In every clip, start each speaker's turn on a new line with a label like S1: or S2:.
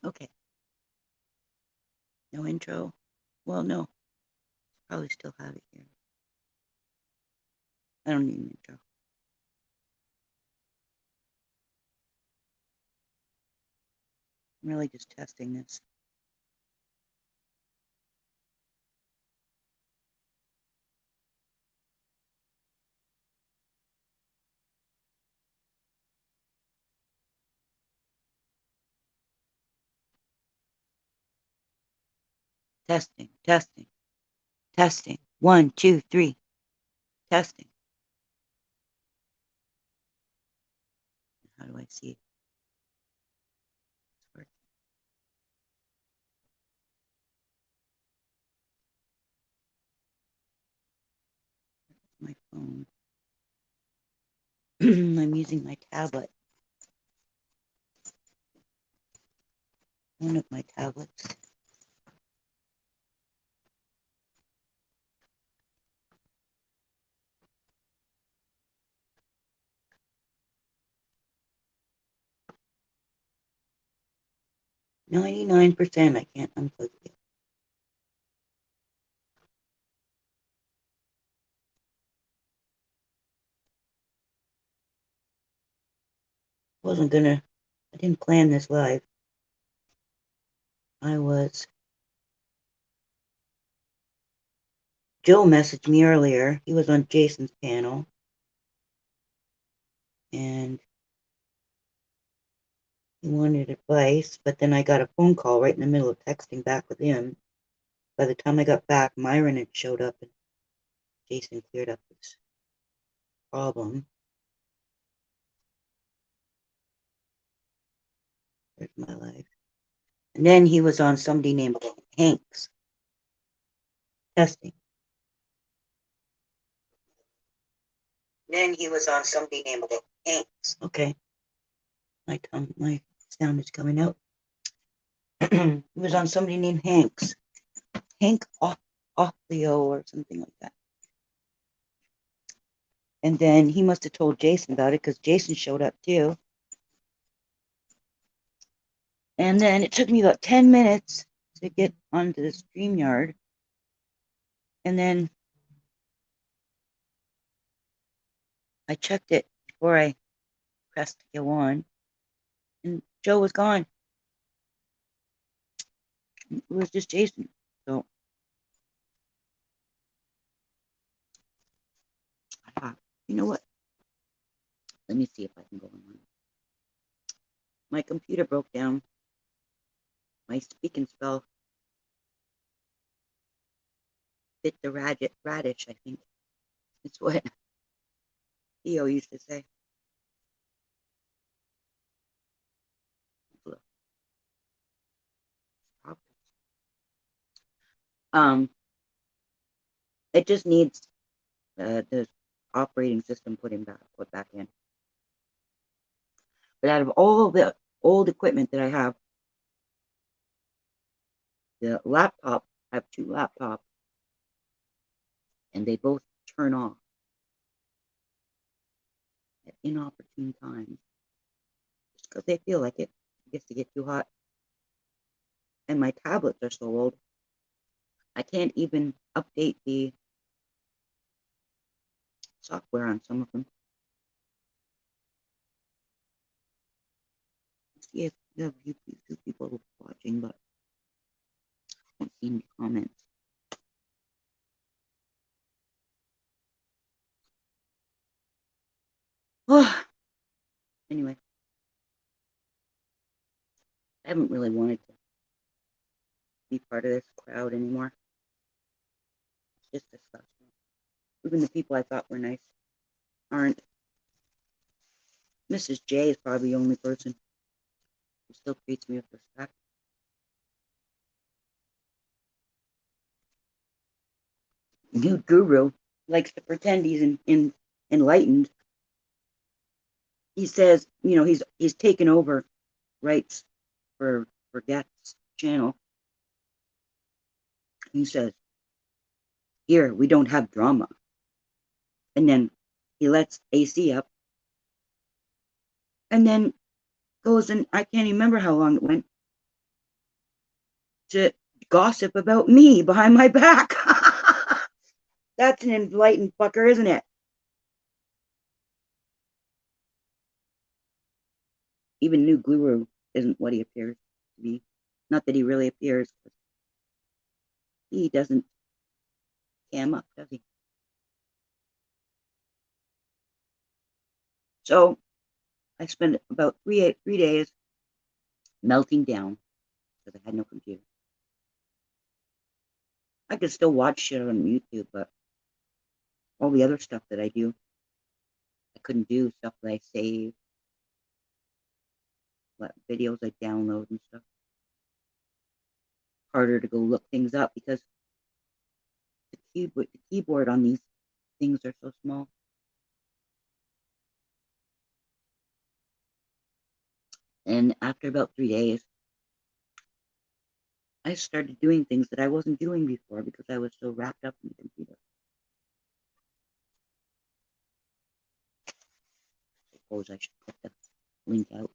S1: Okay. No intro. Well, no. Probably still have it here. I don't need an intro. I'm really just testing this. Testing, testing, testing. 1, 2, 3. Testing. How do I see it? My phone. I'm using my tablet. One of my tablets. %. I can't unplug it. I didn't plan this live. Joe messaged me earlier. He was on Jason's panel. And he wanted advice, but then I got a phone call right in the middle of texting back with him. By the time I got back, Myron had showed up and Jason cleared up his problem. There's my life. And then he was on somebody named Hanks. Testing. Then he was on somebody named Hanks. Okay. My sound is coming out. He was on somebody named Hanks. Hank Offleo or something like that. And then he must have told Jason about it because Jason showed up too. And then it took me about 10 minutes to get onto the StreamYard. And then I checked it before I pressed go on. And Joe was gone. It was just Jason. So I thought, you know what? Let me see if I can go online. My computer broke down. My speak and spell bit the radish, I think. It's what Theo used to say. It just needs the operating system put back in. But out of all the old equipment that I have, the laptop, I have 2 laptops, and they both turn off at inopportune times just because they feel like it. I guess they get too hot. And my tablets are so old, I can't even update the software on some of them. Let's see if you have YouTube people watching, but I don't see any comments. Oh, anyway, I haven't really wanted to be part of this crowd anymore. It's just disgusting. Even the people I thought were nice aren't. Mrs. J is probably the only person who still treats me with respect. New guru likes to pretend he's enlightened. He says, he's taken over rights for Get's channel. He says, here, we don't have drama. And then he lets AC up. And then goes and I can't even remember how long it went. to gossip about me behind my back. That's an enlightened fucker, isn't it? Even new guru isn't what he appears to be. Not that he really appears. He doesn't cam up, does he? So I spent about three days melting down because I had no computer. I could still watch shit on YouTube, but all the other stuff that I do, I couldn't do. Stuff that I save, what videos I download and stuff. Harder to go look things up because the keyboard on these things are so small. And after about 3 days, I started doing things that I wasn't doing before because I was so wrapped up in the computer. I suppose I should put the link out.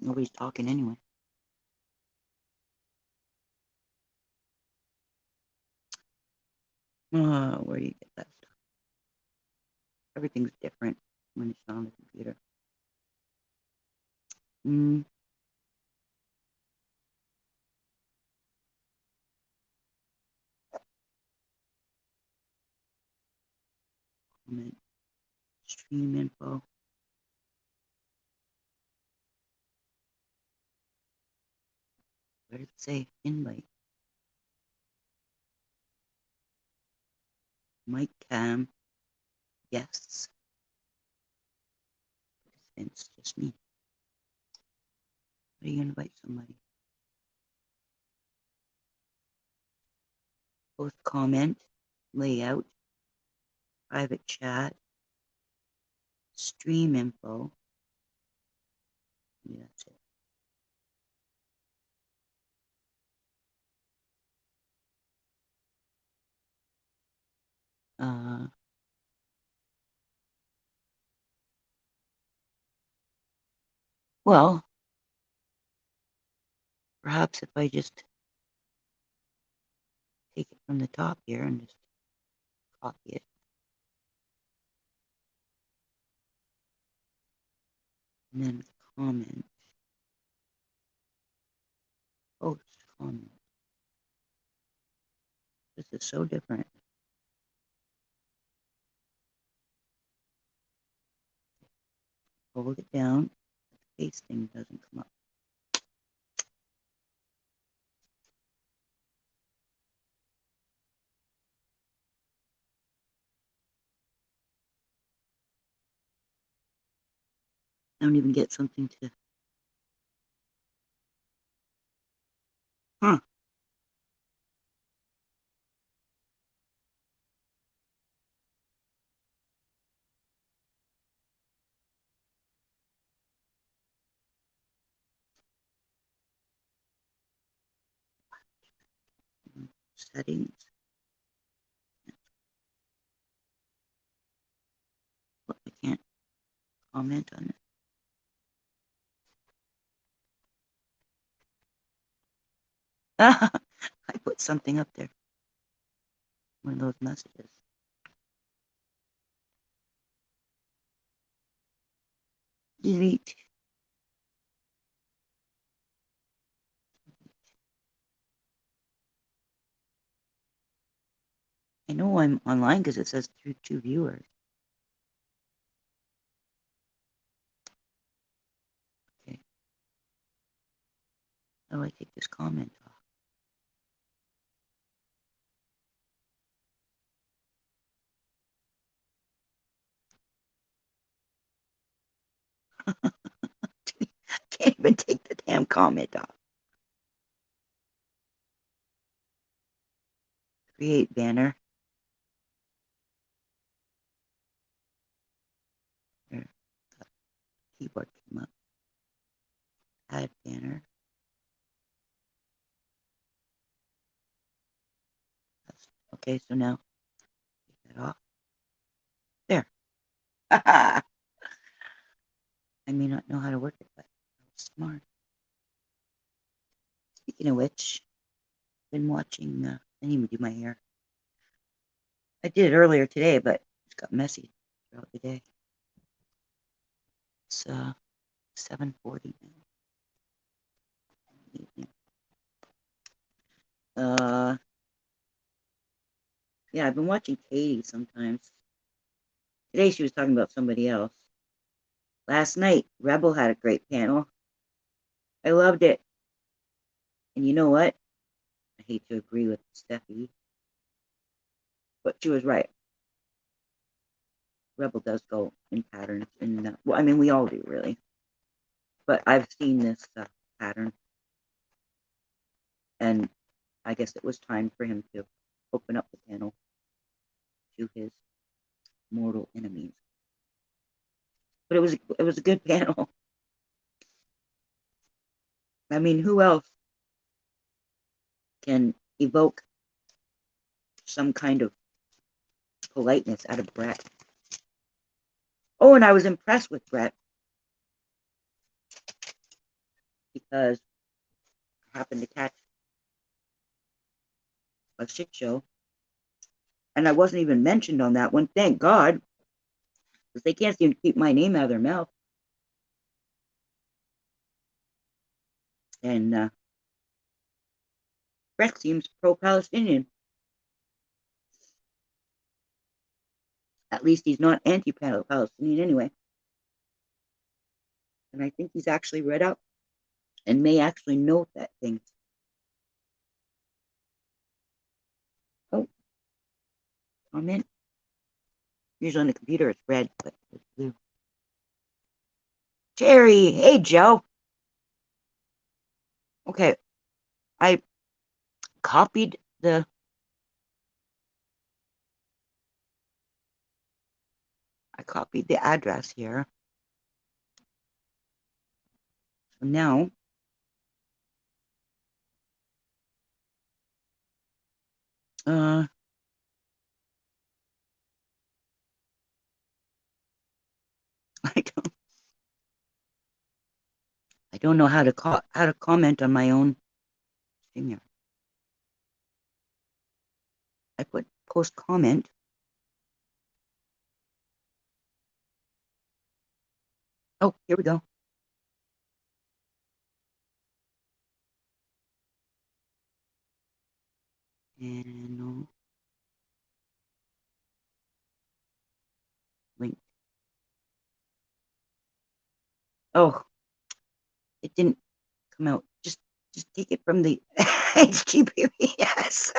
S1: Nobody's talking anyway. Where do you get that stuff? Everything's different when it's not on the computer. Comment, stream info. Where does it say invite? Mic cam, guests, participants, just me. How do you invite somebody? Post comment, layout, private chat, stream info. Yeah, that's it. Well, perhaps if I just take it from the top here and just copy it. And then comment. Post comment. This is so different. Hold it down. The face thing doesn't come up. I don't even get something to. Huh. Settings. Well, I can't comment on it. I put something up there. One of those messages. Delete. I know I'm online because it says through 2 viewers. Okay. How do I take this comment off? Can't even take the damn comment off. Create banner. There. Keyboard came up. Add banner. Okay, so now take that off. There. I may not know how to work it, but I'm smart. Speaking of which, I've been watching, I didn't even do my hair. I did it earlier today, but it got messy throughout the day. It's 7:40 now. Yeah, I've been watching Katie sometimes. Today she was talking about somebody else. Last night, Rebel had a great panel. I loved it. And you know what? I hate to agree with Steffi, but she was right. Rebel does go in patterns, and well, I mean, we all do, really. But I've seen this pattern, and I guess it was time for him to open up the panel to his mortal enemies. But it was a good panel. I mean, who else can evoke some kind of politeness out of Brett? Oh, and I was impressed with Brett because I happened to catch a shit show, and I wasn't even mentioned on that one. Thank God, because they can't seem to keep my name out of their mouth. And Brett seems pro-Palestinian. At least he's not anti-Palestinian anyway. And I think he's actually read up and may actually note that thing. Oh, comment. Usually on the computer it's red, but it's blue. Jerry, hey Joe. Okay, I copied the address here. So now I don't know how to comment on my own thing here. I put post comment. Oh, here we go. And link. Oh, it didn't come out. Just take it from the HTTPS.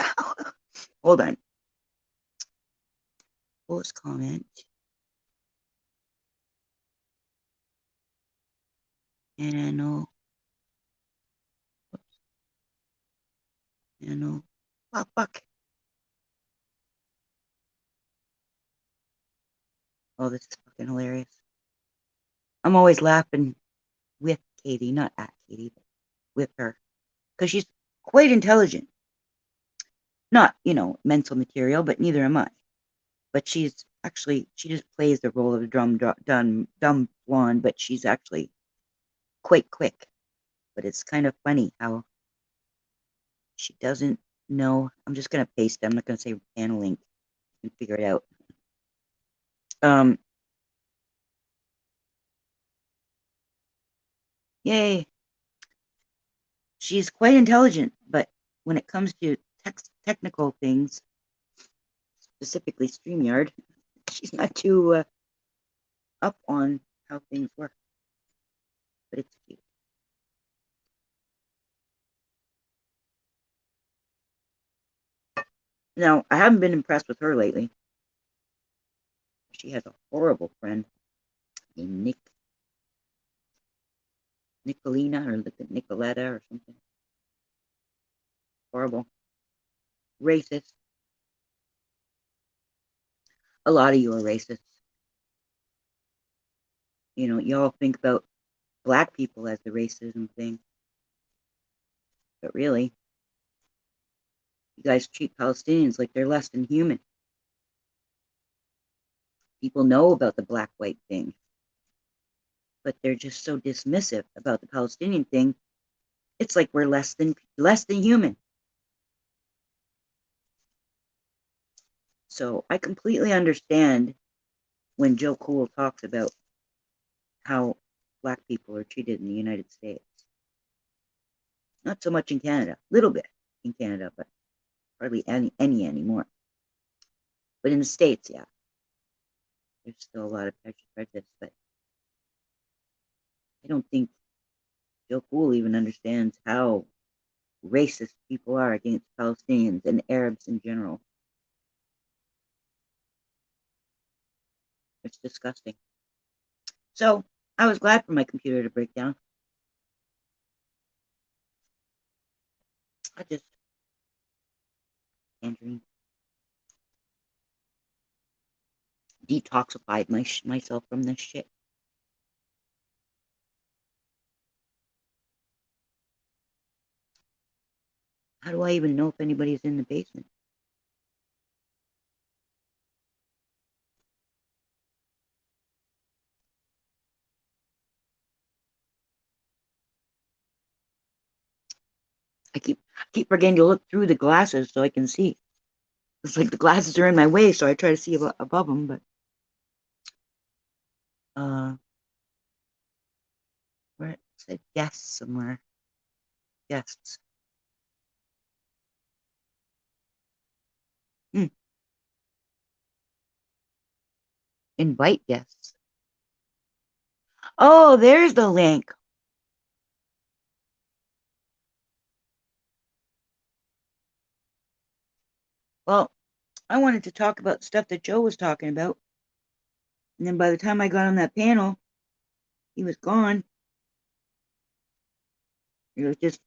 S1: Hold on. Post comment. And oh, fuck. Oh, this is fucking hilarious. I'm always laughing with Katie, not at Katie, but with her, because she's quite intelligent. Not, mental material, but neither am I. But she just plays the role of a dumb blonde, but she's actually quite quick. But it's kind of funny how she doesn't know. I'm just going to paste it. I'm not going to say panel link. You can figure it out. Yay. She's quite intelligent, but when it comes to technical things, specifically StreamYard, she's not too up on how things work. But it's cute. Now, I haven't been impressed with her lately. She has a horrible friend named Nicolina or Nicoletta or something. Horrible. Racist. A lot of you are racist. You all think about black people as the racism thing. But really, you guys treat Palestinians like they're less than human. People know about the black-white thing, but they're just so dismissive about the Palestinian thing It's like we're less than human. So I completely understand when Joe Cool talks about how Black people are treated in the United States. Not so much in Canada, a little bit in Canada, but hardly any anymore. But in the States, yeah, there's still a lot of prejudice, but I don't think Joe Cool even understands how racist people are against Palestinians and Arabs in general. It's disgusting. So I was glad for my computer to break down. I just Tangerine detoxified myself from this shit. How do I even know if anybody's in the basement? I keep forgetting to look through the glasses so I can see. It's like the glasses are in my way, so I try to see above them, but where it said guests somewhere. Guests. Invite guests. Oh, there's the link. Well, I wanted to talk about stuff that Joe was talking about. And then by the time I got on that panel, he was gone. It was just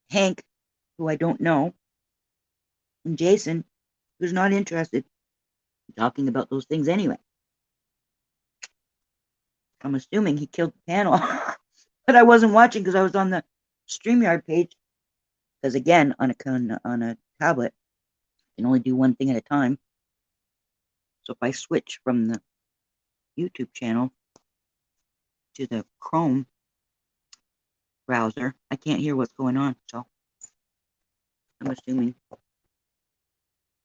S1: Hank, who I don't know, and Jason, who's not interested in talking about those things anyway. I'm assuming he killed the panel. But I wasn't watching because I was on the StreamYard page. Because again, on a tablet, you can only do one thing at a time. So if I switch from the YouTube channel to the Chrome browser, I can't hear what's going on. So I'm assuming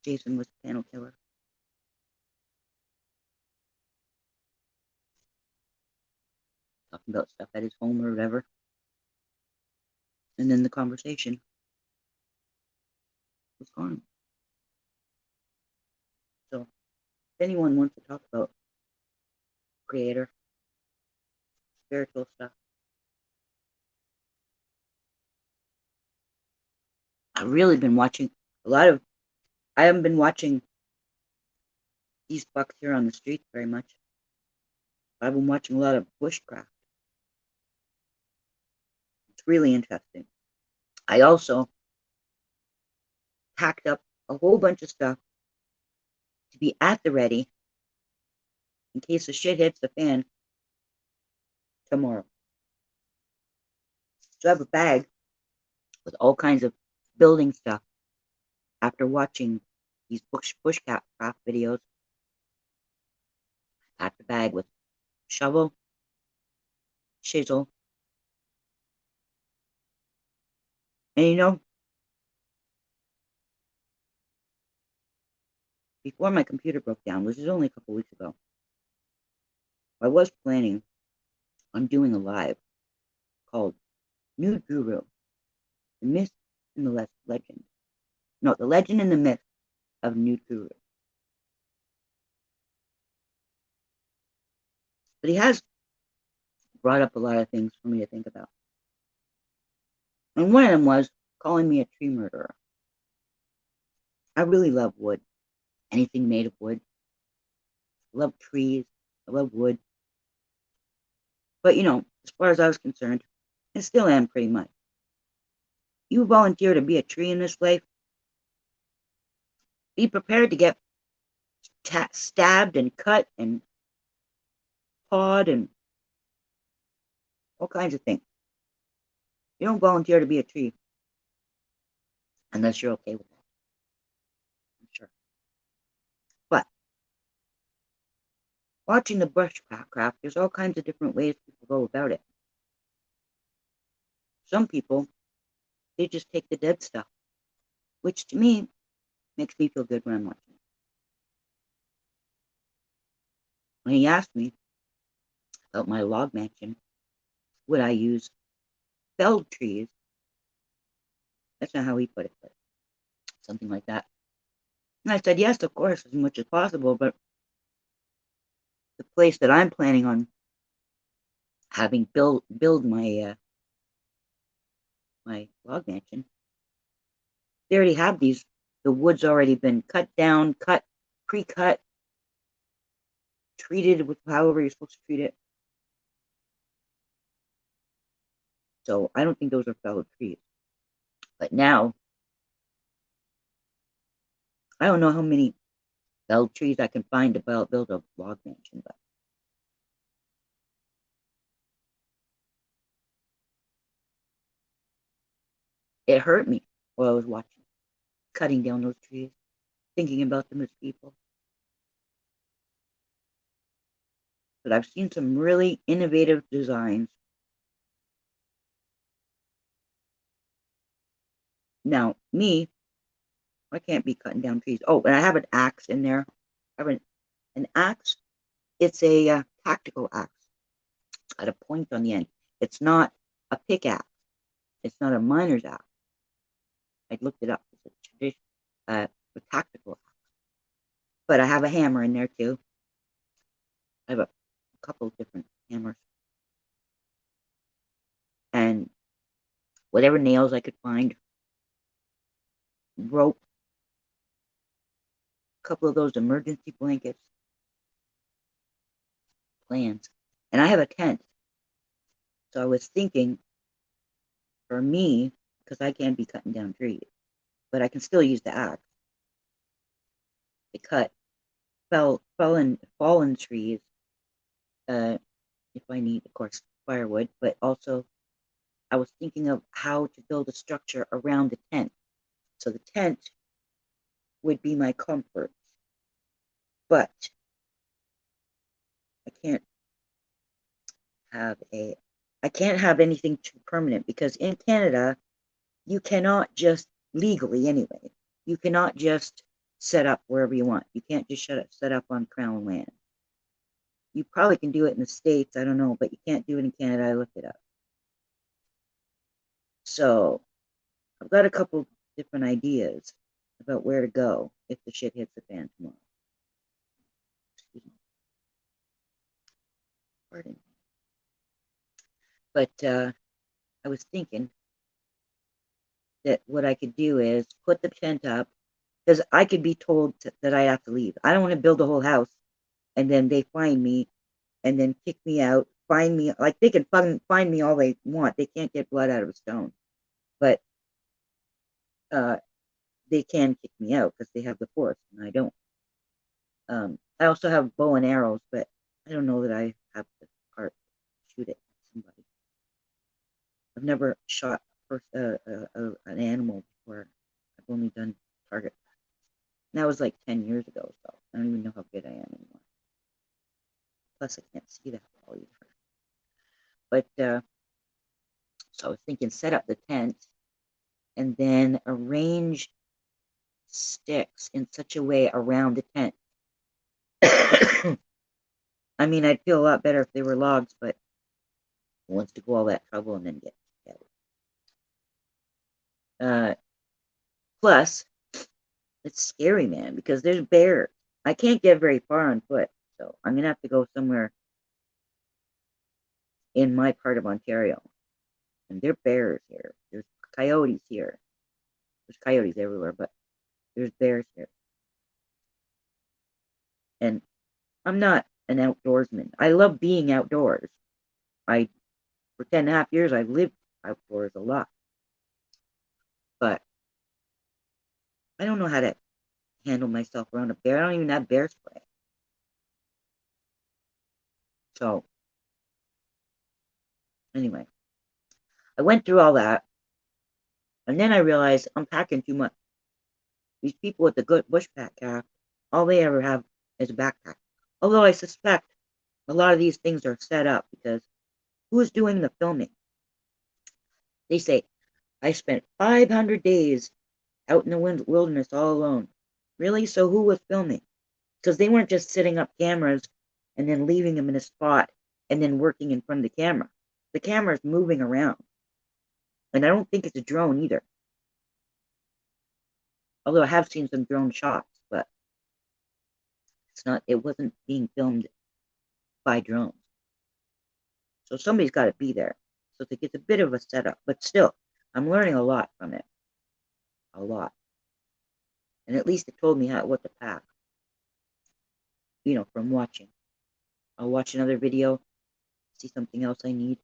S1: Jason was the panel killer. Talking about stuff at his home or whatever. And then the conversation was gone. So if anyone wants to talk about creator, spiritual stuff, I've really been watching I haven't been watching these bucks here on the streets very much. I've been watching a lot of bushcraft. It's really interesting. I also packed up a whole bunch of stuff to be at the ready in case the shit hits the fan tomorrow. So I have a bag with all kinds of building stuff after watching these bushcraft videos. I packed a bag with shovel, chisel, and you know, before my computer broke down, which is only a couple weeks ago, I was planning on doing a live called Nude Guru, the myth and the legend. No, the legend and the myth of Nude Guru. But he has brought up a lot of things for me to think about. And one of them was calling me a tree murderer. I really love wood. Anything made of wood. I love trees. I love wood. But you know, as far as I was concerned, I still am pretty much. You volunteer to be a tree in this life, be prepared to get stabbed and cut and pawed and all kinds of things. You don't volunteer to be a tree unless you're okay with that. I'm sure. But watching the bushcraft, there's all kinds of different ways people go about it. some people, they just take the dead stuff, which to me makes me feel good when I'm watching it. When he asked me about my log mansion, would I use felled trees? That's not how he put it, but something like that. And I said, yes, of course, as much as possible, but the place that I'm planning on having build my my log mansion, they already have these. The wood's already been cut down, pre-cut, treated with however you're supposed to treat it. So I don't think those are felled trees. But now, I don't know how many felled trees I can find to build a log mansion, but it hurt me while I was watching, cutting down those trees, thinking about them as people. But I've seen some really innovative designs. Now, me, I can't be cutting down trees. Oh, and I have an axe in there. I have an axe. It's a tactical axe. It's got a point on the end. It's not a pickaxe. It's not a miner's axe. I looked it up. It's a tradition, a tactical axe. But I have a hammer in there too. I have a couple of different hammers. And whatever nails I could find, rope, a couple of those emergency blankets, plans. And I have a tent. So I was thinking, for me, because I can't be cutting down trees, but I can still use the axe to cut fallen trees, if I need, of course, firewood. But also, I was thinking of how to build a structure around the tent. So the tent would be my comfort, but I can't have anything too permanent, because in Canada, you cannot just, legally anyway, you cannot just set up wherever you want. You can't just set up on Crown land. You probably can do it in the States, I don't know, but you can't do it in Canada. I looked it up. So I've got a couple different ideas about where to go if the shit hits the fan tomorrow. Excuse me. Pardon me. But I was thinking that what I could do is put the tent up, because I could be told that I have to leave. I don't want to build a whole house and then they find me and then kick me out, find me. Like, they can find me all they want. They can't get blood out of a stone. But they can kick me out because they have the force and I don't. I also have bow and arrows, but I don't know that I have the heart to shoot it at somebody. I've never shot an animal before. I've only done target practice. And that was like 10 years ago, so I don't even know how good I am anymore. Plus, I can't see that well either. But so I was thinking, set up the tent and then arrange sticks in such a way around the tent. I mean, I'd feel a lot better if they were logs, but who wants to go all that trouble and then get together? Plus, it's scary, man, because there's bears. I can't get very far on foot, so I'm gonna have to go somewhere in my part of Ontario. And there are bears here. There's coyotes here. There's coyotes everywhere, but there's bears here. And I'm not an outdoorsman. I love being outdoors. For 10.5 years, I've lived outdoors a lot. But I don't know how to handle myself around a bear. I don't even have bear spray. So, anyway, I went through all that. And then I realized I'm packing too much. These people with the good bush pack, all they ever have is a backpack. Although I suspect a lot of these things are set up, because who's doing the filming? They say, I spent 500 days out in the wilderness all alone. Really? So who was filming? Because they weren't just setting up cameras and then leaving them in a spot and then working in front of the camera. The camera is moving around. And I don't think it's a drone either. Although I have seen some drone shots, but it wasn't being filmed by drones. So somebody's got to be there. So it's a bit of a setup, but still, I'm learning a lot from it. A lot. And at least it told me what to pack. You know, from watching. I'll watch another video, see something else I need.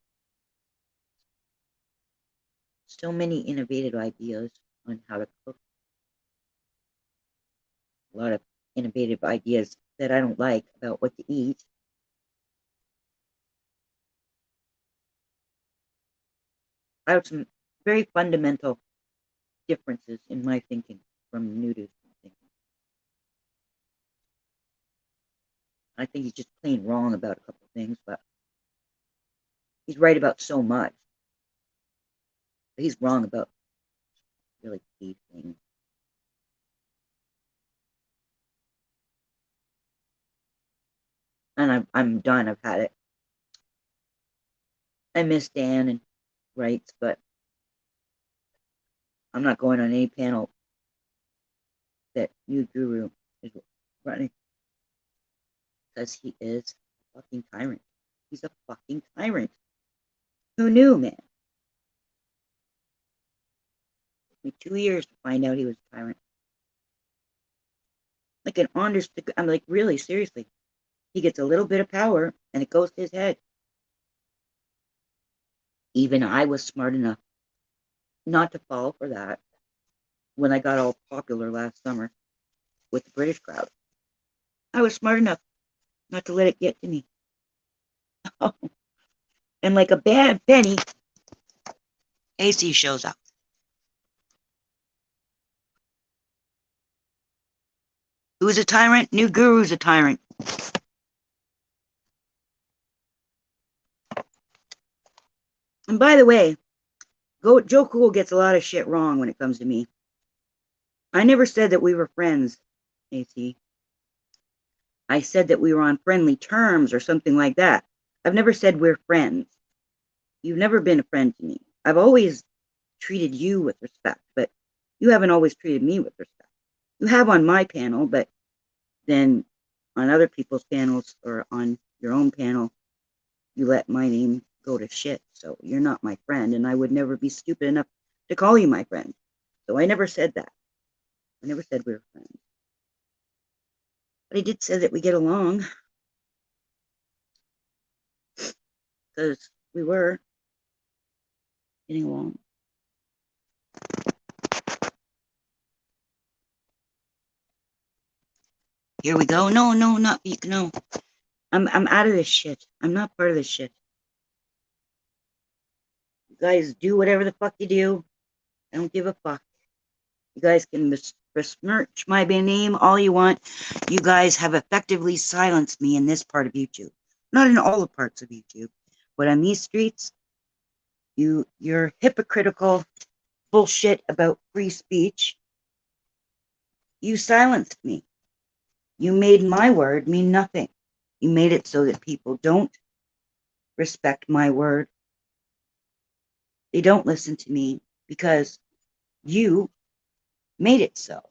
S1: So many innovative ideas on how to cook. A lot of innovative ideas that I don't like about what to eat. I have some very fundamental differences in my thinking from Nudu's thinking. I think he's just plain wrong about a couple of things, but he's right about so much. But he's wrong about really key things. And I'm done. I've had it. I miss Dan and rights, but I'm not going on any panel that new guru is running, because he is a fucking tyrant. He's a fucking tyrant. Who knew, man? It took me 2 years to find out he was a tyrant. Like an honest, I'm like, really, seriously. He gets a little bit of power and it goes to his head. Even I was smart enough not to fall for that when I got all popular last summer with the British crowd. I was smart enough not to let it get to me. And like a bad penny, AC shows up. Who's a tyrant? New guru's a tyrant. And by the way, Joe Cool gets a lot of shit wrong when it comes to me. I never said that we were friends, AC. I said that we were on friendly terms or something like that. I've never said we're friends. You've never been a friend to me. I've always treated you with respect, but you haven't always treated me with respect. You have on my panel, but then on other people's panels or on your own panel, you let my name go to shit. So you're not my friend, and I would never be stupid enough to call you my friend. So I never said that. I never said we were friends. But I did say that we get along. Because we were getting along. Here we go. No, not you. No. I'm out of this shit. I'm not part of this shit. You guys do whatever the fuck you do. I don't give a fuck. You guys can besmirch my name all you want. You guys have effectively silenced me in this part of YouTube. Not in all the parts of YouTube. But on these streets, your hypocritical bullshit about free speech, you silenced me. You made my word mean nothing. You made it so that people don't respect my word. They don't listen to me because you made it so.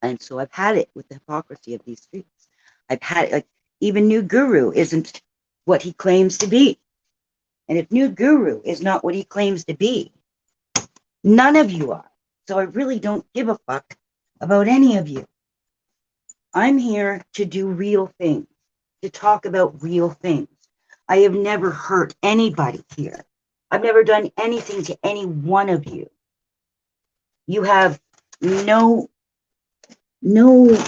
S1: And so I've had it with the hypocrisy of these streets. I've had it, like, even New Guru isn't what he claims to be. And if New Guru is not what he claims to be, none of you are. So I really don't give a fuck about any of you. I'm here to do real things, to talk about real things. I have never hurt anybody here. I've never done anything to any one of you. You have no, anyway,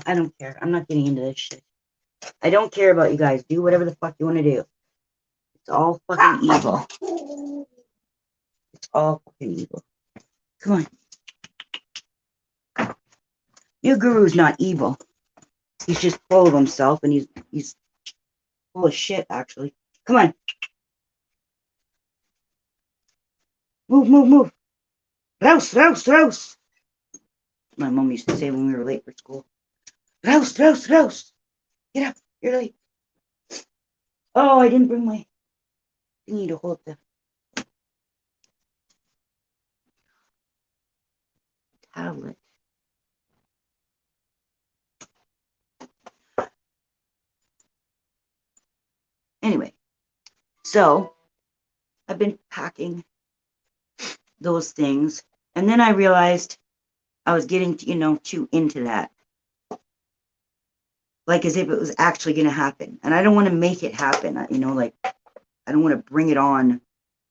S1: I don't care. I'm not getting into this shit. I don't care about you guys. Do whatever the fuck you want to do. It's all fucking evil. It's all fucking evil. Come on. Your guru's not evil. He's just full of himself, and he's full of shit, actually. Come on. Move, move, move. Rouse, rouse, rouse. My mom used to say when we were late for school. Rouse, rouse, rouse. Get up. You're late. Oh, I didn't bring my thingy to hold the tablet. Anyway, so I've been packing those things. And then I realized I was getting, too into that. Like as if it was actually going to happen. And I don't want to make it happen. Like I don't want to bring it on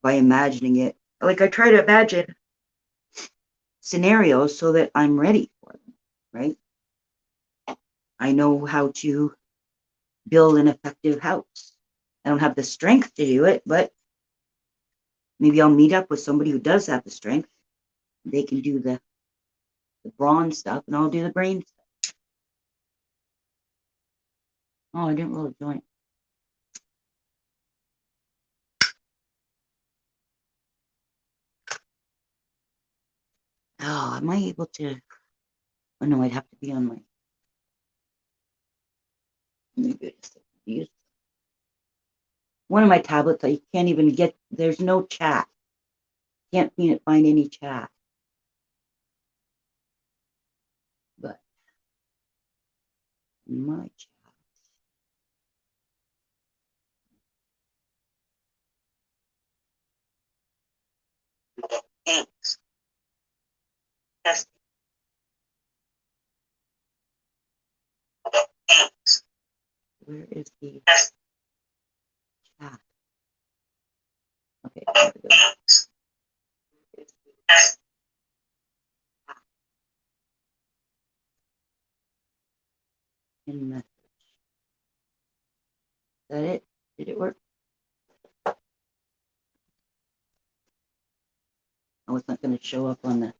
S1: by imagining it. Like I try to imagine scenarios so that I'm ready for them, right? I know how to build an effective house. I don't have the strength to do it, but maybe I'll meet up with somebody who does have the strength. They can do the brawn stuff, and I'll do the brain stuff. Oh, I didn't roll a joint. Oh, am I able to? Oh no, I'd have to be on my. Maybe I just use one of my tablets. I can't even get. There's no chat. Can't find any chat. But my chat. Thanks. Yes. Thanks. Where is the chat? Okay, there we go. In message. Is that it? Did it work? Oh, it's not going to show up on the.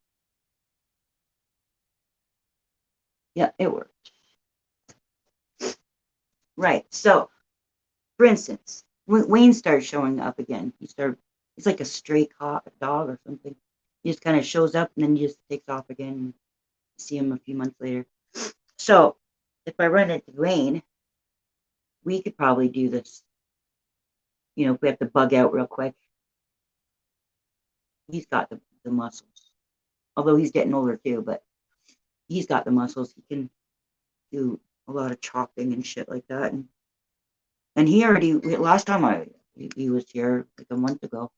S1: Yeah, it worked. Right. So, for instance, when Wayne started showing up again, it's like a stray dog or something. He just kind of shows up and then he just takes off again. And see him a few months later. So, if I run into Wayne, we could probably do this. If we have to bug out real quick. He's got the muscles. Although he's getting older too, but he's got the muscles. He can do a lot of chopping and shit like that. And he already, last time he was here like a month ago,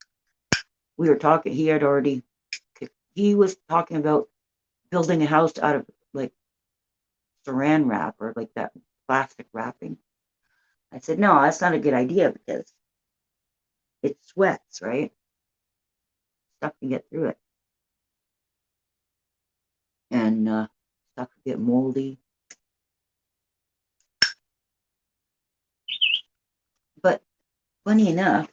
S1: we were talking, he was talking about building a house out of like saran wrap or like that plastic wrapping. I said, no, that's not a good idea because it sweats, right? Stuff can get through it. And stuff can get moldy. But funny enough,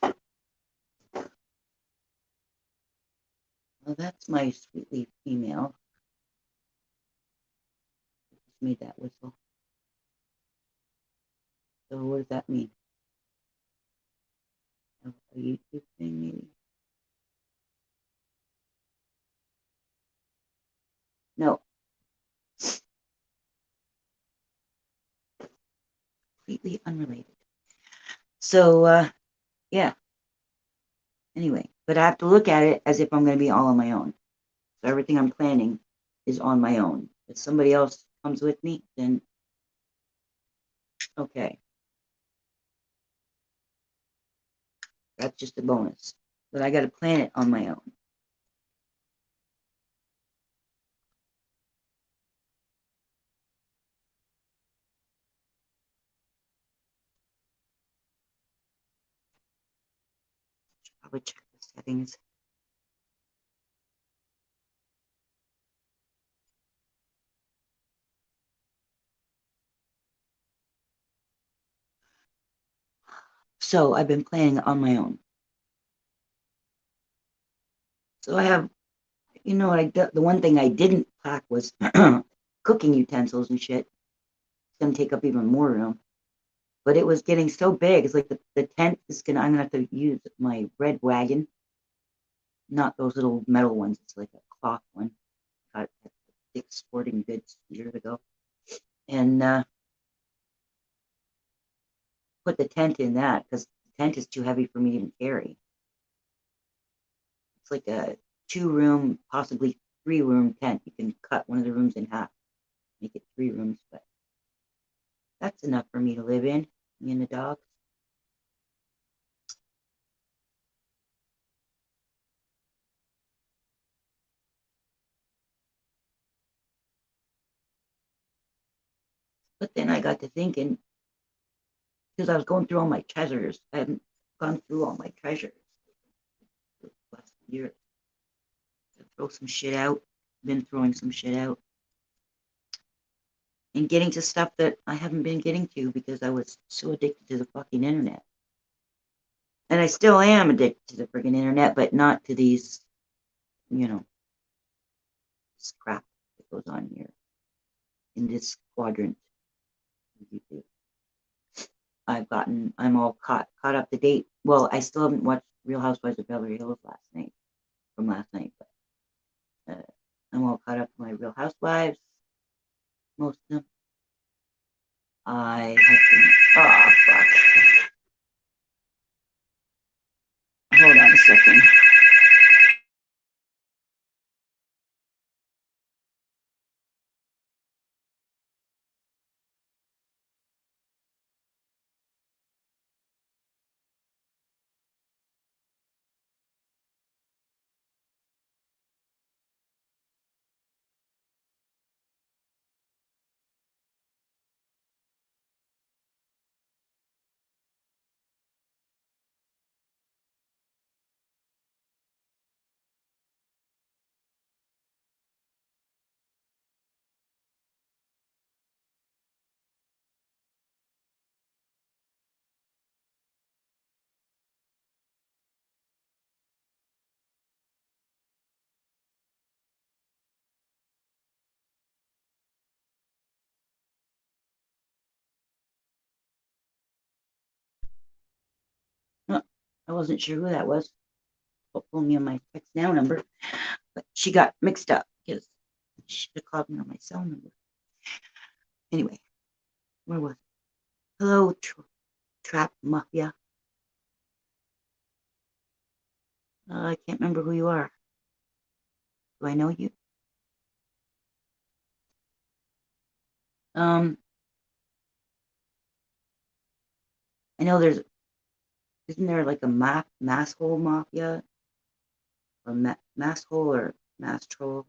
S1: well, that's my sweetly female. Just made that whistle. So what does that mean? A YouTube thing, maybe? No. Completely unrelated. So, yeah. Anyway, but I have to look at it as if I'm going to be all on my own. So everything I'm planning is on my own. If somebody else comes with me, then okay. That's just a bonus. But I got to plan it on my own. Probably check the settings. So I've been planning on my own. So I have, the one thing I didn't pack was cooking utensils and shit. It's going to take up even more room. but it was getting so big. It's like the tent is gonna. I'm gonna have to use my red wagon, not those little metal ones. It's like a cloth one. Got it at Dick's Sporting Goods years ago, and put the tent in that because the tent is too heavy for me to even carry. It's like a 2-room, possibly 3-room tent. You can cut one of the rooms in half, make it 3 rooms, but that's enough for me to live in, me and the dogs. But then I got to thinking, because I was going through all my treasures. I haven't gone through all my treasures for the last year. I throw some shit out. Been throwing some shit out. And getting to stuff that I haven't been getting to because I was so addicted to the fucking internet. And I still am addicted to the friggin' internet, but not to these, this crap that goes on here in this quadrant of YouTube. I'm all caught up to date. Well, I still haven't watched Real Housewives of Beverly Hills from last night, but I'm all caught up to my Real Housewives, most of them. I have to, oh, fuck. Hold on a second. I wasn't sure who that was. Pull me on my text now number, but she got mixed up because she should have called me on my cell number. Anyway, where was it? Hello, Trap Mafia. I can't remember who you are. Do I know you? I know isn't there like a mass hole mafia or mass hole or mass troll,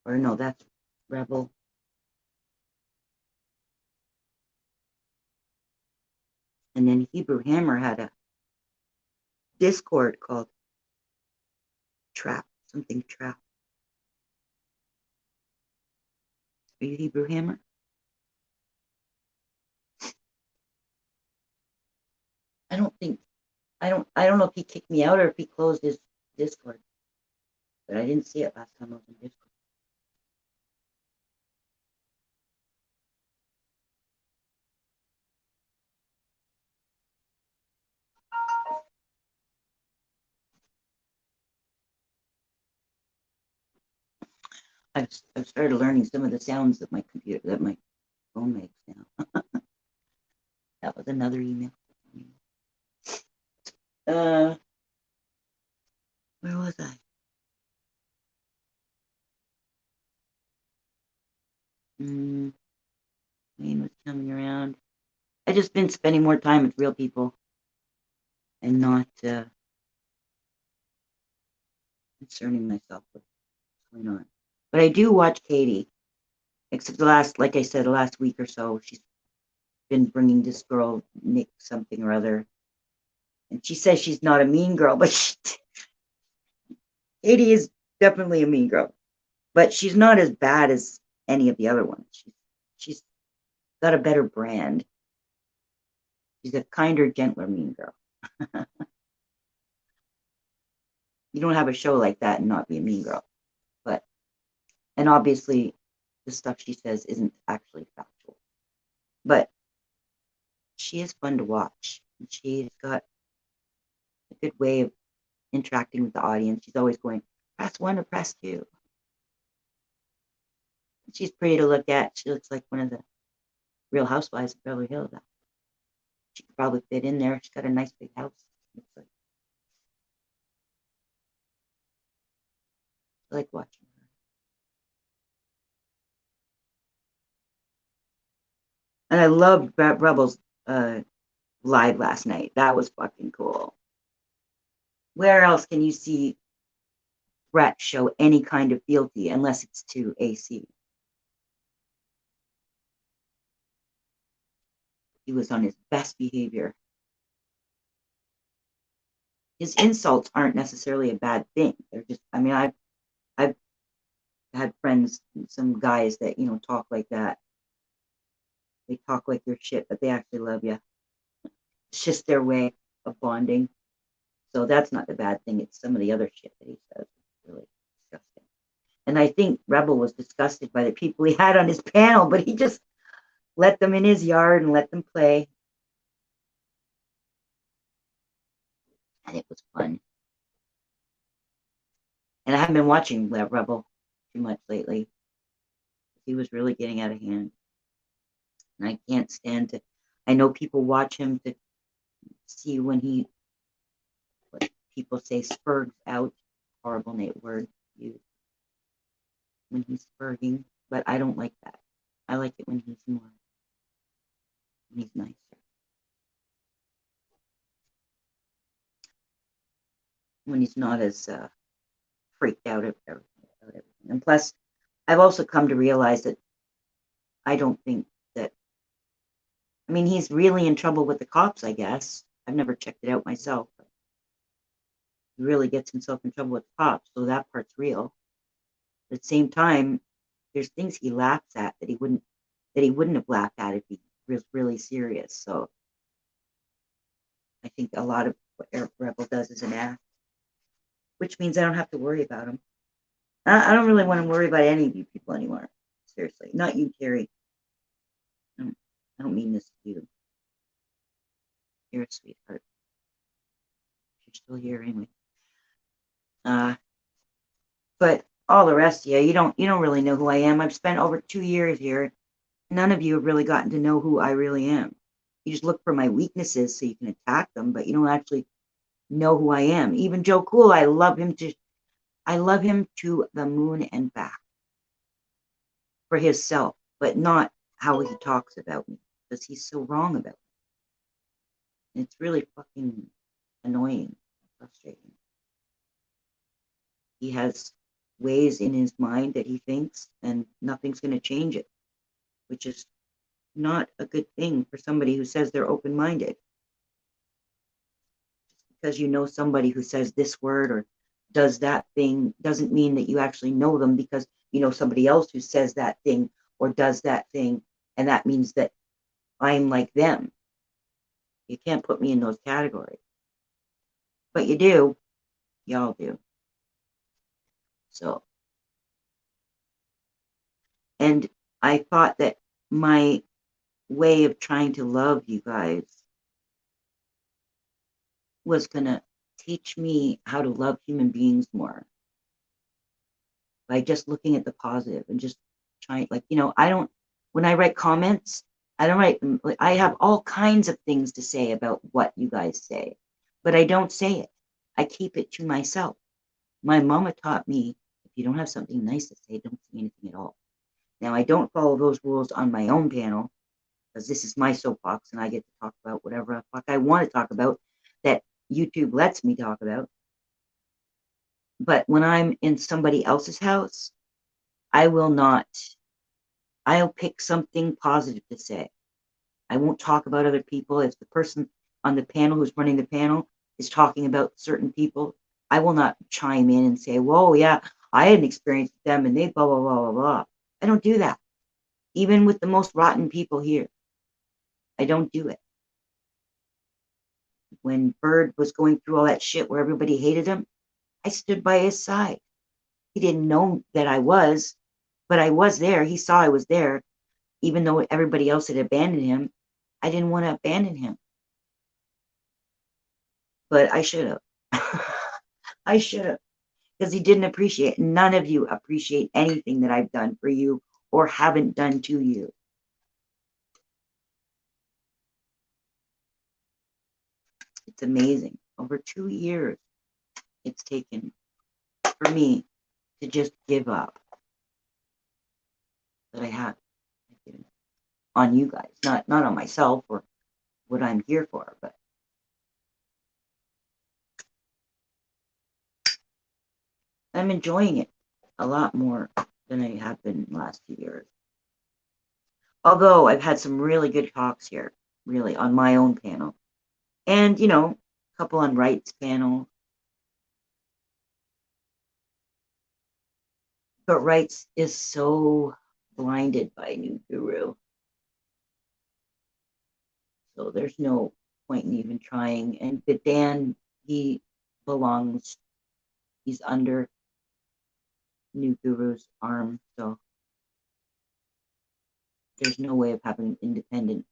S1: or no, that's Rebel. And then Hebrew Hammer had a Discord called Trap, something Trap. Are you Hebrew Hammer? I don't know if he kicked me out or if he closed his Discord, but I didn't see it last time I was in Discord. I've started learning some of the sounds that my phone makes now. That was another email. Where was I? Wayne was coming around. I just been spending more time with real people and not concerning myself with what's going on. But I do watch Katie, except the last week or so, she's been bringing this girl, Nick something or other. And she says she's not a mean girl, but Katie is definitely a mean girl. But she's not as bad as any of the other ones. She's got a better brand. She's a kinder, gentler mean girl. You don't have a show like that and not be a mean girl. And obviously the stuff she says isn't actually factual. But she is fun to watch. She's got a good way of interacting with the audience. She's always going, press 1 or press 2. She's pretty to look at. She looks like one of the Real Housewives of Beverly Hills. She could probably fit in there. She's got a nice big house. Like, I like watching her. And I loved Rebel's live last night. That was fucking cool. Where else can you see Brett show any kind of fealty unless it's to AC? He was on his best behavior. His insults aren't necessarily a bad thing. They're just, I mean, I've had friends, some guys that, you know, talk like that. They talk like they're shit, but they actually love you. It's just their way of bonding. So that's not the bad thing. It's some of the other shit that he says. It's really disgusting. And I think Rebel was disgusted by the people he had on his panel, but he just let them in his yard and let them play. And it was fun. And I haven't been watching Rebel too much lately. He was really getting out of hand. And I can't stand to, I know people watch him to see when he, what people say, spurgs out. Horrible word used. When he's spurging, but I don't like that. I like it when he's more, when he's nicer. When he's not as freaked out about everything. And plus, I've also come to realize that I don't think that, I mean, he's really in trouble with the cops, I guess. I've never checked it out myself, but he really gets himself in trouble with the cops, so that part's real. But at the same time, there's things he laughs at that he wouldn't have laughed at if he was really serious. So I think a lot of what Eric Rebel does is an act, which means I don't have to worry about him. I don't really want to worry about any of you people anymore. Seriously, not you, Carrie. I don't mean this to you. You're a sweetheart. You're still here anyway. But all the rest of you don't really know who I am. I've spent over 2 years here. None of you have really gotten to know who I really am. You just look for my weaknesses so you can attack them, but you don't actually know who I am. Even Joe Cool, I love him to the moon and back for his self, but not how he talks about me, because he's so wrong about me. It's really fucking annoying, frustrating. He has ways in his mind that he thinks, and nothing's going to change it, which is not a good thing for somebody who says they're open-minded. Just because you know somebody who says this word or does that thing doesn't mean that you actually know them, because you know somebody else who says that thing or does that thing, and that means that I'm like them. You can't put me in those categories. But you do. Y'all do. So, and I thought that my way of trying to love you guys was going to teach me how to love human beings more by just looking at the positive and just trying, like, you know, when I write comments, I don't write, I have all kinds of things to say about what you guys say, but I don't say it. I keep it to myself. My mama taught me, if you don't have something nice to say, don't say anything at all. Now, I don't follow those rules on my own panel, because this is my soapbox and I get to talk about whatever the fuck I want to talk about that YouTube lets me talk about. But when I'm in somebody else's house, I'll pick something positive to say. I won't talk about other people. If the person on the panel who's running the panel is talking about certain people, I will not chime in and say, whoa, yeah, I had an experience with them and they blah, blah, blah, blah, blah. I don't do that. Even with the most rotten people here, I don't do it. When Bird was going through all that shit where everybody hated him, I stood by his side. He didn't know that I was, but I was there. He saw I was there. Even though everybody else had abandoned him, I didn't want to abandon him. But I should have. I should have. Because he didn't appreciate it. None of you appreciate anything that I've done for you or haven't done to you. It's amazing. Over 2 years it's taken for me to just give up. That I have on you guys, not on myself or what I'm here for, but I'm enjoying it a lot more than I have been the last few years. Although I've had some really good talks here, really, on my own panel. And, you know, a couple on Wright's panel. But Wright's is so blinded by New Guru. So there's no point in even trying. And but Dan, he belongs, he's under New Guru's arm, so there's no way of having an independent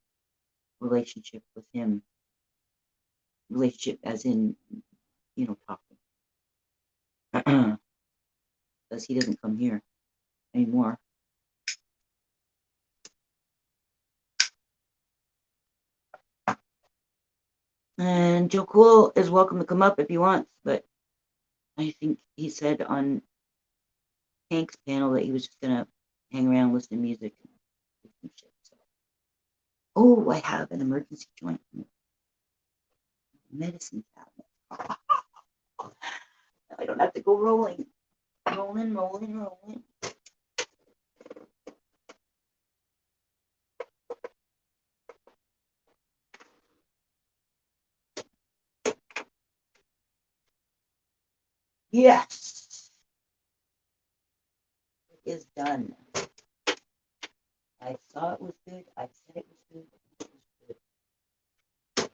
S1: relationship with him. Relationship as in, you know, talking. Because he doesn't come here anymore. And Joe Cool is welcome to come up if he wants, but I think he said on Hank's panel that he was just gonna hang around, listen to music and shit. So. Oh, I have an emergency joint medicine cabinet. I don't have to go rolling. Rolling. Yes. It is done. I saw it was good. I said it was good. It was good.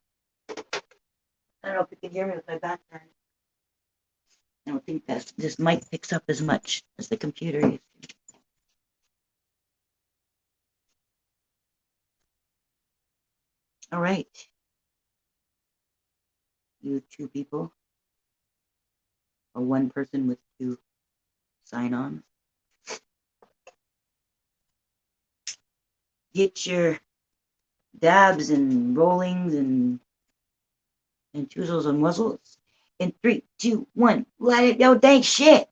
S1: I don't know if you can hear me with my back turned. I don't think that this mic picks up as much as the computer used to. All right. You two people, or one person with 2 sign-ons. Get your dabs and rollings and choozles and wuzzles. In 3, 2, 1, let it go. Thanks shit.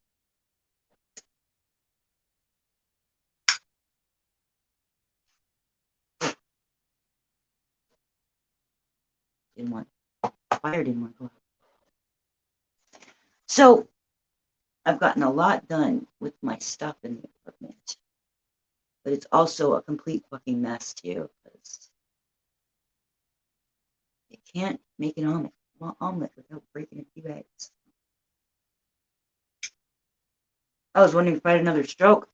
S1: Didn't want fire, didn't want to go out. So I've gotten a lot done with my stuff in the apartment, but it's also a complete fucking mess too, because you can't make an omelet without breaking a few eggs. I was wondering if I had another stroke.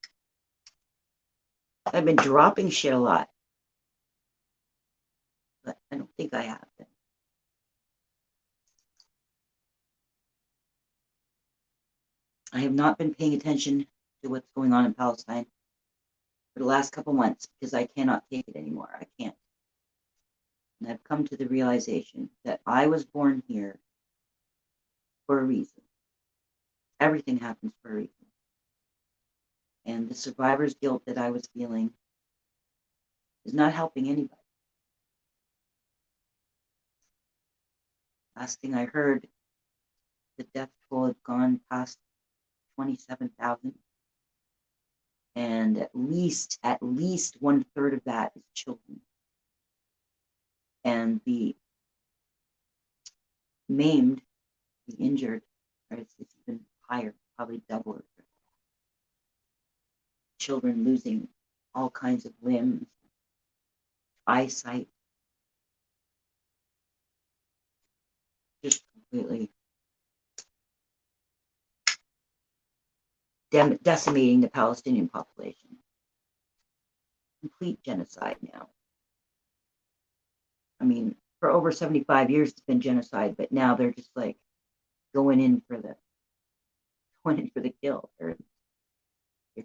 S1: I've been dropping shit a lot, but I don't think I have been. I have not been paying attention to what's going on in Palestine for the last couple months because I cannot take it anymore. I can't. And I've come to the realization that I was born here for a reason. Everything happens for a reason. And the survivor's guilt that I was feeling is not helping anybody. Last thing I heard, the death toll had gone past 27,000. And at least 1/3 of that is children. And the maimed, the injured, right, it's even higher, probably double or triple. Children losing all kinds of limbs, eyesight, just completely decimating the Palestinian population. Complete genocide now. I mean, for over 75 years it's been genocide, but now they're just like going in for the kill. They're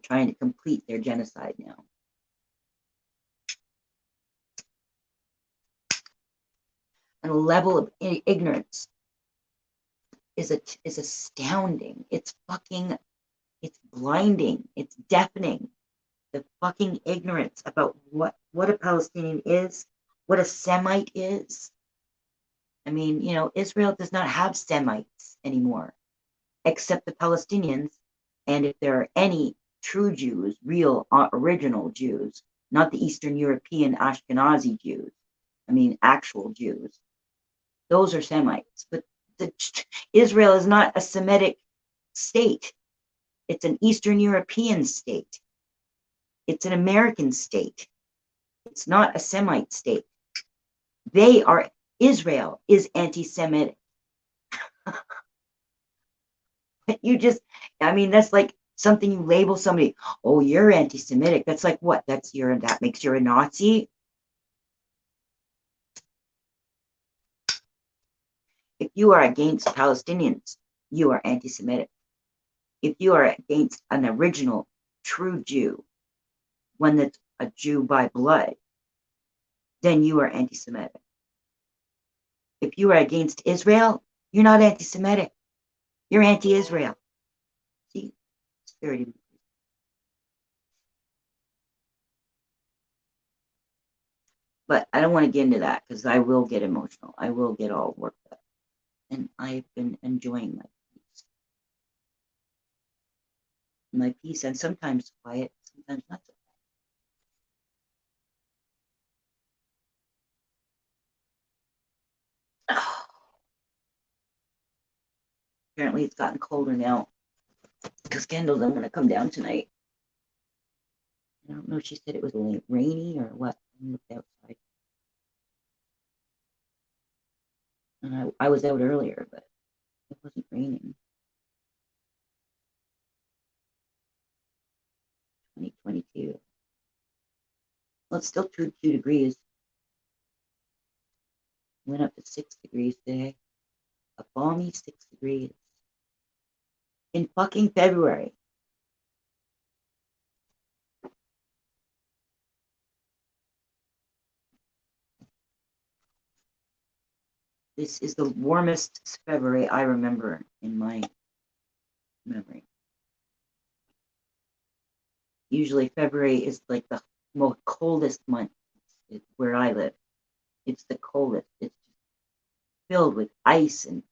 S1: trying to complete their genocide now. and a level of ignorance is astounding. It's blinding. It's deafening. The fucking ignorance about what a Palestinian is, what a Semite is. I mean, you know, Israel does not have Semites anymore, except the Palestinians. And if there are any true Jews, real, original Jews, not the Eastern European Ashkenazi Jews, I mean, actual Jews, those are Semites. But Israel is not a Semitic state. It's an Eastern European state. It's an American state. It's not a Semite state. Israel is anti-Semitic. I mean, that's like something you label somebody, oh, you're anti-Semitic. That's like what? That makes you a Nazi? If you are against Palestinians, you are anti-Semitic. If you are against an original, true Jew, one that's a Jew by blood, then you are anti-Semitic. If you are against Israel, you're not anti-Semitic. You're anti-Israel. See, it's very. But I don't want to get into that because I will get emotional. I will get all worked up. And I've been enjoying my peace. My peace, and sometimes quiet, sometimes not so quiet. Apparently it's gotten colder now because Kendall's I'm going to come down tonight. I don't know if she said it was rainy or what. I looked outside. And I was out earlier, but it wasn't raining. 2022. Well, it's still 2 degrees. Went up to 6 degrees today. A balmy 6 degrees. In fucking February. This is the warmest February I remember in my memory. Usually February is like the most coldest month where I live. It's the coldest. It's filled with ice and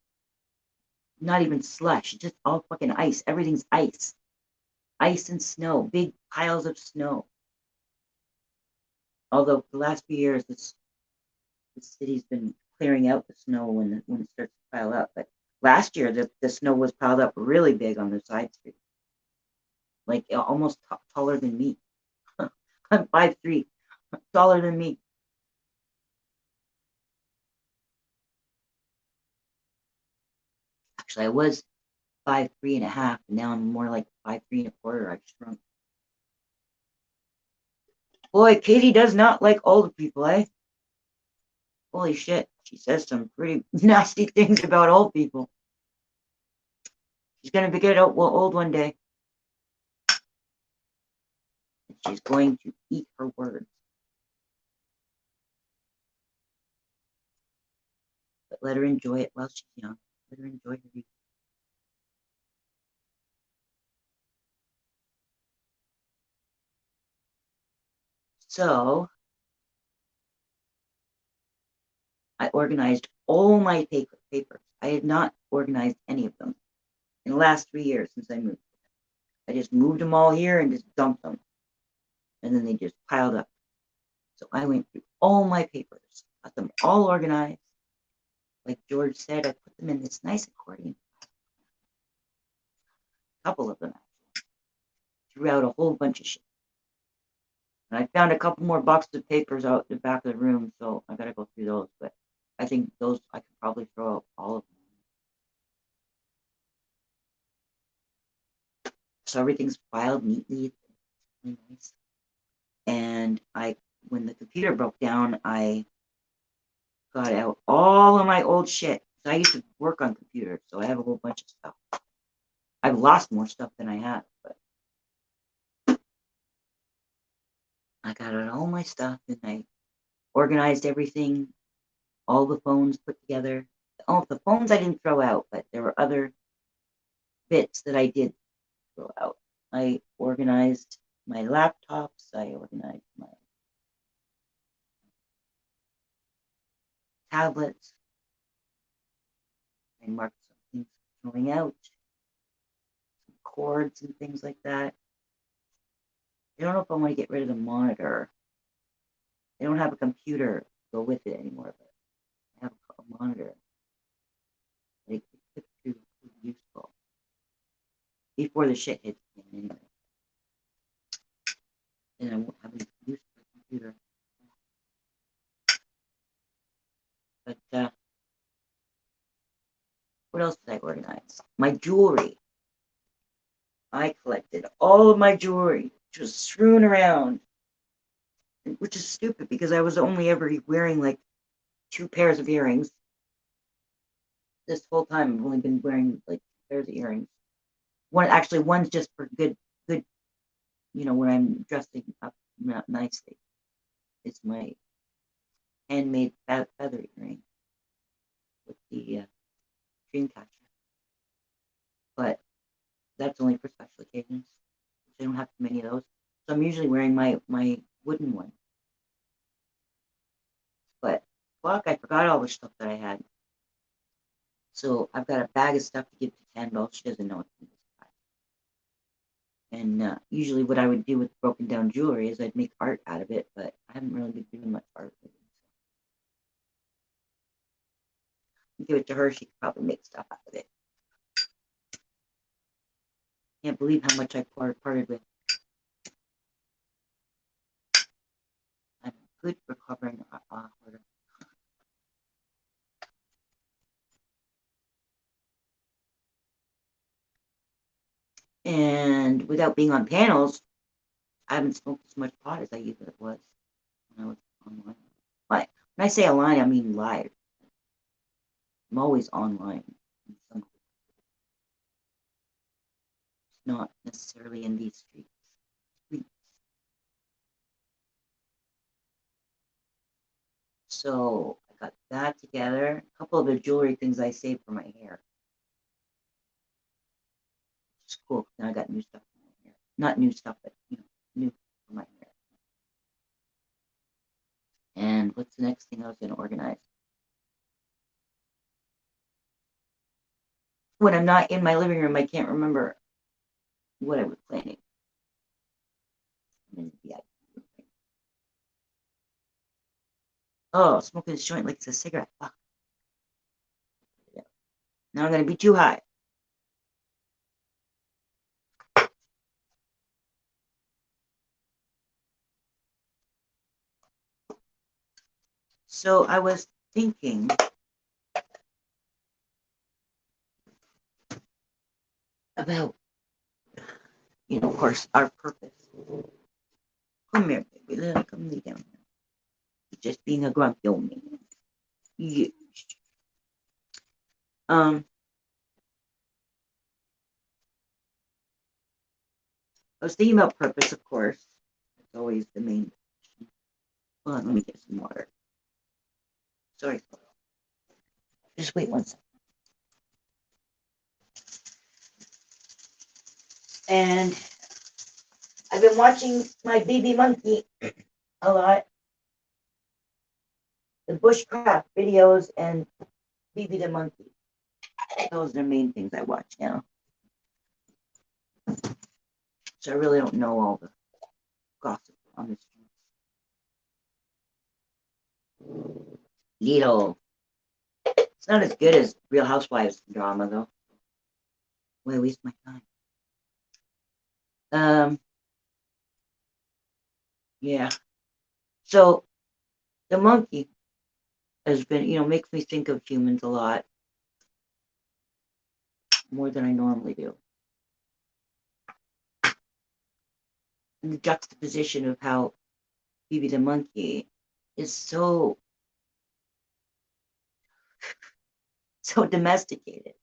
S1: not even slush, just all fucking ice. Everything's ice. Ice and snow, big piles of snow. Although the last few years, the city's been clearing out the snow when it starts to pile up. But last year, the snow was piled up really big on the side street, like almost taller than me. I'm 5'3", taller than me. Actually, I was 5'3.5", and now I'm more like 5'3.25". I've shrunk. Boy, Katie does not like older people, eh? Holy shit, she says some pretty nasty things about old people. She's going to get old one day. She's going to eat her words. But let her enjoy it while she's young. Let her enjoy her youth. So, I organized all my papers. I had not organized any of them in the last 3 years since I moved. I just moved them all here and just dumped them. And then they just piled up. So I went through all my papers, got them all organized. Like George said, I put them in this nice accordion. A couple of them, actually. Threw out a whole bunch of shit. And I found a couple more boxes of papers out the back of the room, so I gotta go through those. But I think those I could probably throw out all of them. So everything's filed neatly. It's really nice. And when the computer broke down, I got out all of my old shit. I used to work on computers, so I have a whole bunch of stuff. I've lost more stuff than I have, but I got out all my stuff and I organized everything all the phones put together. Oh, the phones I didn't throw out, but there were other bits that I did throw out. I organized my laptops. I organized my tablets. I marked some things throwing out, some cords and things like that. I don't know if I want to get rid of the monitor. I don't have a computer to go with it anymore, but I have a monitor. It could be useful before the shit hits me anyway. And I won't have any use for the computer. But what else did I organize? My jewelry. I collected all of my jewelry, just strewn around, which is stupid because I was only ever wearing like 2 pairs of earrings. This whole time I've only been wearing like 2 pairs of earrings. One's just for good, you know, when I'm dressing up nicely. It's my handmade feather earring with the dream catcher. But that's only for special occasions. I don't have too many of those. So I'm usually wearing my wooden one. But fuck, I forgot all the stuff that I had. So I've got a bag of stuff to give to Campbell. She doesn't know what's in this bag. And usually what I would do with broken down jewelry is I'd make art out of it, but I haven't really been doing much art with it. Give it to her, she could probably make stuff out of it. Can't believe how much I parted with. I'm good for covering order. And without being on panels, I haven't smoked as much pot as I usually was when I was online. But when I say online, I mean live. I'm always online. It's not necessarily in these streets. So I got that together. A couple of the jewelry things I saved for my hair. It's cool. Now I got new stuff for my hair. Not new stuff, but you know, new for my hair. And what's the next thing I was going to organize? When I'm not in my living room, I can't remember what I was planning. Oh, smoking this joint like it's a cigarette. Fuck. Yeah. Now I'm going to be too high. So I was thinking about, you know, of course, our purpose. Come here, baby. Come lay down here. Just being a grumpy old man. Yeah. I was thinking about purpose, of course. It's always the main question. Hold on, let me get some water. Sorry. Just wait 1 second. And I've been watching my baby monkey a lot. The bushcraft videos and Baby the monkey. Those are the main things I watch now. So I really don't know all the gossip on this channel. Little. It's not as good as Real Housewives drama, though. Why waste my time? Yeah. So the monkey has been, you know, makes me think of humans a lot more than I normally do. And the juxtaposition of how Baby the monkey is so domesticated,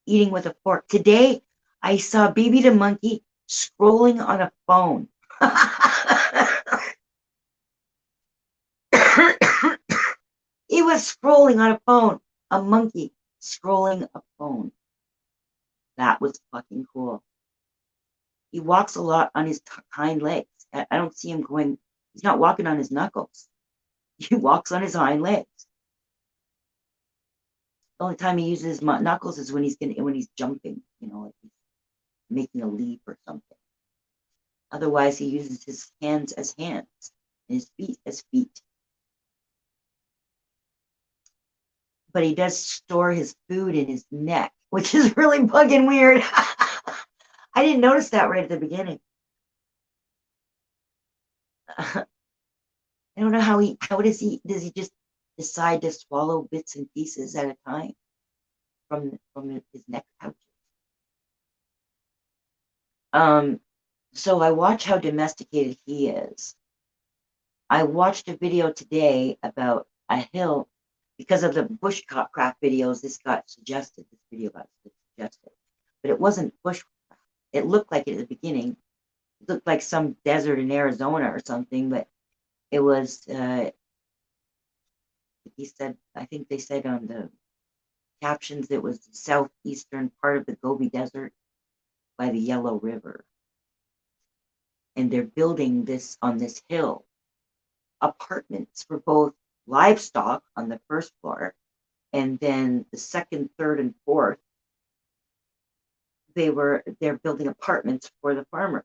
S1: eating with a fork. Today, I saw Baby the monkey scrolling on a phone. He was scrolling on a phone. A monkey scrolling a phone. That was fucking cool. He walks a lot on his hind legs. I don't see him going. He's not walking on his knuckles. He walks on his hind legs. The only time he uses his knuckles is when he's jumping, you know, like he's making a leap or something. Otherwise, he uses his hands as hands and his feet as feet. But he does store his food in his neck, which is really fucking weird. I didn't notice that right at the beginning. I don't know how does he just decide to swallow bits and pieces at a time from his neck pouches. So I watch how domesticated he is. I watched a video today about a hill because of the bushcraft videos. This video got suggested, but it wasn't bushcraft. It looked like it at the beginning. It looked like some desert in Arizona or something, but it was, I think they said on the captions, it was the southeastern part of the Gobi Desert by the Yellow River. And they're building this on this hill, apartments for both livestock on the first floor, and then the second, third, and fourth, they're building apartments for the farmers.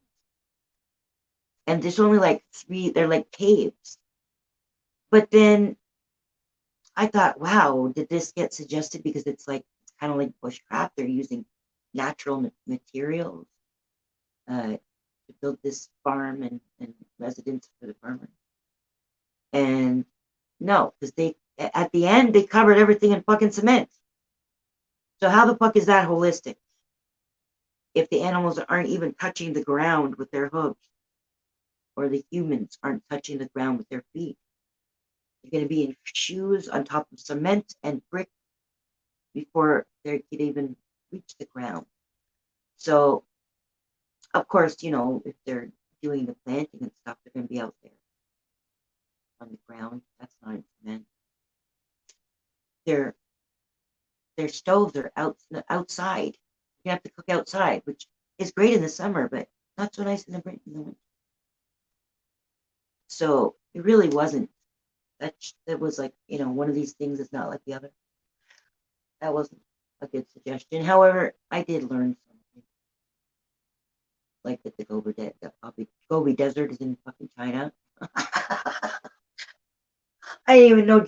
S1: And there's only like 3, they're like caves. But then I thought, wow, did this get suggested because it's kind of like bushcraft? They're using natural materials to build this farm and residence for the farmers. And no, because at the end they covered everything in fucking cement. So how the fuck is that holistic? If the animals aren't even touching the ground with their hooves, or the humans aren't touching the ground with their feet, they're going to be in shoes on top of cement and brick before they could even reach the ground. So, of course, you know, if they're doing the planting and stuff, they're going to be out there on the ground. That's not in cement. Their stoves are outside. You have to cook outside, which is great in the summer, but not so nice in the winter. So it really wasn't. That was like, you know, one of these things that's not like the other. That wasn't a good suggestion. However, I did learn something. Like that the Gobi Desert is in fucking China. I didn't even know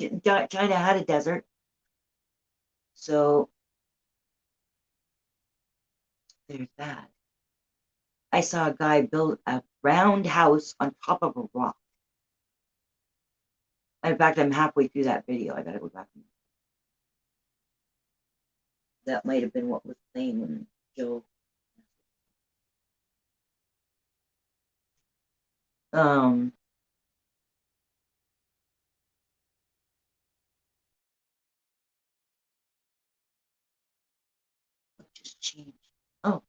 S1: China had a desert. So there's that. I saw a guy build a round house on top of a rock. In fact, I'm halfway through that video. I gotta go back. That might have been what was playing when Joe. Just change. Oh,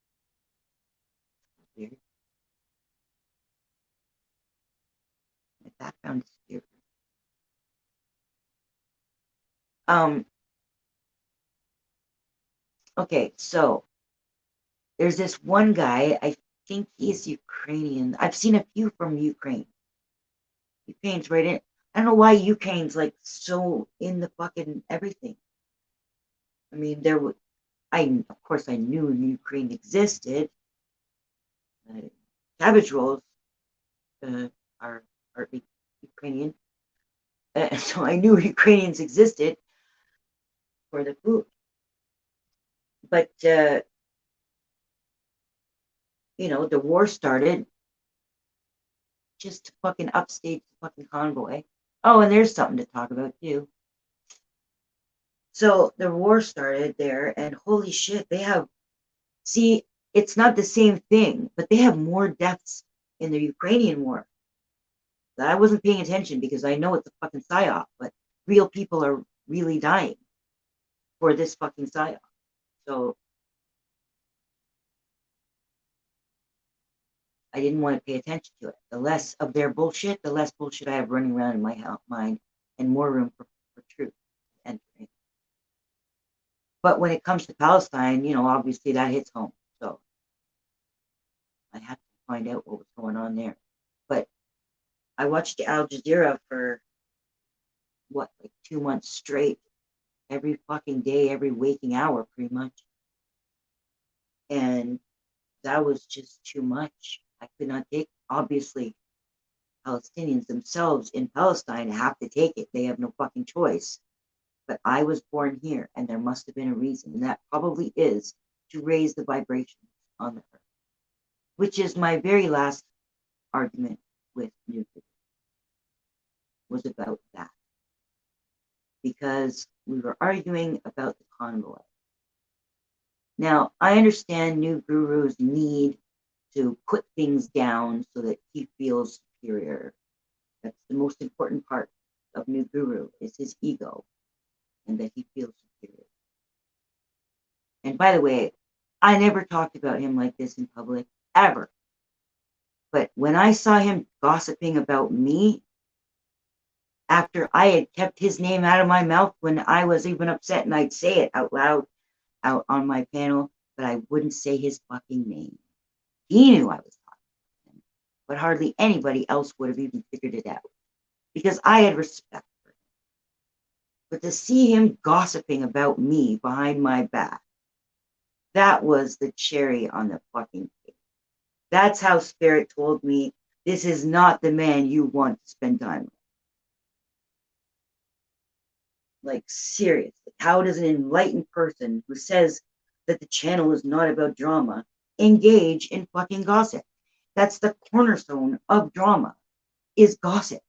S1: weird. My background is weird. Okay, so there's this one guy, I think he's Ukrainian. I've seen a few from Ukraine. Ukraine's right in. I don't know why Ukraine's like so in the fucking everything. I mean, of course I knew Ukraine existed. Cabbage rolls are Ukrainian. So I knew Ukrainians existed for the food. But, you know, the war started just to fucking upstage the fucking convoy. Oh, and there's something to talk about too. So the war started there, and holy shit, it's not the same thing, but they have more deaths in the Ukrainian war. I wasn't paying attention because I know it's a fucking psyop, but real people are really dying for this fucking psyop. So I didn't want to pay attention to it. The less of their bullshit, the less bullshit I have running around in my mind, and more room for truth. entering. But when it comes to Palestine, you know, obviously that hits home. So I have to find out what was going on there. But I watched Al Jazeera for what, like 2 months straight, every fucking day, every waking hour, pretty much. And that was just too much. I could not take, obviously, Palestinians themselves in Palestine have to take it. They have no fucking choice. But I was born here, and there must have been a reason. And that probably is to raise the vibrations on the earth, which is my very last argument with nuclear, was about that. Because we were arguing about the convoy. Now, I understand New Guru's need to put things down so that he feels superior. That's the most important part of New Guru, is his ego, and that he feels superior. And by the way, I never talked about him like this in public, ever. But when I saw him gossiping about me, after I had kept his name out of my mouth when I was even upset, and I'd say it out loud out on my panel, but I wouldn't say his fucking name. He knew I was talking to him, but hardly anybody else would have even figured it out, because I had respect for him. But to see him gossiping about me behind my back, that was the cherry on the fucking cake. That's how Spirit told me, this is not the man you want to spend time with. Like, seriously, how does an enlightened person who says that the channel is not about drama engage in fucking gossip? That's the cornerstone of drama, is gossip.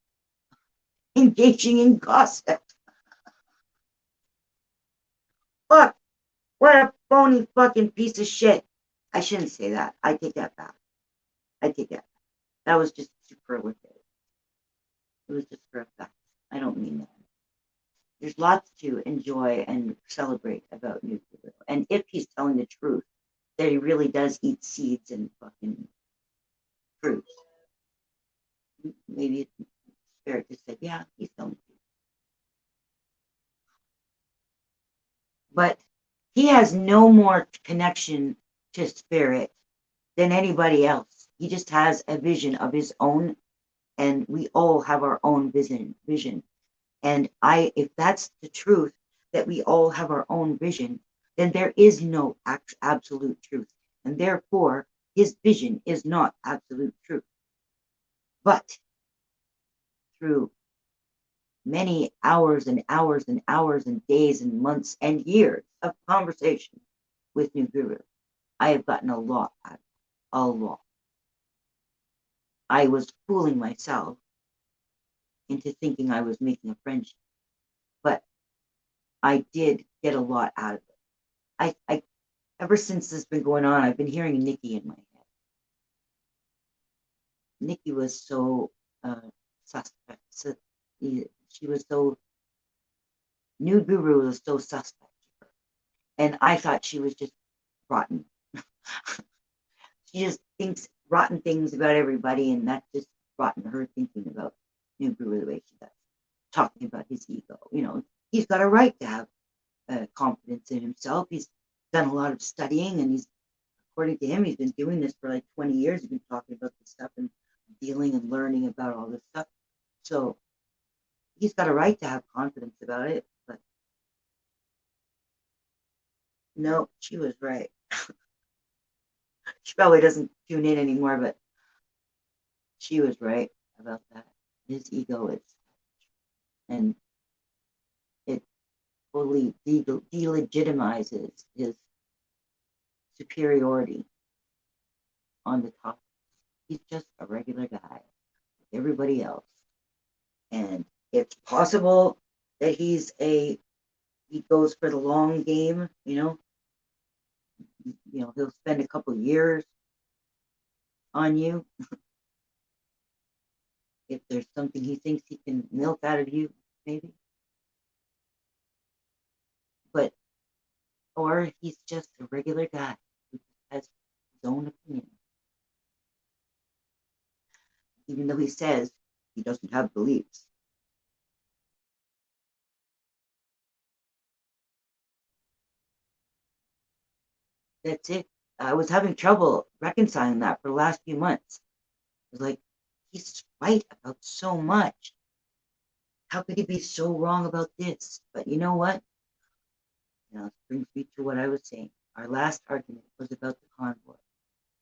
S1: Engaging in gossip. Fuck, what a phony fucking piece of shit. I shouldn't say that. I take that back. I take that back. That was just superlative. It was just for effect. I don't mean that. There's lots to enjoy and celebrate about nuclear. And if he's telling the truth, that he really does eat seeds and fucking fruits, maybe Spirit just said, yeah, he's telling the truth. But he has no more connection to Spirit than anybody else. He just has a vision of his own, and we all have our own vision. And if that's the truth, that we all have our own vision, then there is no absolute truth. And therefore, his vision is not absolute truth. But through many hours and hours and hours and days and months and years of conversation with New Guru, I have gotten a lot out of it. A lot. I was fooling myself into thinking I was making a friendship. But I did get a lot out of it. I ever since this has been going on, I've been hearing Nikki in my head. Nikki was so suspect. So she was so, New Guru was so suspect to her. And I thought she was just rotten. She just thinks rotten things about everybody, and that's just rotten her thinking about New Guru the way she does. Talking about his ego. You know, he's got a right to have confidence in himself. He's done a lot of studying, and he's, according to him, he's been doing this for like 20 years. He's been talking about this stuff and dealing and learning about all this stuff. So he's got a right to have confidence about it. But no, she was right. She probably doesn't tune in anymore, but she was right about that. His ego is, and it totally delegitimizes his superiority on the top. He's just a regular guy, like everybody else. And it's possible that he goes for the long game, you know, he'll spend a couple years on you. If there's something he thinks he can milk out of you, maybe. But, or he's just a regular guy who has his own opinion. Even though he says he doesn't have beliefs. That's it. I was having trouble reconciling that for the last few months. It was like, he's right about so much. How could he be so wrong about this? But you know what? Now, it brings me to what I was saying. Our last argument was about the convoy.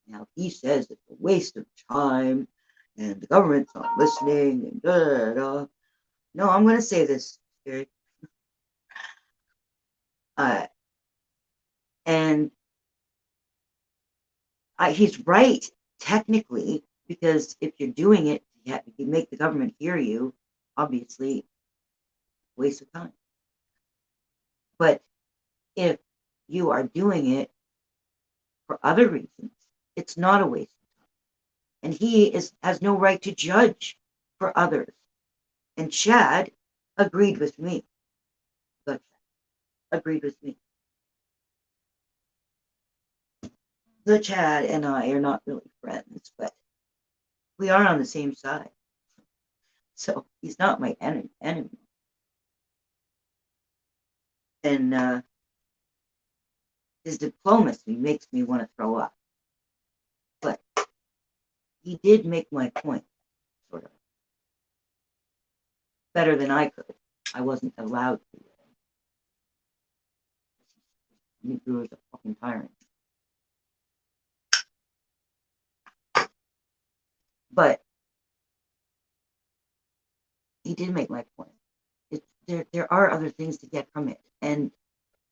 S1: Now, he says it's a waste of time and the government's not listening and da da da. No, I'm going to say this, Eric. And he's right, technically, because if you're doing it, you make the government hear you, obviously, waste of time. But if you are doing it for other reasons, it's not a waste of time. And he has no right to judge for others. And Chad agreed with me. But agreed with me. The Chad and I are not really friends, but we are on the same side. So he's not my enemy. And his diplomacy makes me want to throw up. But he did make my point, sort of. Better than I could. I wasn't allowed to. He was a fucking tyrant. But he did make my point. There are other things to get from it. And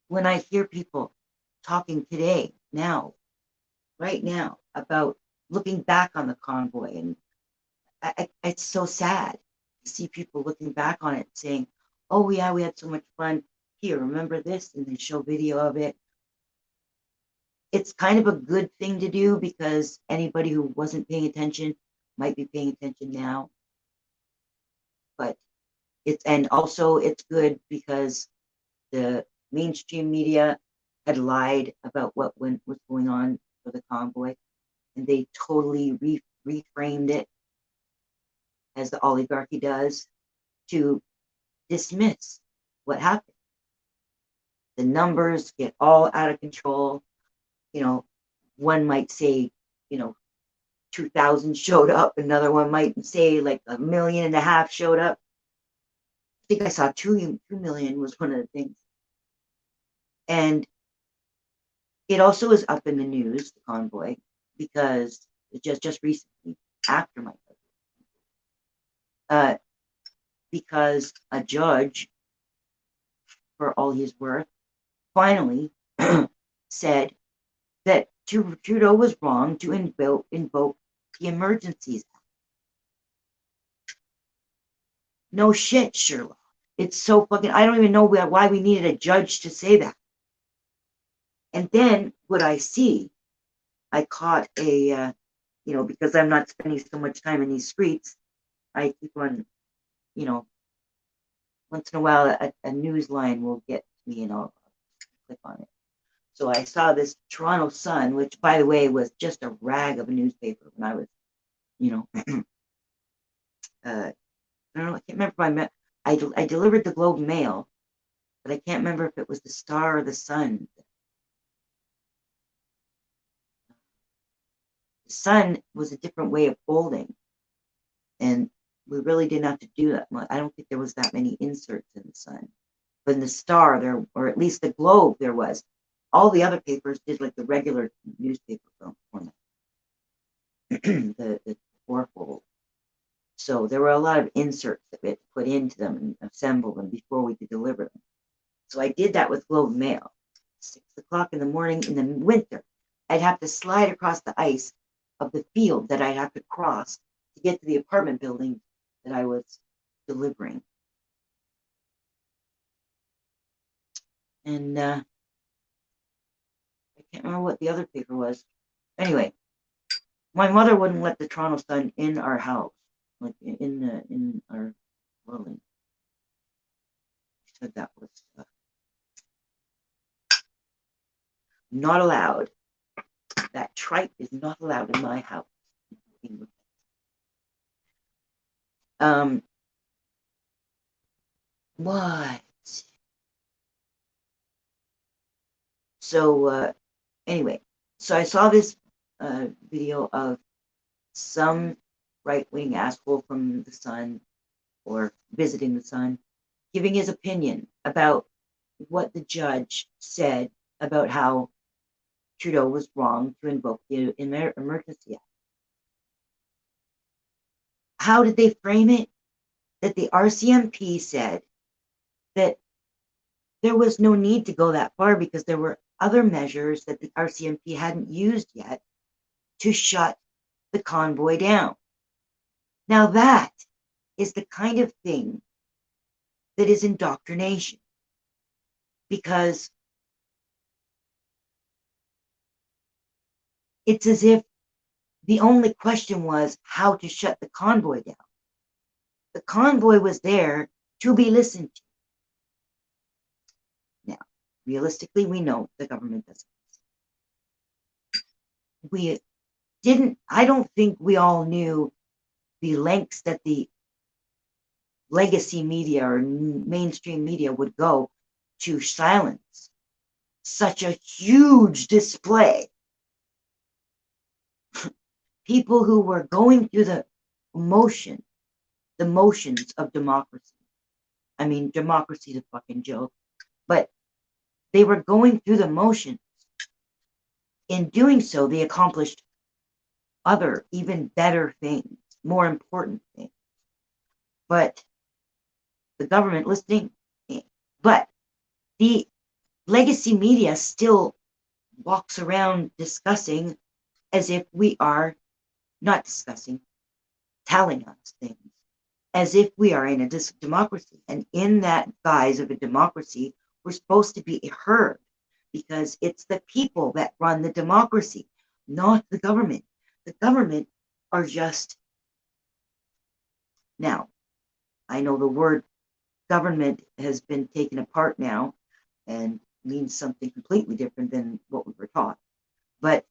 S1: when I hear people talking today, now, right now, about looking back on the convoy, and it's so sad to see people looking back on it saying, oh yeah, we had so much fun. Here, remember this? And they show video of it. It's kind of a good thing to do because anybody who wasn't paying attention might be paying attention now. But also it's good because the mainstream media had lied about what was going on for the convoy, and they totally reframed it, as the oligarchy does, to dismiss what happened. The numbers get all out of control. One might say, 2,000 showed up. Another one might say like 1.5 million showed up. I think I saw 2 million was one of the things. And it also is up in the news, the convoy, because just recently, after my because a judge, for all he's worth, finally said that Trudeau was wrong to invoke the Emergencies Act. No shit, Sherlock. It's so fucking, I don't even know why we needed a judge to say that. And then what I see, I caught because I'm not spending so much time in these streets, I keep on, once in a while a news line will get to me and I'll click on it. So I saw this Toronto Sun, which, by the way, was just a rag of a newspaper when I was, I don't know, I can't remember if I delivered the Globe and Mail, but I can't remember if it was the Star or the Sun. The Sun was a different way of folding, and we really didn't have to do that much. I don't think there was that many inserts in the Sun. But in the Star, there, or at least the Globe, there was. All the other papers did like the regular newspaper format, the fourfold. So there were a lot of inserts that we had to put into them and assemble them before we could deliver them. So I did that with Globe Mail. 6 o'clock in the morning in the winter, I'd have to slide across the ice of the field that I'd have to cross to get to the apartment building that I was delivering. And I can't remember what the other paper was. Anyway, my mother wouldn't let the Toronto Sun in our house, like in our dwelling. She said that was not allowed. That tripe is not allowed in my house. What? So Anyway, so I saw this video of some right-wing asshole from the Sun, or visiting the Sun, giving his opinion about what the judge said about how Trudeau was wrong to invoke the Emergency Act. How did they frame it? That the RCMP said that there was no need to go that far because there were other measures that the RCMP hadn't used yet to shut the convoy down. Now that is the kind of thing that is indoctrination, because it's as if the only question was how to shut the convoy down. The convoy was there to be listened to. Now, realistically, we know the government doesn't. I don't think we all knew the lengths that the legacy media or mainstream media would go to silence such a huge display. People who were going through the motions of democracy. I mean, democracy is a fucking joke, but they were going through the motions. In doing so, they accomplished other, even better things, more important things. But the government listening, but the legacy media still walks around discussing as if we are not discussing, telling us things as if we are in a democracy. And in that guise of a democracy, we're supposed to be heard, because it's the people that run the democracy, not the government. The government are just, now, I know the word government has been taken apart now and means something completely different than what we were taught. But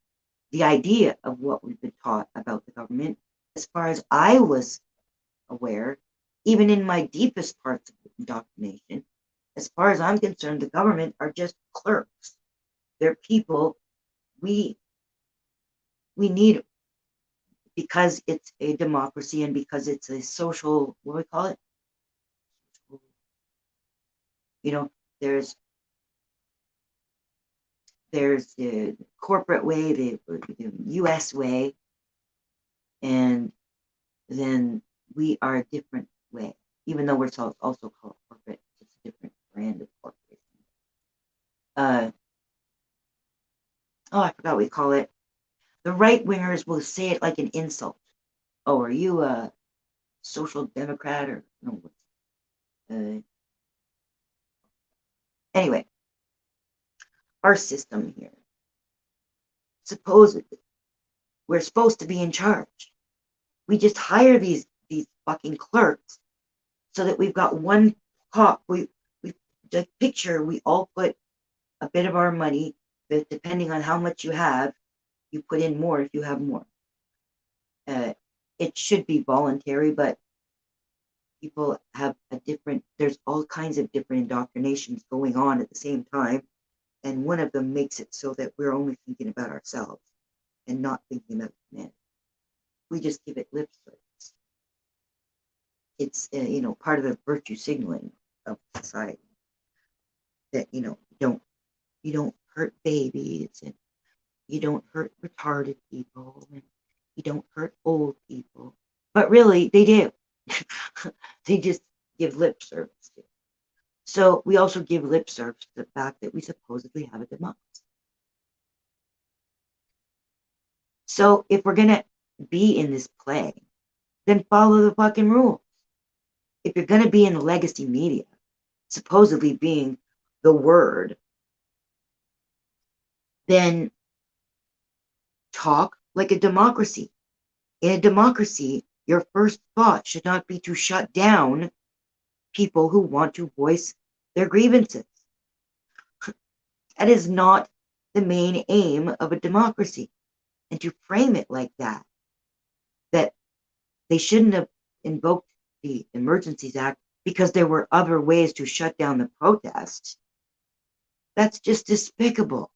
S1: the idea of what we've been taught about the government, as far as I was aware, even in my deepest parts of indoctrination, as far as I'm concerned, the government are just clerks. They're people we need, because it's a democracy and because it's a social, what do we call it? You know, there's the corporate way, the US way, and then we are a different way, even though we're also called corporate. It's a different brand of corporation. I forgot what we call it. The right-wingers will say it like an insult. Oh, are you a social democrat or no? Anyway, our system here, supposedly, we're supposed to be in charge. We just hire these fucking clerks so that we've got one cop. The picture, we all put a bit of our money, but depending on how much you have, you put in more if you have more. It should be voluntary, but people have there's all kinds of different indoctrinations going on at the same time, and one of them makes it so that we're only thinking about ourselves and not thinking about humanity. We just give it lip service. It's part of the virtue signaling of society, that you don't hurt babies, and you don't hurt retarded people, and you don't hurt old people, but really they do. They just give lip service to it. So we also give lip service to the fact that we supposedly have a democracy. So if we're gonna be in this play, then follow the fucking rules. If you're gonna be in the legacy media, supposedly being the word, then talk like a democracy. In a democracy, your first thought should not be to shut down people who want to voice their grievances. That is not the main aim of a democracy. And to frame it like that they shouldn't have invoked the Emergencies Act because there were other ways to shut down the protests, that's just despicable.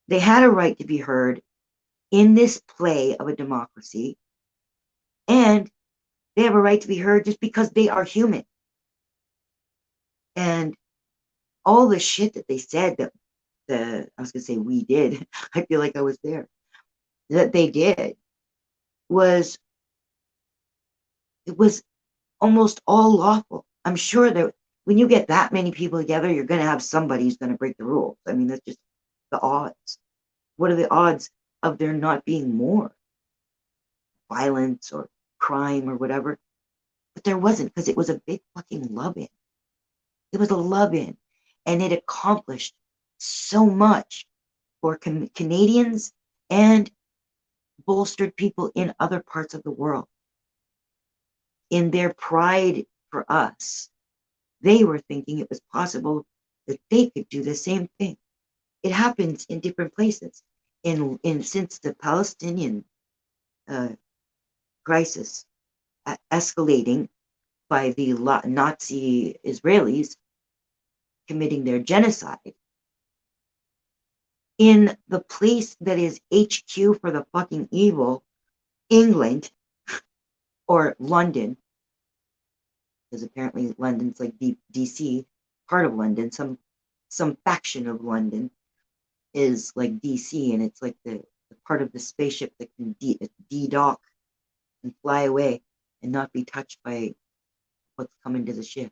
S1: They had a right to be heard in this play of a democracy, and they have a right to be heard just because they are human. And all the shit that they said that I was going to say we did, I feel like I was there, that they did was, it was almost all lawful. I'm sure that when you get that many people together, you're going to have somebody who's going to break the rules. I mean, that's just the odds. What are the odds of there not being more violence or crime or whatever? But there wasn't, because it was a big fucking love-in. It was a love-in, and it accomplished so much for Canadians and bolstered people in other parts of the world. In their pride for us, they were thinking it was possible that they could do the same thing. It happens in different places. Since the Palestinian crisis escalating by the Nazi Israelis committing their genocide, in the place that is HQ for the fucking evil, England, or London, because apparently London's like DC, part of London, some faction of London is like DC, and it's like the part of the spaceship that can de-dock and fly away and not be touched by what's coming to the ship.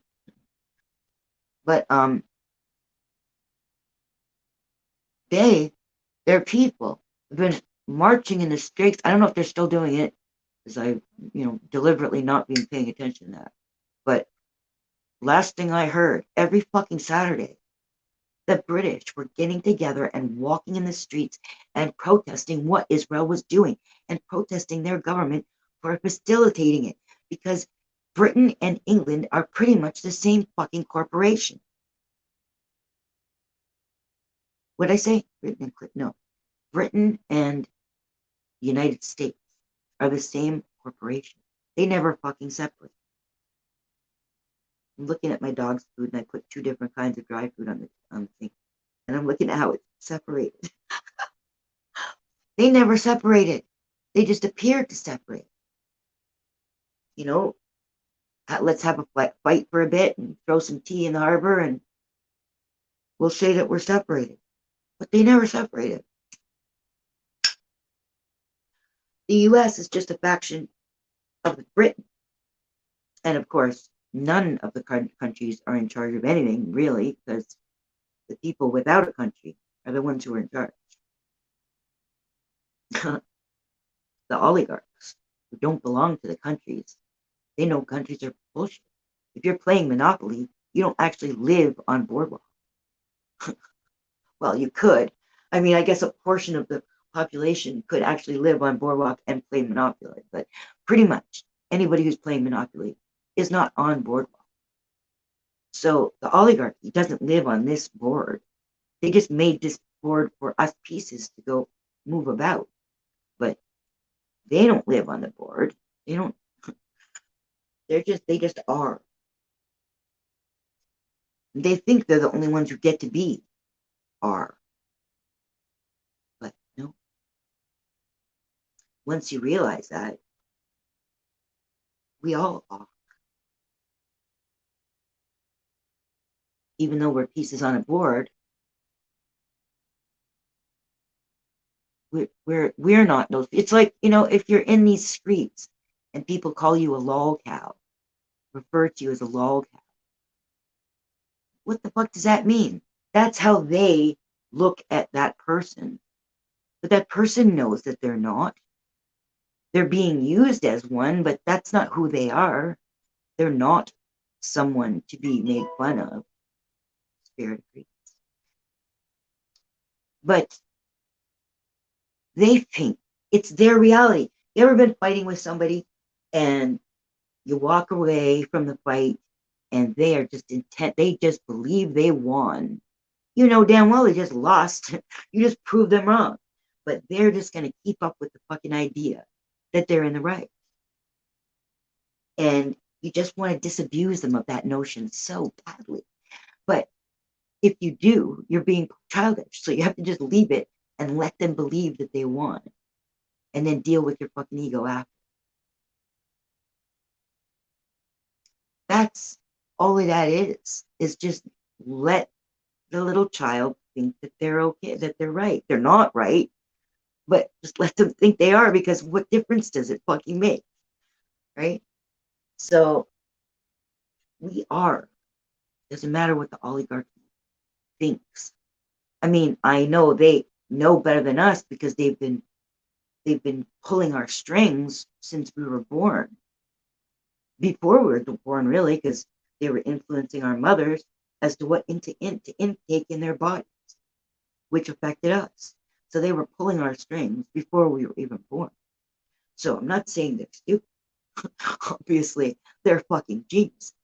S1: But their people have been marching in the streets. I don't know if they're still doing it, because I, deliberately not been paying attention to that. But last thing I heard, every fucking Saturday, the British were getting together and walking in the streets and protesting what Israel was doing and protesting their government for facilitating it, because Britain and England are pretty much the same fucking corporation. What did I say? Britain and United States are the same corporation. They never fucking separate. I'm looking at my dog's food, and I put 2 different kinds of dry food on the thing, and I'm looking at how it's separated. They never separated. They just appeared to separate. Let's have a fight for a bit and throw some tea in the harbor, and we'll say that we're separated. But they never separated. The US is just a faction of Britain. And of course, none of the countries are in charge of anything, really, because the people without a country are the ones who are in charge. The oligarchs who don't belong to the countries, they know countries are bullshit. If you're playing Monopoly, you don't actually live on Boardwalk. Well, you could. I mean, I guess a portion of the population could actually live on Boardwalk and play Monopoly, but pretty much anybody who's playing Monopoly is not on Boardwalk. So the oligarchy doesn't live on this board. They just made this board for us pieces to go move about. But they don't live on the board. They don't. They just are. They think they're the only ones who get to be are. But no. Once you realize that, we all are. Even though we're pieces on a board, we're not those. It's like, if you're in these streets and people call you a lol cow, refer to you as a lol cow, what the fuck does that mean? That's how they look at that person. But that person knows that they're not. They're being used as one, but that's not who they are. They're not someone to be made fun of. Spirit of greatness. But they think it's their reality. You ever been fighting with somebody and you walk away from the fight and they are just intent, they just believe they won. You know damn well they just lost. You just proved them wrong. But they're just going to keep up with the fucking idea that they're in the right. And you just want to disabuse them of that notion so badly. But if you do, you're being childish. So you have to just leave it and let them believe that they won, and then deal with your fucking ego after. That's all that is just let the little child think that they're okay, that they're right. They're not right, but just let them think they are, because what difference does it fucking make, right? So we are. Doesn't matter what the oligarchy thinks. I mean, I know they know better than us because they've been pulling our strings since we were born. Before we were born, really, because they were influencing our mothers as to what to intake in their bodies, which affected us. So they were pulling our strings before we were even born. So I'm not saying they're stupid. Obviously, they're fucking geniuses,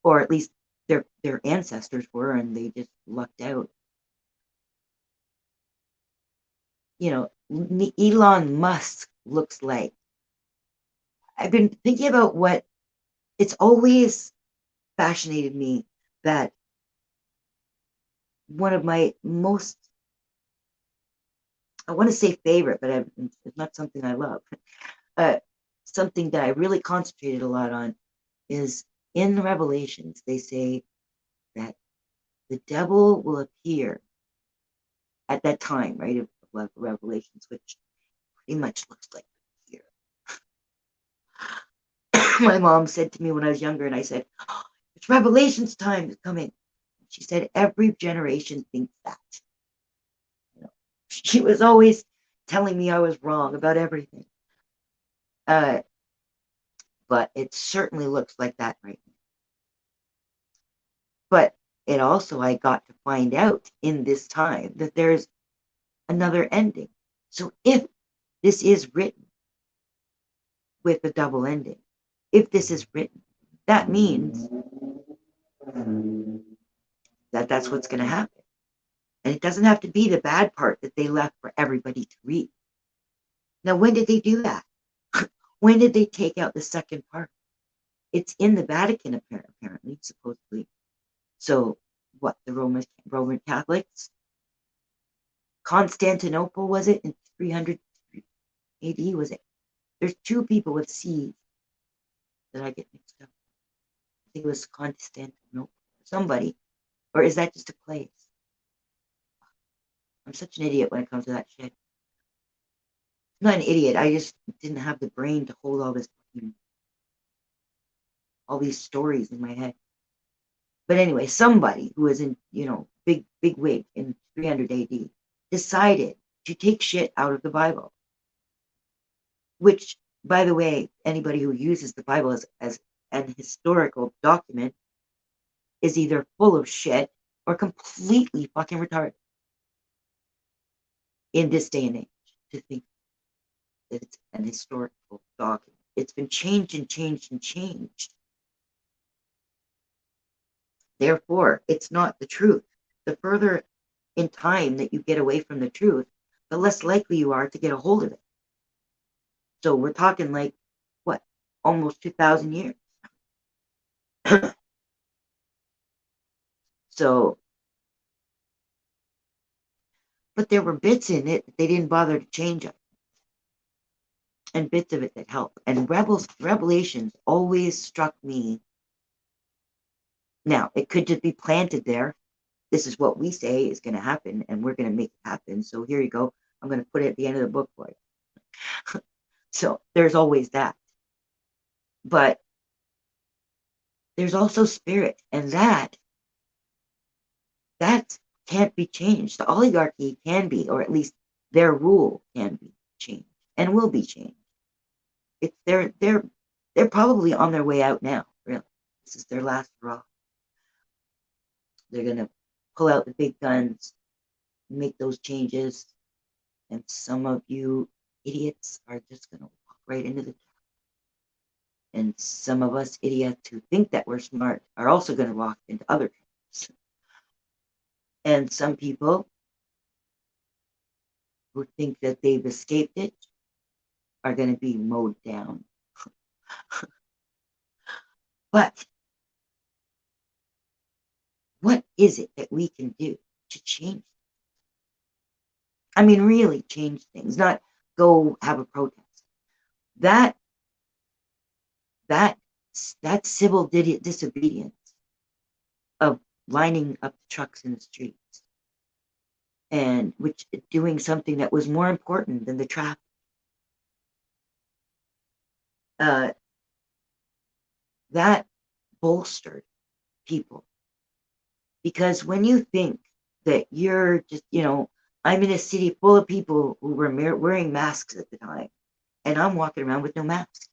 S1: or at least their ancestors were, and they just lucked out. You know, Elon Musk looks like. I've been thinking about what it's always fascinated me that one of my most, I want to say favorite, but it's not something I love. Something that I really concentrated a lot on is in the Revelations, they say that the devil will appear at that time, right, of Revelations, which pretty much looks like here. My mom said to me when I was younger, and I said, oh, it's Revelations time is coming. She said, every generation thinks that. You know, she was always telling me I was wrong about everything. But it certainly looks like that right now. But it also, I got to find out in this time that there's another ending. So if this is written with a double ending, if this is written, that means that that's what's going to happen. And it doesn't have to be the bad part that they left for everybody to read. Now, when did they do that? When did they take out the second part? It's in the Vatican, apparently, supposedly. So, what, the Roman Catholics? Constantinople, was it, in 300 AD, was it? There's two people with C's that I get mixed up. I think it was Constantinople. Somebody. Or is that just a place? I'm such an idiot when it comes to that shit. I'm not an idiot. I just didn't have the brain to hold all these stories in my head. But anyway, somebody who was in, big wig in 300 AD decided to take shit out of the Bible. Which, by the way, anybody who uses the Bible as an historical document is either full of shit or completely fucking retarded in this day and age, to think that it's an historical document. It's been changed and changed and changed. Therefore, it's not the truth. The further in time that you get away from the truth, the less likely you are to get a hold of it. So we're talking like, what, almost 2,000 years. So, but there were bits in it that they didn't bother to change it. And bits of it that help. And Revelations always struck me. Now, it could just be planted there. This is what we say is going to happen, and we're going to make it happen. So here you go. I'm going to put it at the end of the book for you. So there's always that. But there's also spirit, and that can't be changed. The oligarchy can be, or at least their rule can be changed and will be changed. It's they're probably on their way out now, really. This is their last hurrah. They're going to pull out the big guns, make those changes, and some of you idiots are just going to walk right into the trap. And some of us idiots who think that we're smart are also going to walk into other traps. And some people who think that they've escaped it are going to be mowed down. But what is it that we can do to change? I mean, really change things, not go have a protest. That civil disobedience of lining up the trucks in the streets and which doing something that was more important than the traffic. That bolstered people, because when you think that you're just, I'm in a city full of people who were wearing masks at the time, and I'm walking around with no mask.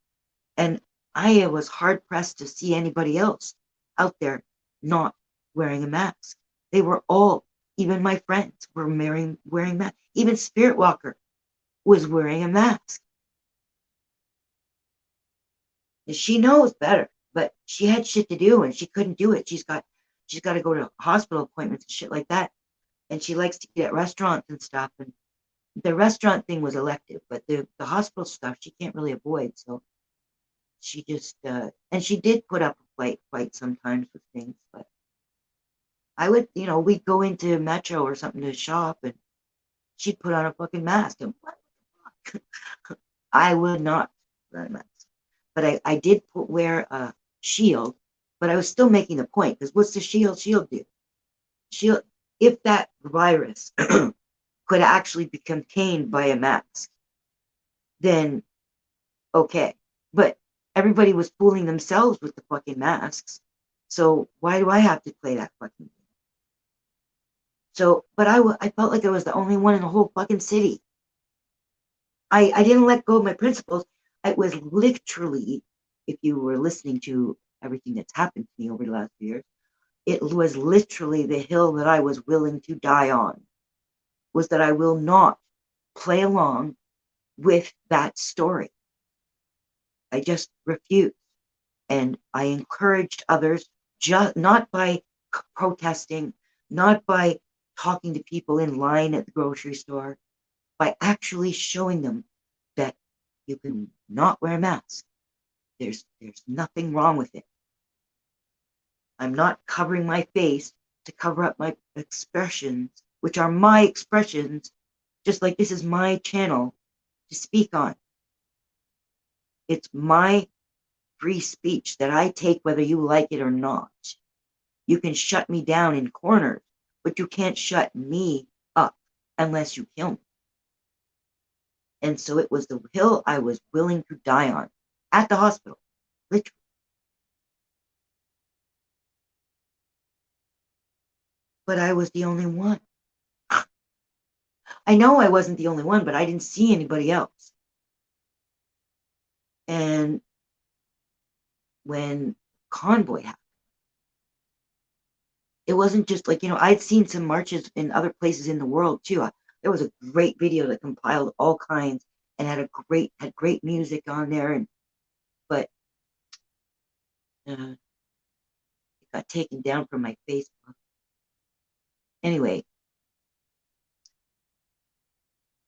S1: And I was hard pressed to see anybody else out there not wearing a mask. They were all, even my friends, were wearing masks. Even Spirit Walker was wearing a mask. And she knows better, but she had shit to do and she couldn't do it. She's got to go to hospital appointments and shit like that. And she likes to eat at restaurants and stuff. And the restaurant thing was elective, but the hospital stuff she can't really avoid. So she just and she did put up a fight sometimes with things, but I would, we'd go into Metro or something to shop and she'd put on a fucking mask and what the fuck? I would not wear a mask, but I did wear a shield, but I was still making the point, because what's the shield do? Shield, if that virus could actually be contained by a mask, then okay, but everybody was fooling themselves with the fucking masks. So why do I have to play that fucking game? So, but I felt like I was the only one in the whole fucking city. I didn't let go of my principles. It was literally, if you were listening to everything that's happened to me over the last few years, it was literally the hill that I was willing to die on, was that I will not play along with that story. I just refused. And I encouraged others, just not by protesting, not by talking to people in line at the grocery store, by actually showing them that you can not wear a mask. There's nothing wrong with it. I'm not covering my face to cover up my expressions, which are my expressions, just like this is my channel to speak on. It's my free speech that I take whether you like it or not. You can shut me down in corners, but you can't shut me up unless you kill me. And so it was the hill I was willing to die on at the hospital, literally. But I was the only one. I know I wasn't the only one, but I didn't see anybody else. And when convoy happened, it wasn't just like, I'd seen some marches in other places in the world too. There was a great video that compiled all kinds and had great music on there, but it got taken down from my Facebook. Anyway,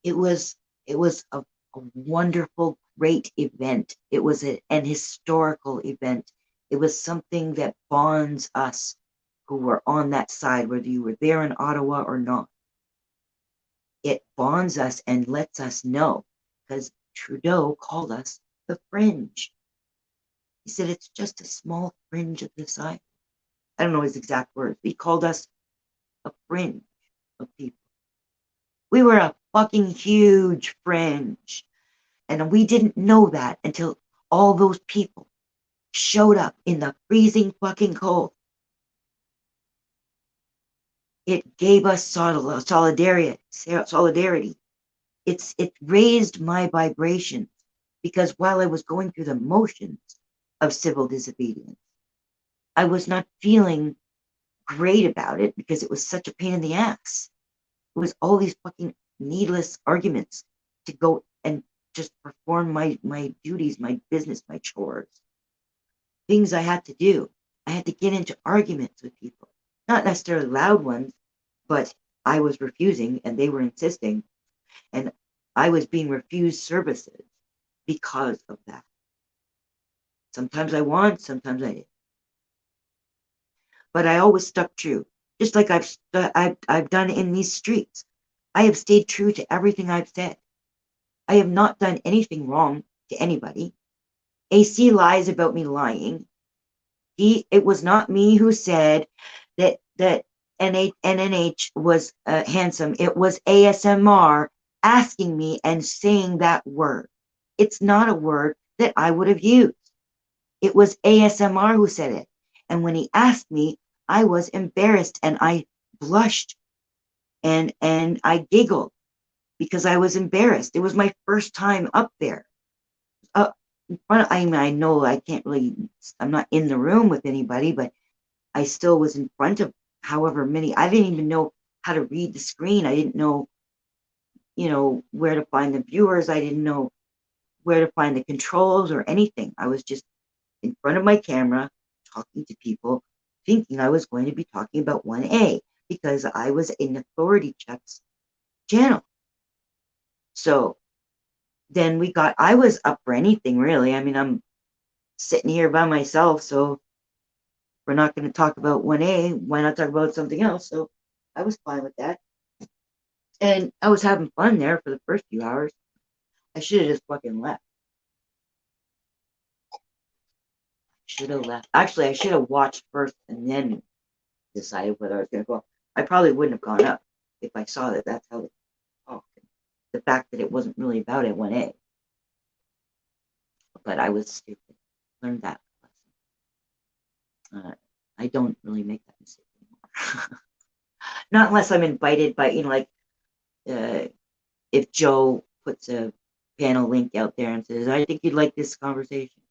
S1: it was a wonderful, great event. It was an historical event. It was something that bonds us who were on that side, whether you were there in Ottawa or not. It bonds us and lets us know, because Trudeau called us the fringe. He said it's just a small fringe of the side. I don't know his exact words, but he called us a fringe of people. We were a fucking huge fringe. And we didn't know that until all those people showed up in the freezing fucking cold. It gave us solidarity. It raised my vibrations, because while I was going through the motions of civil disobedience, I was not feeling great about it because it was such a pain in the ass. It was all these fucking needless arguments to go and just perform my duties, my business, my chores, things I had to do. I had to get into arguments with people, not necessarily loud ones, but I was refusing and they were insisting, and I was being refused services because of that. Sometimes I won, sometimes I didn't. But I always stuck true, just like I've done in these streets. I have stayed true to everything I've said. I have not done anything wrong to anybody. AC lies about me lying. It was not me who said that NNH was handsome. It was ASMR asking me and saying that word. It's not a word that I would have used. It was ASMR who said it. And when he asked me, I was embarrassed and I blushed and I giggled because I was embarrassed. It was my first time up there. I mean, I know I can't really, I'm not in the room with anybody, but I still was in front of however many. I didn't even know how to read the screen. I didn't know, where to find the viewers. I didn't know where to find the controls or anything. I was just in front of my camera talking to people, thinking I was going to be talking about 1A because I was in Authority Check's channel. So then I was up for anything really. I mean, I'm sitting here by myself, so we're not going to talk about 1A. Why not talk about something else? So I was fine with that. And I was having fun there for the first few hours. I should have just fucking left. Should have left. Actually, I should have watched first and then decided whether I was going to go. I probably wouldn't have gone up if I saw that that's how they talk. The fact that it wasn't really about it 1A. But I was stupid. Learned that lesson. I don't really make that mistake anymore. Not unless I'm invited by, like if Joe puts a panel link out there and says, I think you'd like this conversation.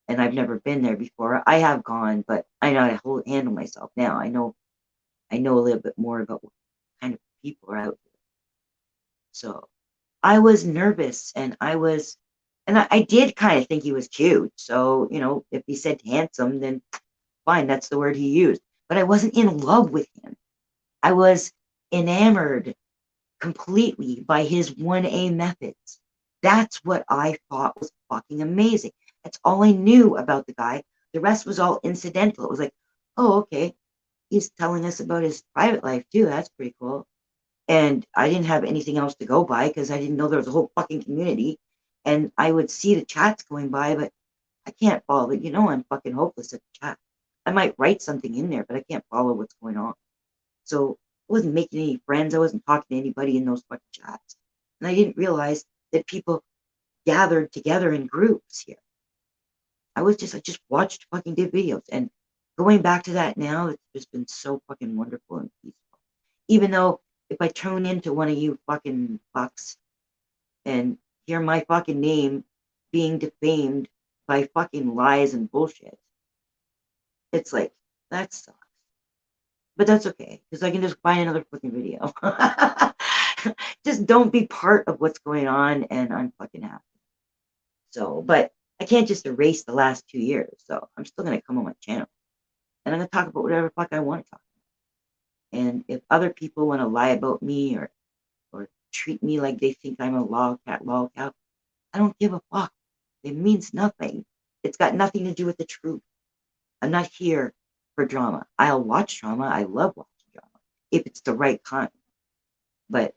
S1: And I've never been there before. I have gone, but I know how to handle myself now. I know a little bit more about what kind of people are out there. So I was nervous and I did kind of think he was cute. So, if he said handsome, then fine, that's the word he used. But I wasn't in love with him. I was enamored completely by his 1A methods. That's what I thought was fucking amazing. That's all I knew about the guy. The rest was all incidental. It was like, oh, okay. He's telling us about his private life too. That's pretty cool. And I didn't have anything else to go by because I didn't know there was a whole fucking community. And I would see the chats going by, but I can't follow it. I'm fucking hopeless at the chat. I might write something in there, but I can't follow what's going on. So I wasn't making any friends. I wasn't talking to anybody in those fucking chats. And I didn't realize that people gathered together in groups here. I just watched fucking did videos. And going back to that now, it's just been so fucking wonderful and peaceful. Even though if I tune into one of you fucking fucks and hear my fucking name being defamed by fucking lies and bullshit, it's like, that sucks. But that's okay, because I can just find another fucking video. Just don't be part of what's going on, and I'm fucking happy. So, but I can't just erase the last 2 years, so I'm still going to come on my channel. And I'm going to talk about whatever fuck I want to talk about. And if other people want to lie about me or treat me like they think I'm a lolcat, I don't give a fuck. It means nothing. It's got nothing to do with the truth. I'm not here for drama. I'll watch drama. I love watching drama if it's the right kind. But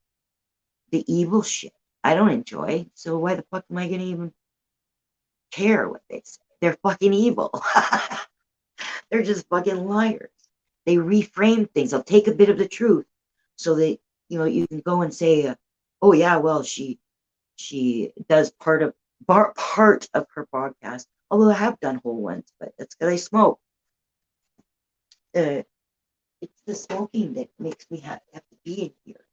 S1: the evil shit, I don't enjoy. So why the fuck am I going to even care what they say? They're fucking evil. They're just fucking liars. They reframe things. They'll take a bit of the truth so that, you can go and say, oh yeah, well, she does part of her podcast. Although I have done whole ones, but that's because I smoke. It's the smoking that makes me have to be in here.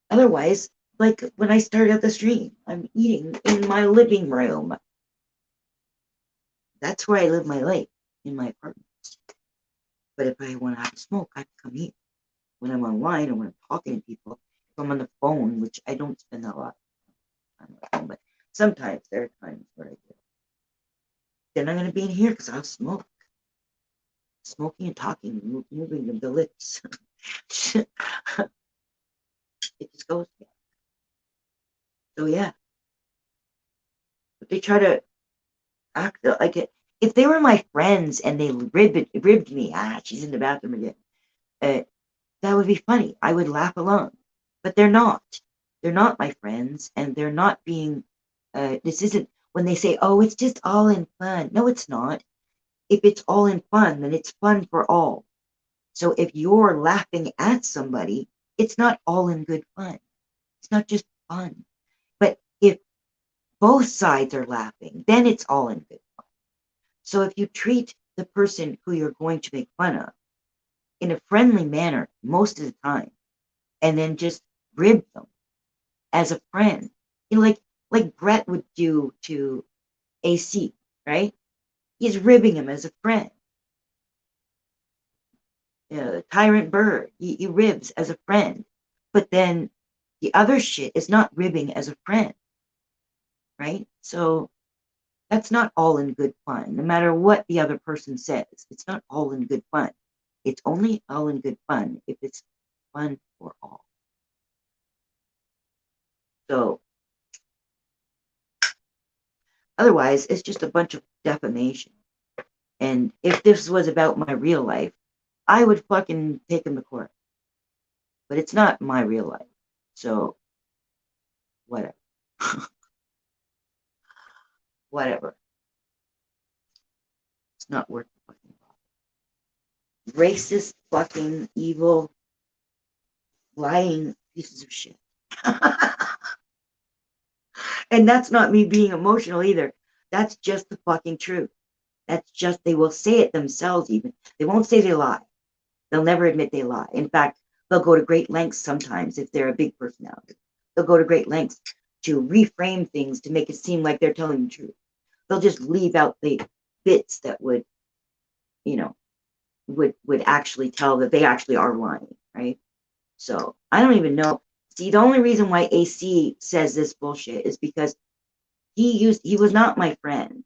S1: Otherwise, like when I started out the stream, I'm eating in my living room. That's where I live my life, in my apartment. But if I want to have a smoke, I have to come here. When I'm online or when I'm talking to people, if I'm on the phone, which I don't spend a lot of time on the phone, but sometimes there are times where I do. Then I'm going to be in here because I'll smoke. Smoking and talking, moving the lips. It just goes together. So yeah. But they try to act like it. If they were my friends and they ribbed me, she's in the bathroom again, that would be funny. I would laugh along. but they're not. They're not my friends, and they're not being, this isn't, when they say, oh, it's just all in fun. No, it's not. If it's all in fun, then it's fun for all. So if you're laughing at somebody, it's not all in good fun. It's not just fun. But if both sides are laughing, then it's all in good fun. So if you treat the person who you're going to make fun of in a friendly manner most of the time, and then just rib them as a friend, you know, like Brett would do to AC, right? He's ribbing him as a friend. Tyrant Bird, he ribs as a friend, but then the other shit is not ribbing as a friend, right? So that's not all in good fun. No matter what the other person says, it's not all in good fun. It's only all in good fun if it's fun for all. So otherwise, it's just a bunch of defamation. And if this was about my real life, I would fucking take him to court. But it's not my real life. So, whatever. Whatever. It's not worth the fucking bother. Racist, fucking, evil, lying pieces of shit. And that's not me being emotional either. That's just the fucking truth. That's just, they will say it themselves even. They won't say they lie. They'll never admit they lie. In fact, they'll go to great lengths sometimes if they're a big personality. They'll go to great lengths to reframe things to make it seem like they're telling the truth. They'll just leave out the bits that would, you know, would actually tell that they actually are lying, right? So I don't even know. See, the only reason why AC says this bullshit is because he was not my friend.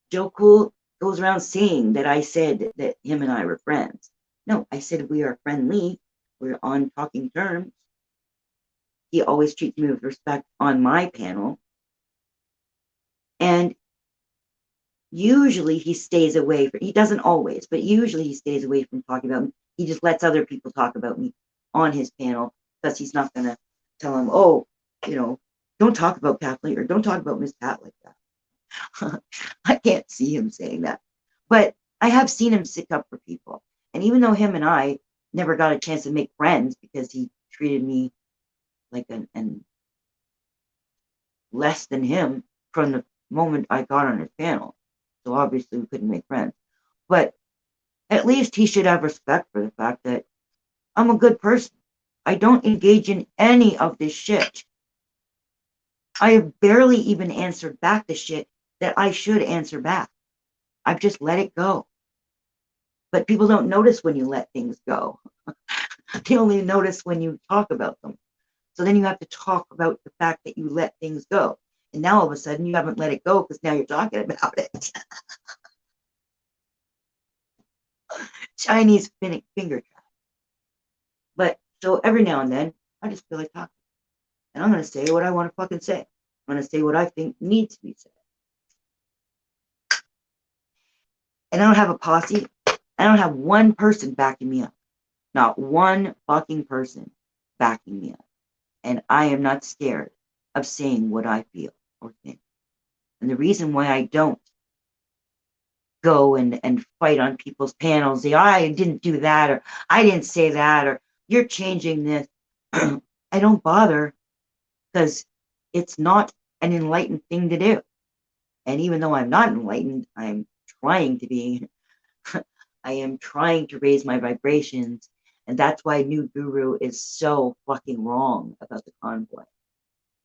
S1: Joe Cool goes around saying that I said that him and I were friends. No, I said we are friendly. We're on talking terms. He always treats me with respect on my panel. And usually he stays away from, he doesn't always, but usually he stays away from talking about me. He just lets other people talk about me on his panel because he's not going to tell him, oh, you know, don't talk about Kathleen or don't talk about Miss Pat like that. I can't see him saying that. But I have seen him stick up for people. And even though him and I never got a chance to make friends because he treated me like an less than him from the moment I got on his panel. So obviously we couldn't make friends. But at least he should have respect for the fact that I'm a good person. I don't engage in any of this shit. I have barely even answered back the shit that I should answer back. I've just let it go. But people don't notice when you let things go. They only notice when you talk about them. So then you have to talk about the fact that you let things go. And now all of a sudden you haven't let it go because now you're talking about it. Chinese finger trap. But so every now and then, I just feel like talking. And I'm going to say what I want to fucking say. I'm going to say what I think needs to be said. And I don't have a posse. I don't have one person backing me up. Not one fucking person backing me up. And I am not scared of saying what I feel or think. And the reason why I don't go and fight on people's panels, say, I didn't do that, or I didn't say that, or you're changing this. I don't bother because it's not an enlightened thing to do. And even though I'm not enlightened, I'm trying to be. I am trying to raise my vibrations. And that's why New Guru is so fucking wrong about the convoy.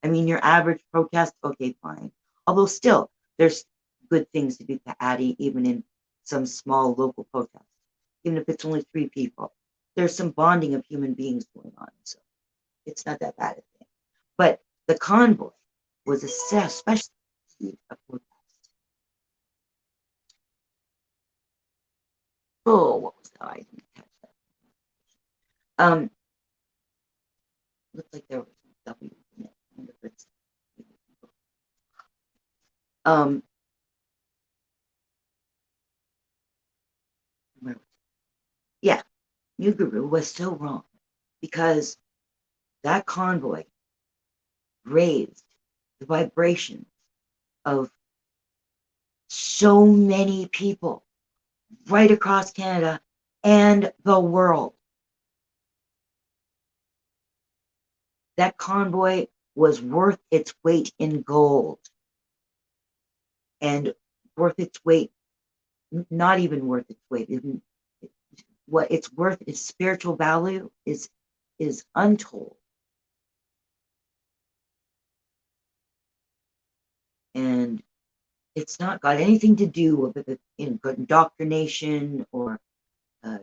S1: I mean, your average protest, okay, fine. Although still, there's good things to do to Eddy, even in some small local protests. Even if it's only 3 people. There's some bonding of human beings going on. So it's not that bad a thing. But the convoy was especially a protest. Oh, what was that? I didn't catch that. Looked like there was some W in it. I wonder if it's yeah, New Guru was so wrong because that convoy raised the vibrations of so many people right across Canada and the world. That convoy was worth its weight in gold, and worth its weight, not even worth its weight. What it's worth, its spiritual value is untold. And it's not got anything to do with indoctrination or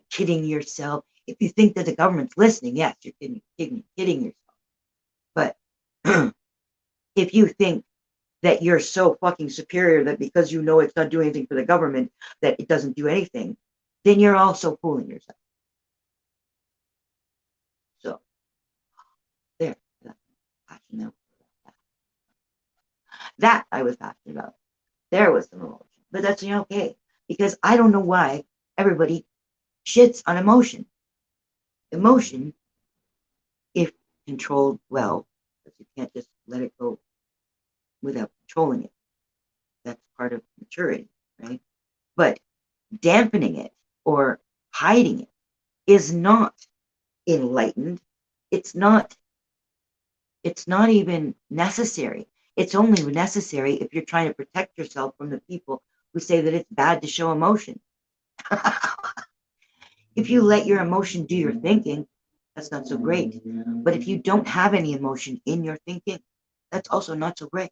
S1: kidding yourself. If you think that the government's listening, yes, you're kidding yourself. But if you think that you're so fucking superior that because you know it's not doing anything for the government, that it doesn't do anything, then you're also fooling yourself. So, there. That I was passionate about. There was some emotion. But that's okay. Because I don't know why everybody shits on emotion. Emotion, if controlled well, because you can't just let it go without controlling it. That's part of maturity, right? But dampening it or hiding it is not enlightened. It's not even necessary. It's only necessary if you're trying to protect yourself from the people who say that it's bad to show emotion. If you let your emotion do your thinking, that's not so great. But if you don't have any emotion in your thinking, that's also not so great.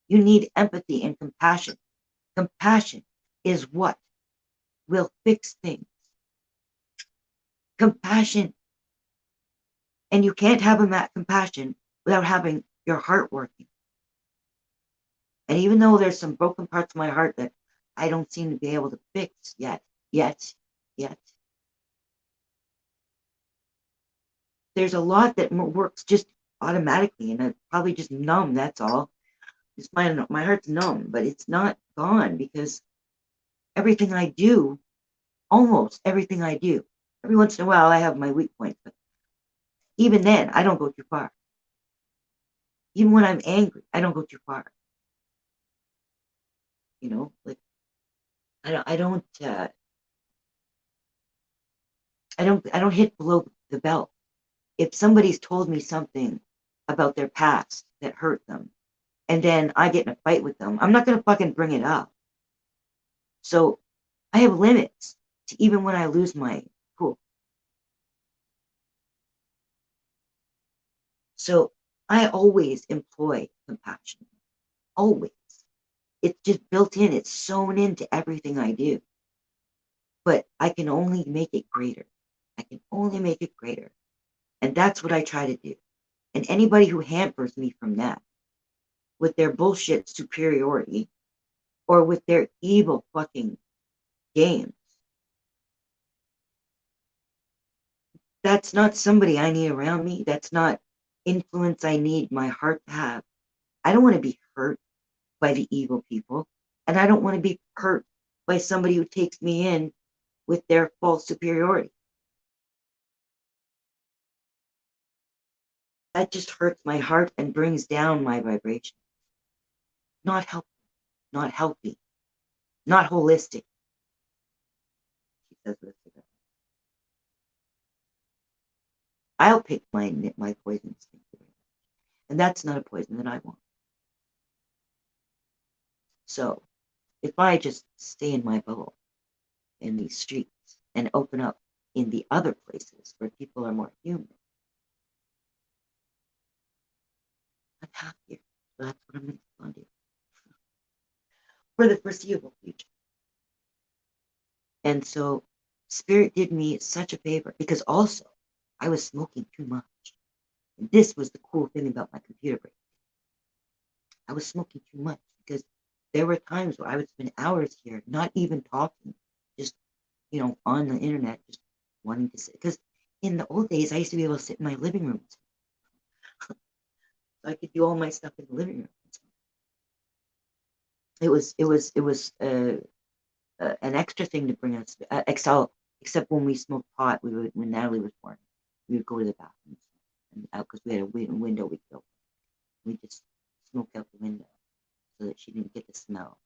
S1: You need empathy and compassion. Compassion is what will fix things. Compassion. And you can't have that compassion without having your heart working. And even though there's some broken parts of my heart that I don't seem to be able to fix yet, there's a lot that works just automatically, and I'm probably just numb, that's all. Just my heart's numb, but it's not gone, because everything I do, almost everything I do, every once in a while I have my weak points, but even then I don't go too far. Even when I'm angry, I don't go too far. You know, like I don't hit below the belt. If somebody's told me something about their past that hurt them, and then I get in a fight with them, I'm not gonna fucking bring it up. So I have limits to even when I lose my cool. So I always employ compassion. Always. It's just built in. It's sewn into everything I do. But I can only make it greater. I can only make it greater. And that's what I try to do. And anybody who hampers me from that, with their bullshit superiority, or with their evil fucking games, that's not somebody I need around me. That's not influence I need my heart to have. I don't want to be hurt by the evil people, and I don't want to be hurt by somebody who takes me in with their false superiority. That just hurts my heart and brings down my vibration. Not helpful, not healthy, not holistic. She says with a cigarette. I'll pick my poison, and that's not a poison that I want. So if I just stay in my bubble in these streets and open up in the other places where people are more human, I'm happier. So that's what I'm going to do for the foreseeable future. And so Spirit did me such a favor, because also I was smoking too much. And this was the cool thing about my computer break. I was smoking too much, because there were times where I would spend hours here not even talking, just, on the internet, just wanting to sit. Because in the old days, I used to be able to sit in my living room. So I could do all my stuff in the living room. It was an extra thing to bring us except when we smoked pot. When Natalie was born, we would go to the bathroom out because we had a window we could open. We just smoked out the window so that she didn't get the smell.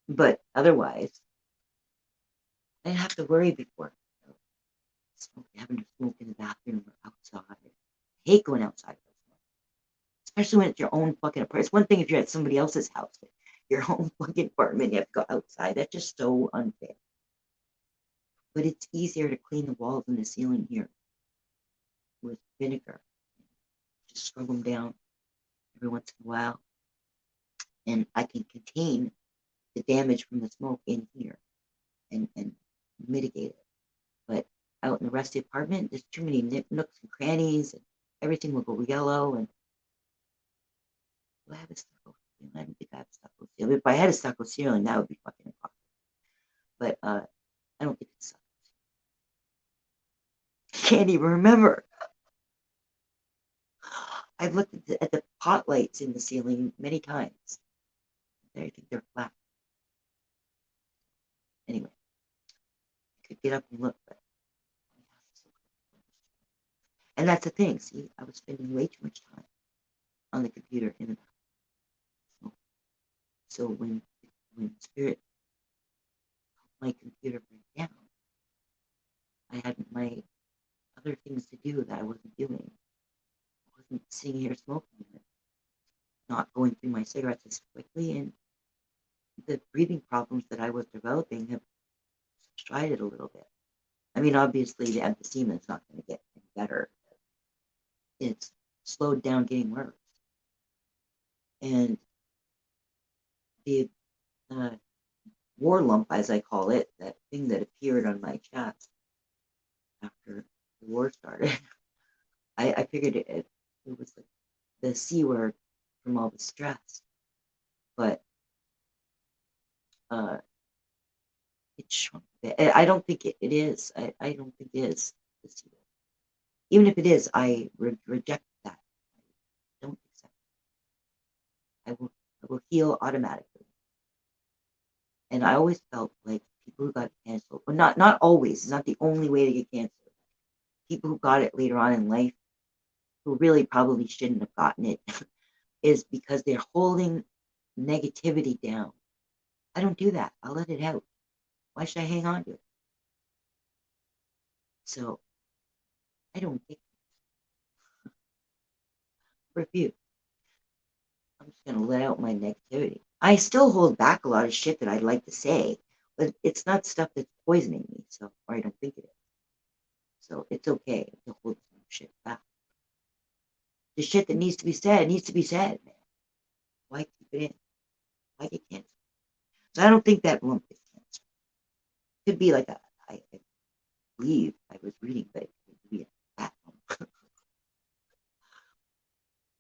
S1: But otherwise, I didn't have to worry before. Having to smoke in the bathroom or outside. I hate going outside. Especially when it's your own fucking apartment. It's one thing if you're at somebody else's house, but your own fucking apartment, you have to go outside. That's just so unfair. But it's easier to clean the walls and the ceiling here with vinegar. Just scrub them down every once in a while. And I can contain the damage from the smoke in here and mitigate it. But out in the rest of the apartment, there's too many nooks and crannies, and everything will go yellow. And do I have a stucco ceiling? I don't think I have a stucco ceiling. If I had a stucco ceiling, that would be fucking impossible. But I don't think it's stucco. Can't even remember. I've looked at the pot lights in the ceiling many times. I think they're flat. Anyway, I could get up and look, but and that's the thing. See, I was spending way too much time on the computer in the bathroom. So when spirit, my computer went down, I had my other things to do that I wasn't doing. I wasn't sitting here smoking, not going through my cigarettes as quickly, and the breathing problems that I was developing have subsided a little bit. I mean, obviously the emphysema is not going to get any better. It's slowed down getting worse. And the war lump, as I call it, that thing that appeared on my chest after the war started, I figured it was like the C word from all the stress. But it shrunk a bit. I don't think it is. I don't think it is the C word. Even if it is, I reject that. I don't accept it. I will heal automatically. And I always felt like people who got canceled, but not always. It's not the only way to get canceled. People who got it later on in life, who really probably shouldn't have gotten it, is because they're holding negativity down. I don't do that. I'll let it out. Why should I hang on to it? So I don't think refuse. I'm just gonna let out my negativity. I still hold back a lot of shit that I'd like to say, but it's not stuff that's poisoning me, so or I don't think it is. So it's okay to hold some shit back. The shit that needs to be said needs to be said, man. Why keep it in? Why get canceled? So I don't think that lump is cancer. Could be like I believe I was reading, but it could be a fat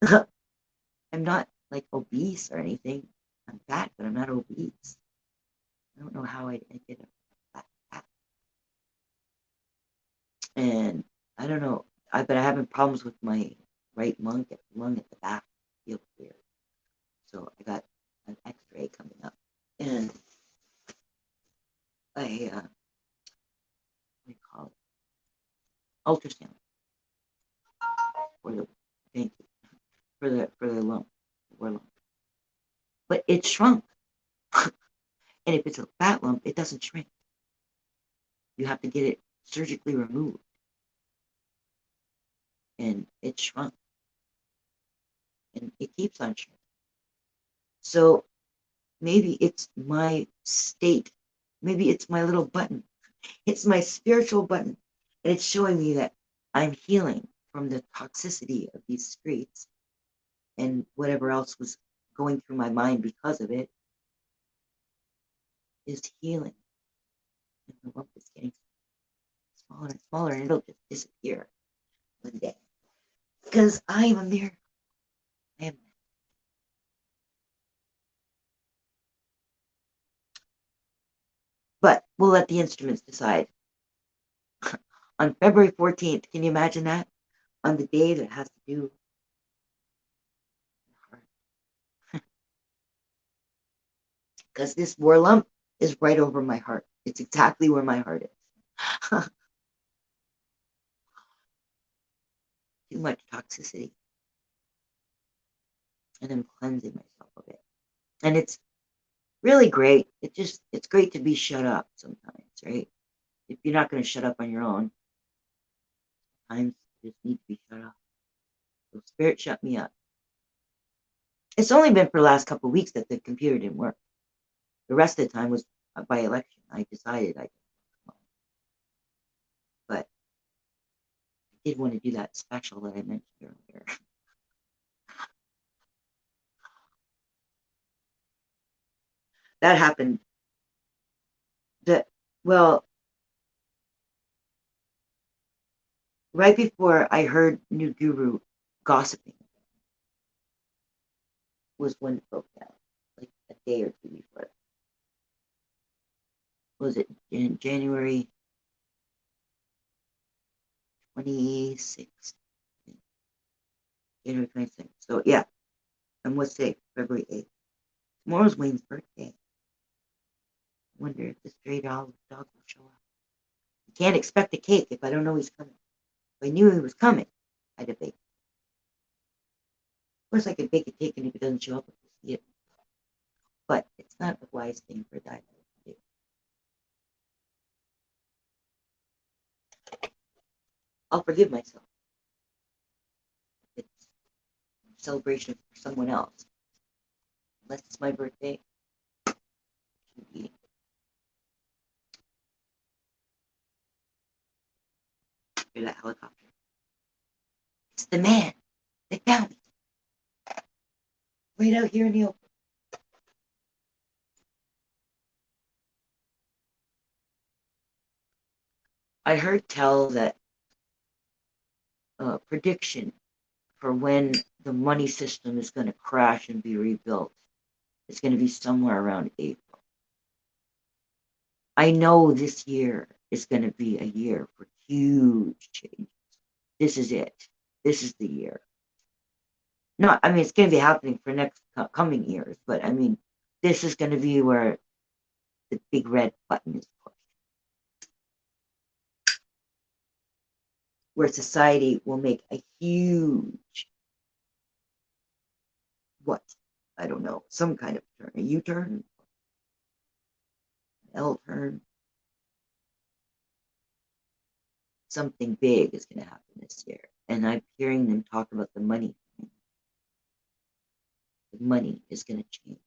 S1: lump. I'm not like obese or anything. I'm fat, but I'm not obese. I don't know how I get a fat. And I don't know. But I'm having problems with my right lung at the back. Feels weird. So I got an X-ray coming up, and what do you call it? Ultrasound for the thank you for the lump, but it shrunk. And if it's a fat lump, it doesn't shrink. You have to get it surgically removed, and it shrunk, and it keeps on shrinking. So maybe it's my state. Maybe it's my little button. It's my spiritual button, and it's showing me that I'm healing from the toxicity of these streets and whatever else was going through my mind because of it is healing. And the lump is getting smaller and smaller, and it'll just disappear one day. Because I am a miracle. I am. But we'll let the instruments decide. On February 14th, can you imagine that? On the day that has to do because this war lump is right over my heart. It's exactly where my heart is. too much toxicity. And I'm cleansing myself of it. And it's really great. It's great to be shut up sometimes, right? If you're not going to shut up on your own, sometimes you just need to be shut up. So Spirit shut me up. It's only been for the last couple of weeks that the computer didn't work. The rest of the time was by election. I decided I but I did want to do that special that I mentioned earlier. That happened. Well, right before I heard New Guru gossiping was when it broke down, like a day or two before. Was it in January 26th? January 26th. So yeah, and what's today? February 8th. Tomorrow's Wayne's birthday. I wonder if the stray dog will show up. I can't expect a cake if I don't know he's coming. If I knew he was coming, I'd have baked. Of course, I could bake a cake, and if it doesn't show up, I'll see it. But it's not a wise thing for a diet to do. I'll forgive myself. It's a celebration for someone else. Unless it's my birthday. Hear that helicopter? It's the man. They found me. Right out here in the open. I heard tell that prediction for when the money system is going to crash and be rebuilt is going to be somewhere around April. I know this year is going to be a year for huge changes. This is it. This is the year. Not, I mean, it's going to be happening for next coming years, but I mean, this is going to be where the big red button is pushed. Where society will make a huge, what? I don't know, some kind of turn, a U-turn, L-turn. Something big is going to happen this year. And I'm hearing them talk about the money. The money is going to change.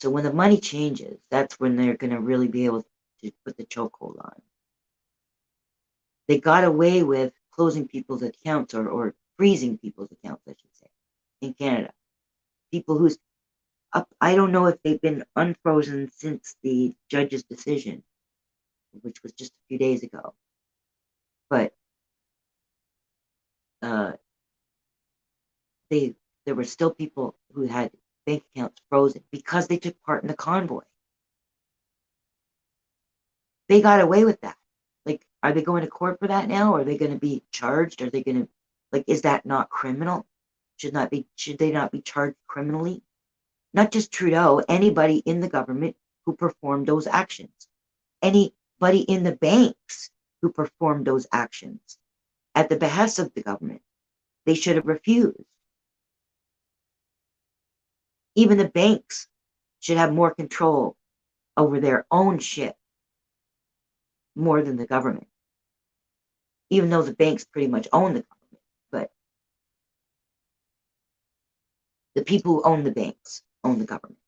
S1: So when the money changes, that's when they're going to really be able to put the chokehold on. They got away with closing people's accounts or freezing people's accounts, I should say, in Canada. People who's up, I don't know if they've been unfrozen since the judge's decision, which was just a few days ago. But there were still people who had bank accounts frozen because they took part in the convoy. They got away with that. Like, are they going to court for that now? Are they going to be charged? Are they going to, like, is that not criminal? Should they not be charged criminally? Not just Trudeau, anybody in the government who performed those actions. Anybody in the banks who performed those actions at the behest of the government. They should have refused. Even the banks should have more control over their own shit more than the government. Even though the banks pretty much own the government, but the people who own the banks own the government.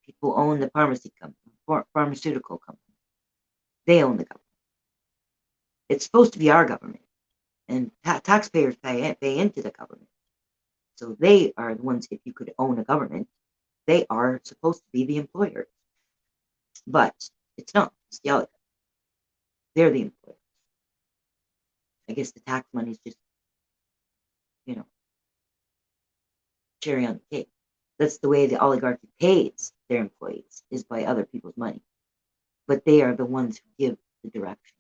S1: People who own the pharmaceutical company, they own the government. It's supposed to be our government, and taxpayers pay into the government. So they are the ones, if you could own a government, they are supposed to be the employers. But it's not. It's the oligarchs. They're the employers. I guess the tax money is just, cherry on the cake. That's the way the oligarchy pays their employees, is by other people's money. But they are the ones who give the direction.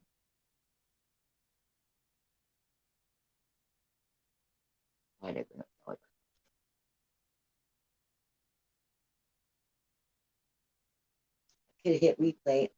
S1: Whatever. I could hit replay.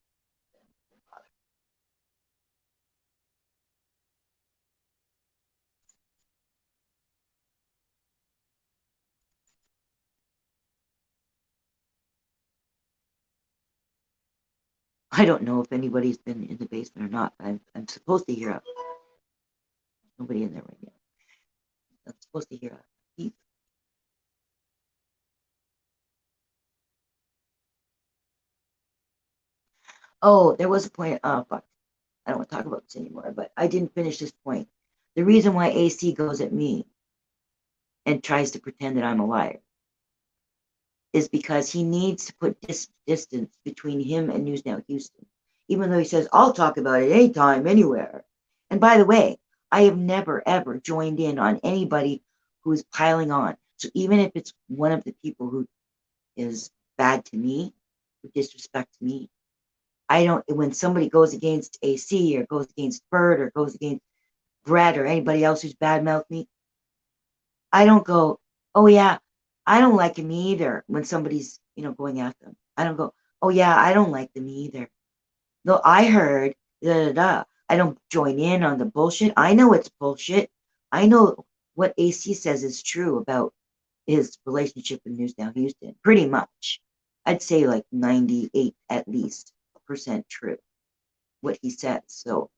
S1: I don't know if anybody's been in the basement or not. I'm supposed to hear a nobody in there right now. I'm supposed to hear a beep. Oh, there was a point. Oh, fuck. I don't want to talk about this anymore, but I didn't finish this point. The reason why AC goes at me and tries to pretend that I'm a liar is because he needs to put distance between him and News Now Houston, even though he says, I'll talk about it anytime, anywhere. And by the way, I have never, ever joined in on anybody who's piling on. So even if it's one of the people who is bad to me, who disrespects me, I don't, when somebody goes against AC or goes against Bird or goes against Brett or anybody else who's badmouthed me, I don't go, oh yeah, I don't like him either when somebody's, going at them. I don't go, oh yeah, I don't like them either. No, I heard, da, da, da. I don't join in on the bullshit. I know it's bullshit. I know what AC says is true about his relationship with News Now Houston. Pretty much. I'd say like 98 at least % true, what he says. So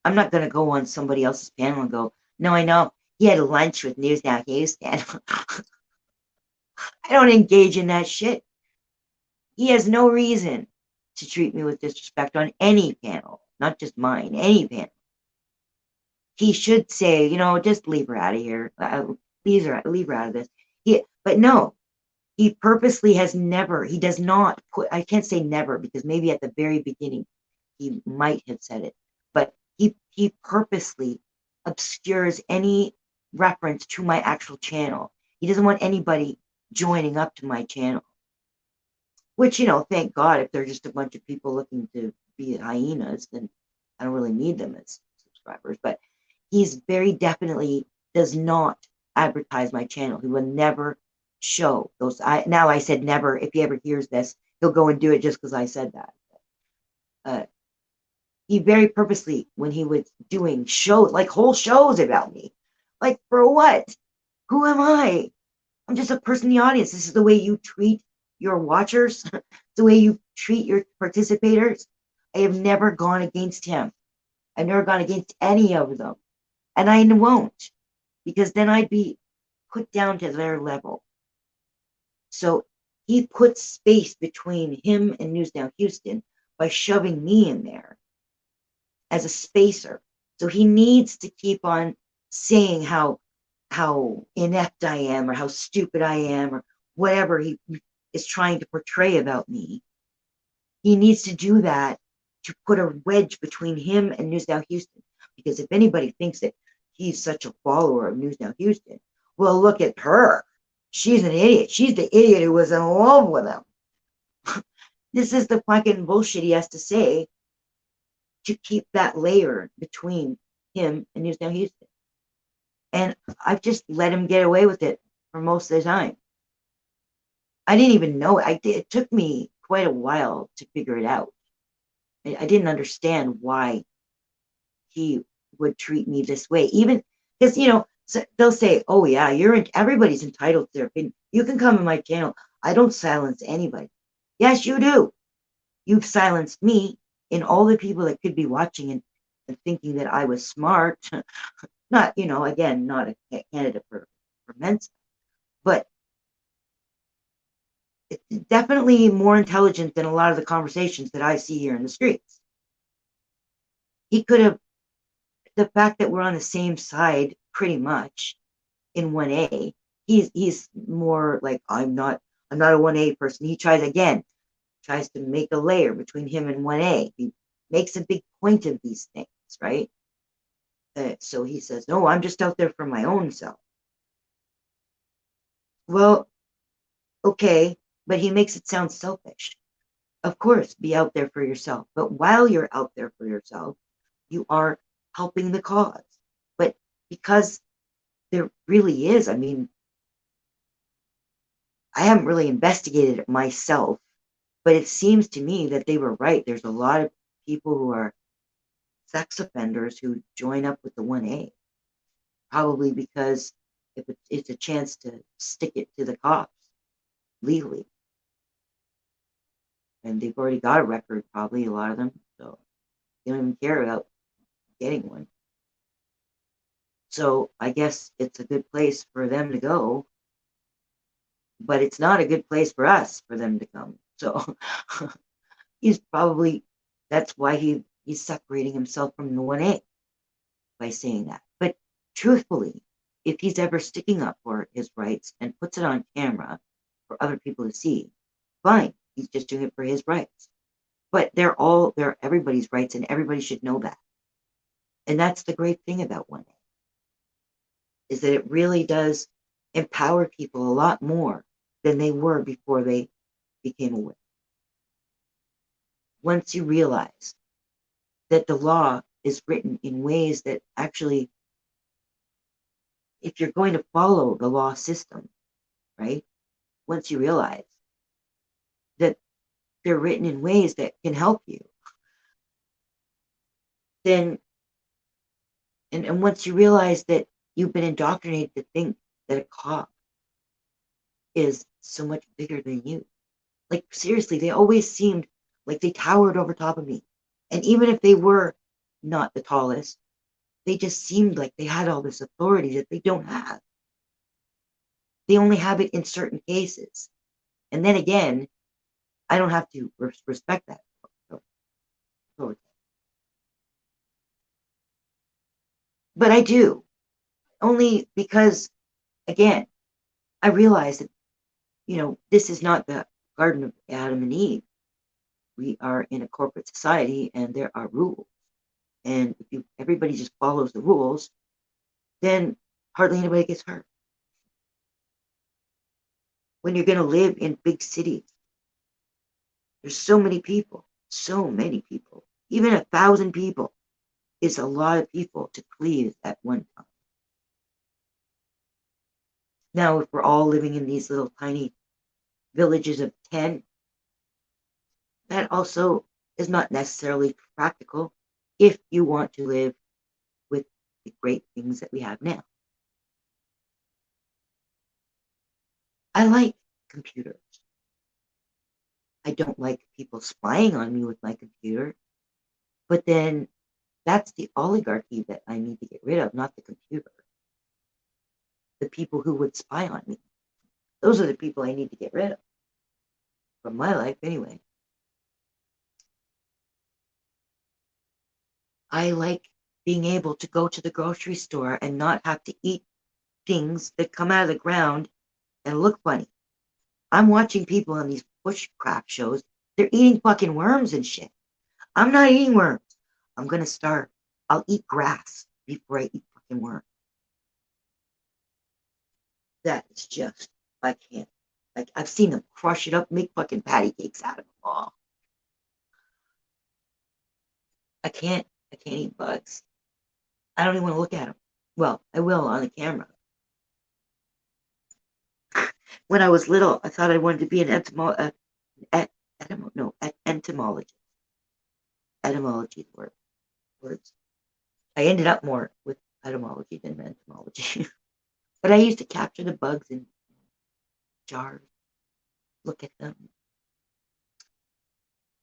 S1: I'm not going to go on somebody else's panel and go, no, I know. He had lunch with News Now Houston. I don't engage in that shit. He has no reason to treat me with disrespect on any panel, not just mine, any panel. He should say, just leave her out of here. Leave her out of this. But no, he purposely has never, he does not put, I can't say never because maybe at the very beginning he might have said it, but he purposely obscures any reference to my actual channel. He doesn't want anybody joining up to my channel, which, thank God, if they're just a bunch of people looking to be hyenas, then I don't really need them as subscribers. But he's very definitely does not advertise my channel. He will never show those. Now I said never. If he ever hears this, he'll go and do it just because I said that. He very purposely, when he was doing shows, like whole shows about me, like for what? Who am I? I'm just a person in the audience. This is the way you treat your watchers, the way you treat your participators. I have never gone against him. I've never gone against any of them. And I won't, because then I'd be put down to their level. So he puts space between him and News Now Houston by shoving me in there as a spacer. So he needs to keep on saying how inept I am or how stupid I am or whatever he is trying to portray about me. He needs to do that to put a wedge between him and News Now Houston. Because if anybody thinks that he's such a follower of News Now Houston, well, look at her. She's an idiot. She's the idiot who was in love with him. This is the fucking bullshit he has to say to keep that layer between him and News Now Houston. And I've just let him get away with it for most of the time. I didn't even know it. It took me quite a while to figure it out. I didn't understand why he would treat me this way. Even because, they'll say, oh yeah, everybody's entitled to their opinion. You can come on my channel. I don't silence anybody. Yes, you do. You've silenced me and all the people that could be watching and thinking that I was smart. Not, again, not a candidate for Mensa, but it's definitely more intelligent than a lot of the conversations that I see here in the streets. He could have, the fact that we're on the same side pretty much in 1A, he's more like, I'm not a 1A person. He tries to make a layer between him and 1A. He makes a big point of these things, right? So he says, no, I'm just out there for my own self. Well, okay, but he makes it sound selfish. Of course, be out there for yourself. But while you're out there for yourself, you are helping the cause. But because there really is, I mean, I haven't really investigated it myself, but it seems to me that they were right. There's a lot of people who are sex offenders who join up with the 1A, probably because if it's a chance to stick it to the cops legally. and they've already got a record, probably, a lot of them, so they don't even care about getting one. So I guess it's a good place for them to go, but it's not a good place for us for them to come. So he's probably, that's why he's separating himself from the 1A by saying that. But truthfully, if he's ever sticking up for his rights and puts it on camera for other people to see, fine, he's just doing it for his rights. But they're everybody's rights, and everybody should know that. And that's the great thing about 1A, is that it really does empower people a lot more than they were before they became aware. Once you realize that the law is written in ways that actually, if you're going to follow the law system, right? Once you realize that they're written in ways that can help you, then, and once you realize that you've been indoctrinated to think that a cop is so much bigger than you. Like, seriously, they always seemed like they towered over top of me. And even if they were not the tallest, they just seemed like they had all this authority that they don't have. They only have it in certain cases. And then again, I don't have to respect that authority. But I do. Only because, again, I realize that, this is not the Garden of Adam and Eve. We are in a corporate society, and there are rules. And if everybody just follows the rules, then hardly anybody gets hurt. When you're going to live in big cities, there's so many people. Even 1,000 people is a lot of people to please at one time. Now, if we're all living in these little tiny villages of 10, that also is not necessarily practical if you want to live with the great things that we have now. I like computers. I don't like people spying on me with my computer, but then that's the oligarchy that I need to get rid of, not the computer. The people who would spy on me. Those are the people I need to get rid of. From my life, anyway. I like being able to go to the grocery store and not have to eat things that come out of the ground and look funny. I'm watching people on these bushcraft shows. They're eating fucking worms and shit. I'm not eating worms. I'm going to starve. I'll eat grass before I eat fucking worms. That is just, I can't. Like, I've seen them crush it up, make fucking patty cakes out of them all. I can't eat bugs. I don't even want to look at them. Well, I will on the camera. When I was little, I thought I wanted to be an entomologist. Etymology words. I ended up more with etymology than entomology. But I used to capture the bugs in jars, look at them.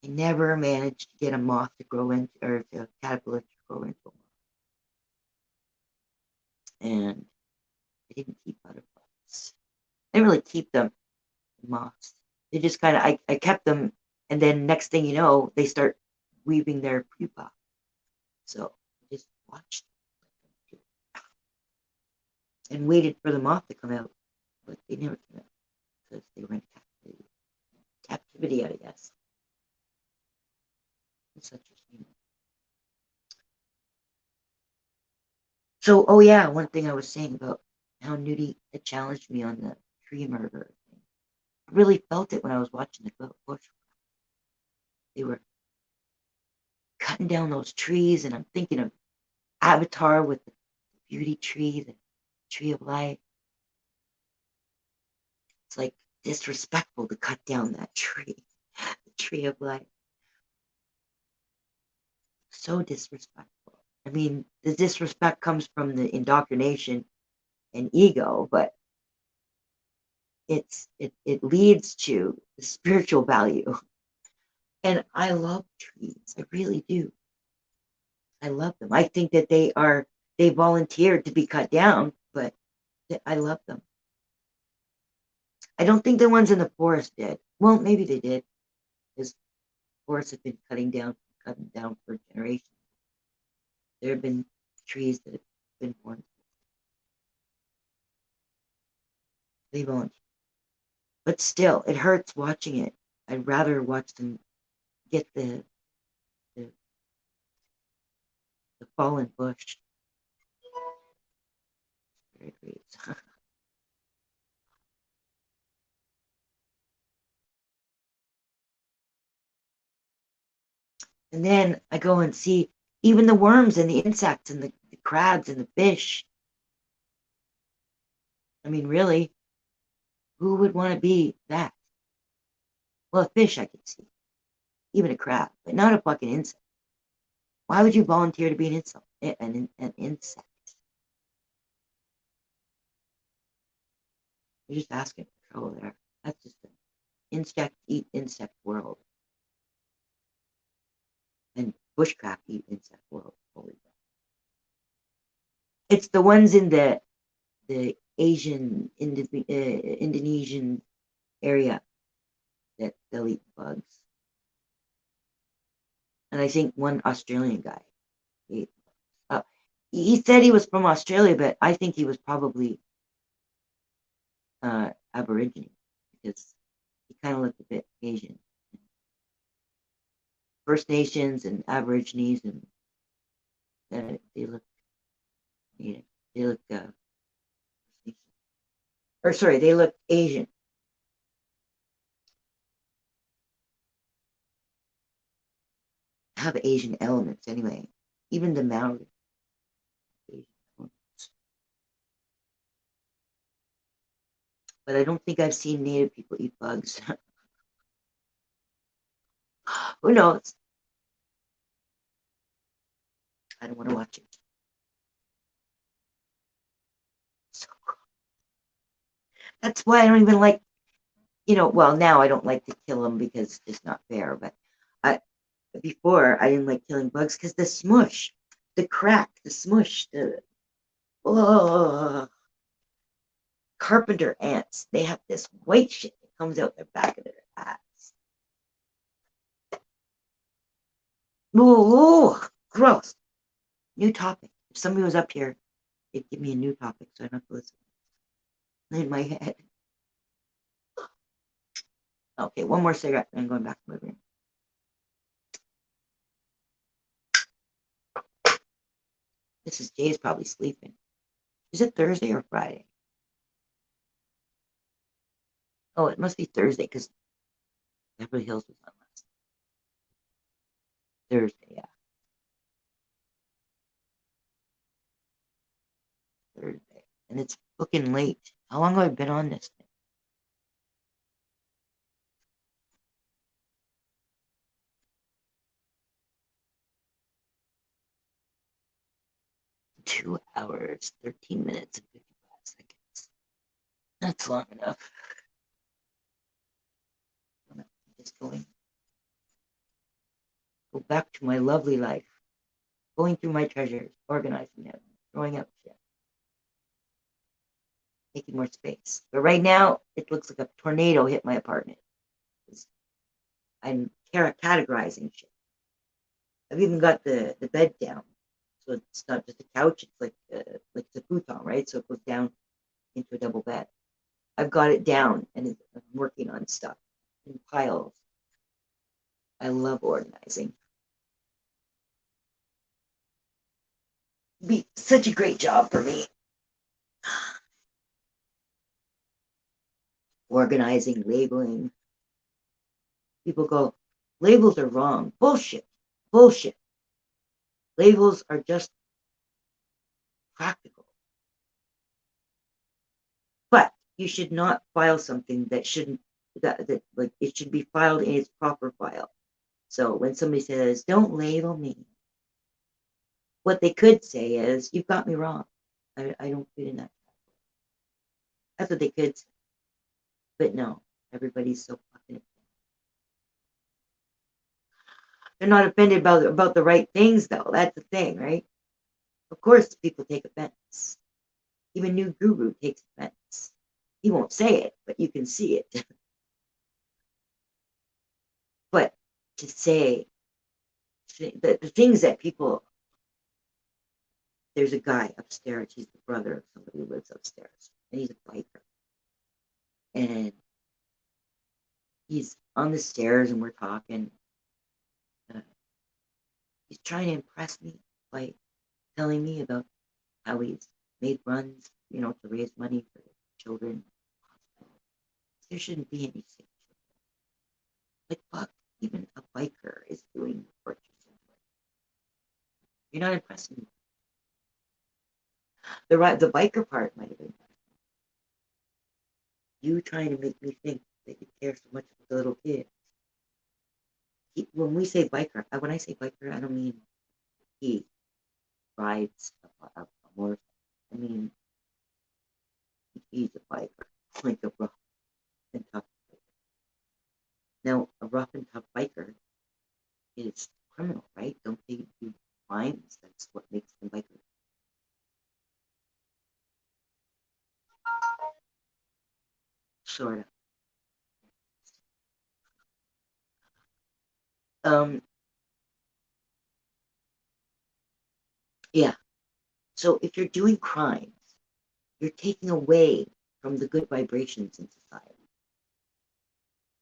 S1: I never managed to get a moth to grow into, or a caterpillar to grow into a moth. And I didn't keep butterflies. I didn't really keep them, moths. They just kind of, I kept them, and then next thing you know, they start weaving their pupa. So I just watched them and waited for the moth to come out, but they never came out because they were in captivity, I guess. It's such a shame. So, oh yeah, one thing I was saying about how Nudie had challenged me on the tree murder thing. I really felt it when I was watching the bush. They were cutting down those trees, and I'm thinking of Avatar with the beauty tree, the tree of life. It's like disrespectful to cut down that tree, the tree of life. So disrespectful. I mean, the disrespect comes from the indoctrination and ego, but it leads to the spiritual value And I love trees. I really do. I love them. I think that they volunteered to be cut down, but I love them. I don't think the ones in the forest did. Well, maybe they did, because forests have been cutting down for generations. There have been trees that have been born. They volunteered. But still, it hurts watching it. I'd rather watch them get the fallen bush. Very great. And then I go and see even the worms and the insects and the crabs and the fish. I mean, really, who would want to be that? Well, a fish I could see, even a crab, but not a fucking insect. Why would you volunteer to be an insect? An insect? You're just asking for trouble there. That's just an insect eat insect world. And bushcraft eat insect world. Holy crap. It's the ones in the Asian, Indonesian area that they'll eat bugs. And I think one Australian guy, he said he was from Australia, but I think he was probably Aborigine, because he kind of looked a bit Asian. First Nations and Aborigines, and they look Native. They look they look Asian. Have Asian elements anyway. Even the Maori. But I don't think I've seen Native people eat bugs. Who knows? I don't want to watch it. So cool. That's why I don't even like, well, now I don't like to kill them because it's just not fair. But before I didn't like killing bugs because the smush, the crack, the smush, carpenter ants. They have this white shit that comes out the back of their ass. Ooh, gross. New topic. If somebody was up here, they'd give me a new topic so I don't have to listen in my head. Okay, one more cigarette and I'm going back to my room. Mrs. J is probably sleeping. Is it Thursday or Friday? Oh, it must be Thursday because Beverly Hills was on last Thursday, yeah. Thursday. And it's fucking late. How long have I been on this thing? Two hours, 13 minutes, and 55 seconds. That's long enough. I'm just going. Go back to my lovely life. Going through my treasures, organizing them, throwing out shit. Making more space. But right now, it looks like a tornado hit my apartment. I'm categorizing shit. I've even got the bed down. So it's not just a couch, it's like it's a futon, right? So it goes down into a double bed. I've got it down and I'm working on stuff in piles. I love organizing. Be such a great job for me. Organizing, labeling. People go, labels are wrong. Bullshit. Bullshit. Labels are just practical. But you should not file something that shouldn't, that like it should be filed in its proper file. So when somebody says, don't label me, what they could say is, you've got me wrong. I don't fit in that. That's what they could say. But no, everybody's so fucking. They're not offended about the right things, though. That's the thing, right? Of course, people take offense. Even new guru takes offense. He won't say it, but you can see it. But to say the things that people, there's a guy upstairs. He's the brother of somebody who lives upstairs, and he's a biker. And he's on the stairs, and we're talking. He's trying to impress me by telling me about how he's made runs, to raise money for children. There shouldn't be any sick children. Like, fuck, even a biker is doing what you're doing. You're not impressing me. The biker part might have been you trying to make me think that you care so much about the little kids. When I say biker, I don't mean he rides a motorcycle. I mean, he's a biker, like a rough and tough biker. Now, a rough and tough biker is criminal, right? Don't they do crimes? That's what makes them bikers. Sort of. Yeah. So if you're doing crimes, you're taking away from the good vibrations in society.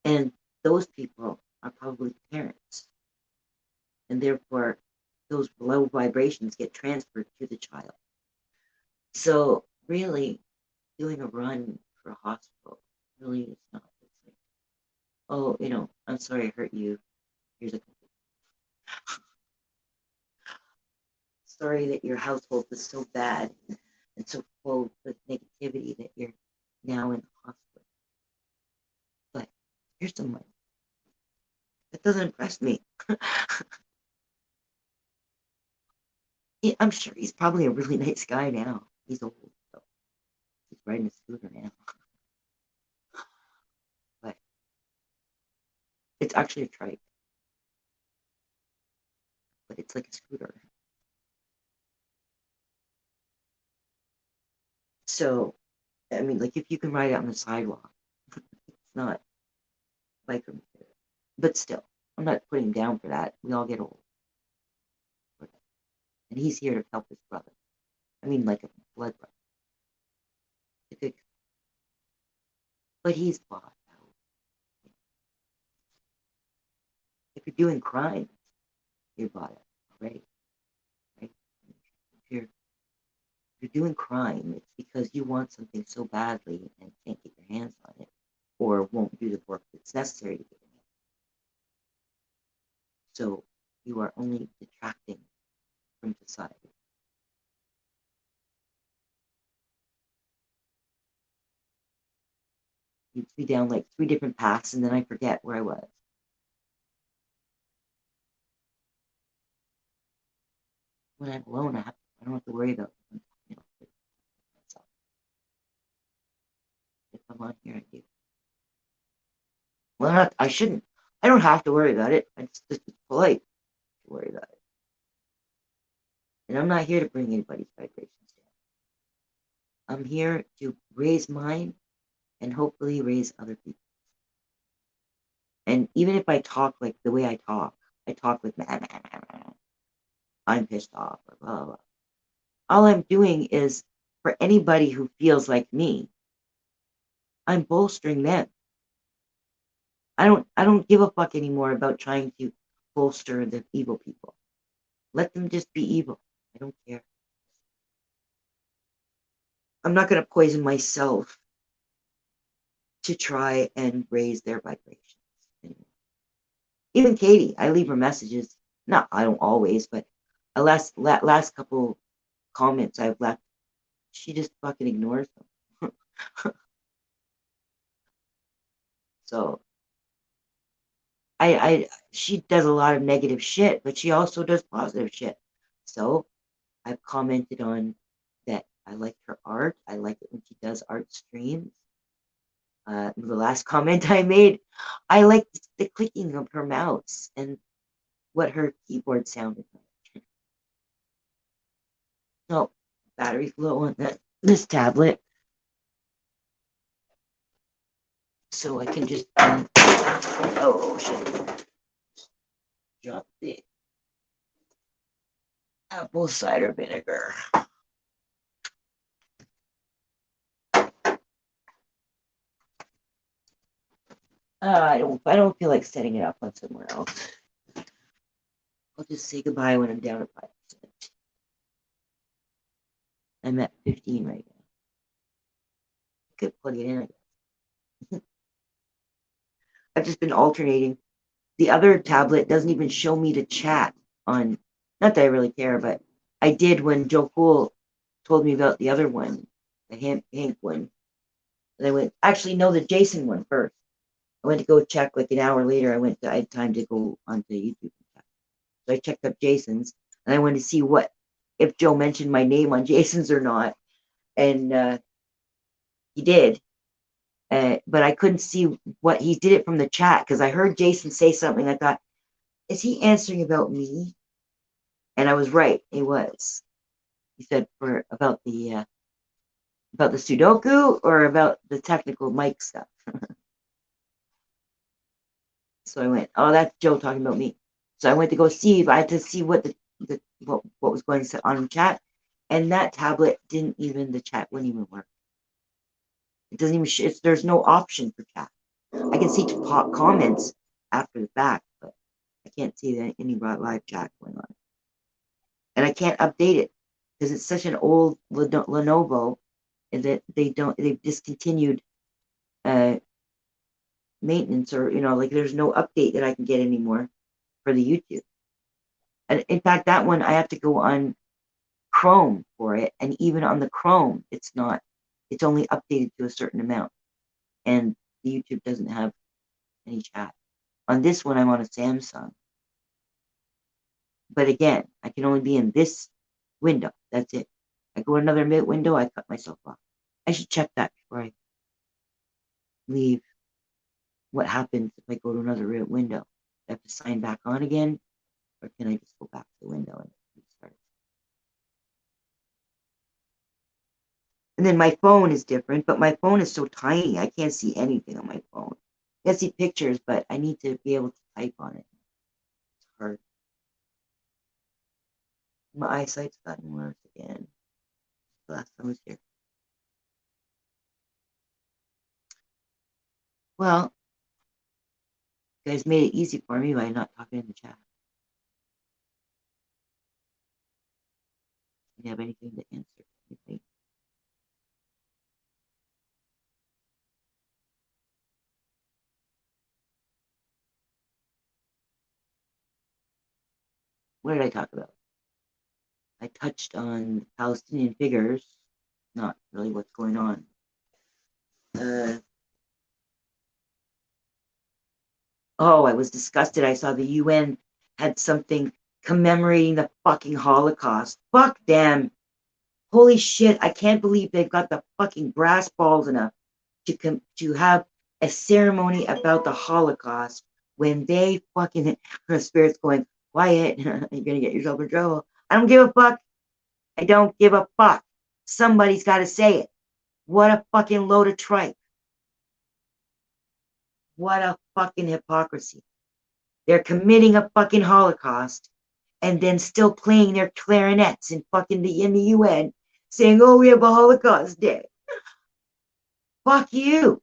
S1: And those people are probably parents. And therefore, those low vibrations get transferred to the child. So really, doing a run for a hospital really is not. Like, oh, I'm sorry I hurt you. Here's a sorry that your household was so bad and so full of negativity that you're now in the hospital. But here's some money. That doesn't impress me. I'm sure he's probably a really nice guy now. He's old, so he's riding a scooter now. But it's actually a trike. But it's like a scooter. So, I mean, like if you can ride it on the sidewalk, it's not biker material. But still, I'm not putting him down for that. We all get old. And he's here to help his brother. I mean, like a blood brother. A good guy. But he's bought out. If you're doing crimes, you're bought out already. Right? If you're doing crime, it's because you want something so badly and can't get your hands on it, or won't do the work that's necessary to get your hands on it. So you are only detracting from society. You'd be down like 3 different paths, and then I forget where I was. When I'm alone, I don't have to worry about myself. If I'm on here, I do. Well, I shouldn't. I don't have to worry about it. It's just polite to worry about it. And I'm not here to bring anybody's vibrations down. I'm here to raise mine and hopefully raise other people. And even if I talk like the way I talk with I'm pissed off or blah, blah, blah. All I'm doing is for anybody who feels like me, I'm bolstering them. I don't give a fuck anymore about trying to bolster the evil people. Let them just be evil. I don't care. I'm not going to poison myself to try and raise their vibrations anymore. Even Katie, I leave her messages. No, I don't always, but the last couple comments I've left, she just fucking ignores them. So she does a lot of negative shit, but she also does positive shit. So I've commented on that I like her art. I like it when she does art streams. The last comment I made, I like the clicking of her mouse and what her keyboard sounded like. So, battery's low on this tablet. So I can just, oh shit, drop the apple cider vinegar. I don't feel like setting it up on somewhere else. I'll just say goodbye when I'm down at 5%. I'm at 15 right now. I could plug it in, I guess. I've just been alternating. The other tablet doesn't even show me to chat on, not that I really care, but I did when Joe Cool told me about the other one, the Hank one. And I went, actually, no, the Jason one first. I went to go check like an hour later. I had time to go onto YouTube. So I checked up Jason's and I wanted to see if Joe mentioned my name on Jason's or not. And he did. But I couldn't see what he did it from the chat because I heard Jason say something. I thought, is he answering about me? And I was right. He was. He said about the Sudoku or about the technical mic stuff. So I went, oh, that's Joe talking about me. So I went to go see. I had to see what was going on in chat, and that tablet the chat wouldn't even work. It doesn't even. There's no option for chat. I can see comments after the fact, but I can't see any live chat going on, and I can't update it because it's such an old Lenovo, and that they've discontinued maintenance, or like there's no update that I can get anymore for the YouTube. And in fact, that one I have to go on Chrome for it, and even on the Chrome, it's only updated to a certain amount, and the YouTube doesn't have any chat. On this one, I'm on a Samsung, but again, I can only be in this window. That's it. I go another window, I cut myself off. I should check that before I leave. What happens if I go to another window? I have to sign back on again, or can I just go back to the window and restart? And then my phone is different, but my phone is so tiny, I can't see anything on my phone. I can see pictures, but I need to be able to type on it. It's hard. My eyesight's gotten worse again. The last time I was here. Well, you guys made it easy for me by not talking in the chat. Do you have anything to answer? Anything? What did I talk about? I touched on Palestinian figures, not really what's going on. Oh, I was disgusted. I saw the UN had something commemorating the fucking Holocaust. Fuck them. Holy shit, I can't believe they've got the fucking brass balls enough to have a ceremony about the Holocaust when they fucking, her spirit's going, quiet, you're gonna get yourself in trouble. I don't give a fuck. I don't give a fuck. Somebody's got to say it. What a fucking load of tripe. What a fucking hypocrisy. They're committing a fucking Holocaust and then still playing their clarinets in the UN saying, oh, we have a Holocaust Day. Fuck you.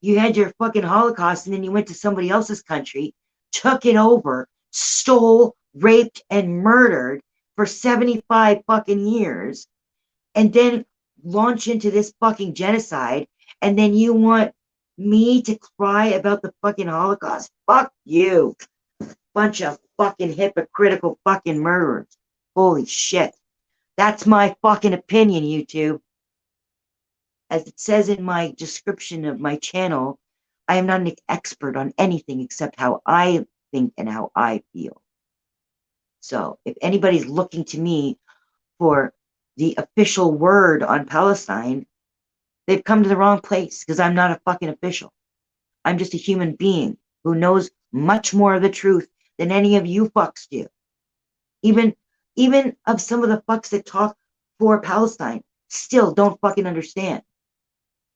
S1: You had your fucking Holocaust and then you went to somebody else's country, took it over, stole, raped, and murdered for 75 fucking years, and then launch into this fucking genocide, and then you want me to cry about the fucking Holocaust? Fuck you. Bunch of fucking hypocritical fucking murderers. Holy shit. That's my fucking opinion, YouTube. As it says in my description of my channel, I am not an expert on anything except how I think and how I feel. So if anybody's looking to me for the official word on Palestine, they've come to the wrong place, because I'm not a fucking official. I'm just a human being who knows much more of the truth than any of you fucks do. Even of some of the fucks that talk for Palestine still don't fucking understand.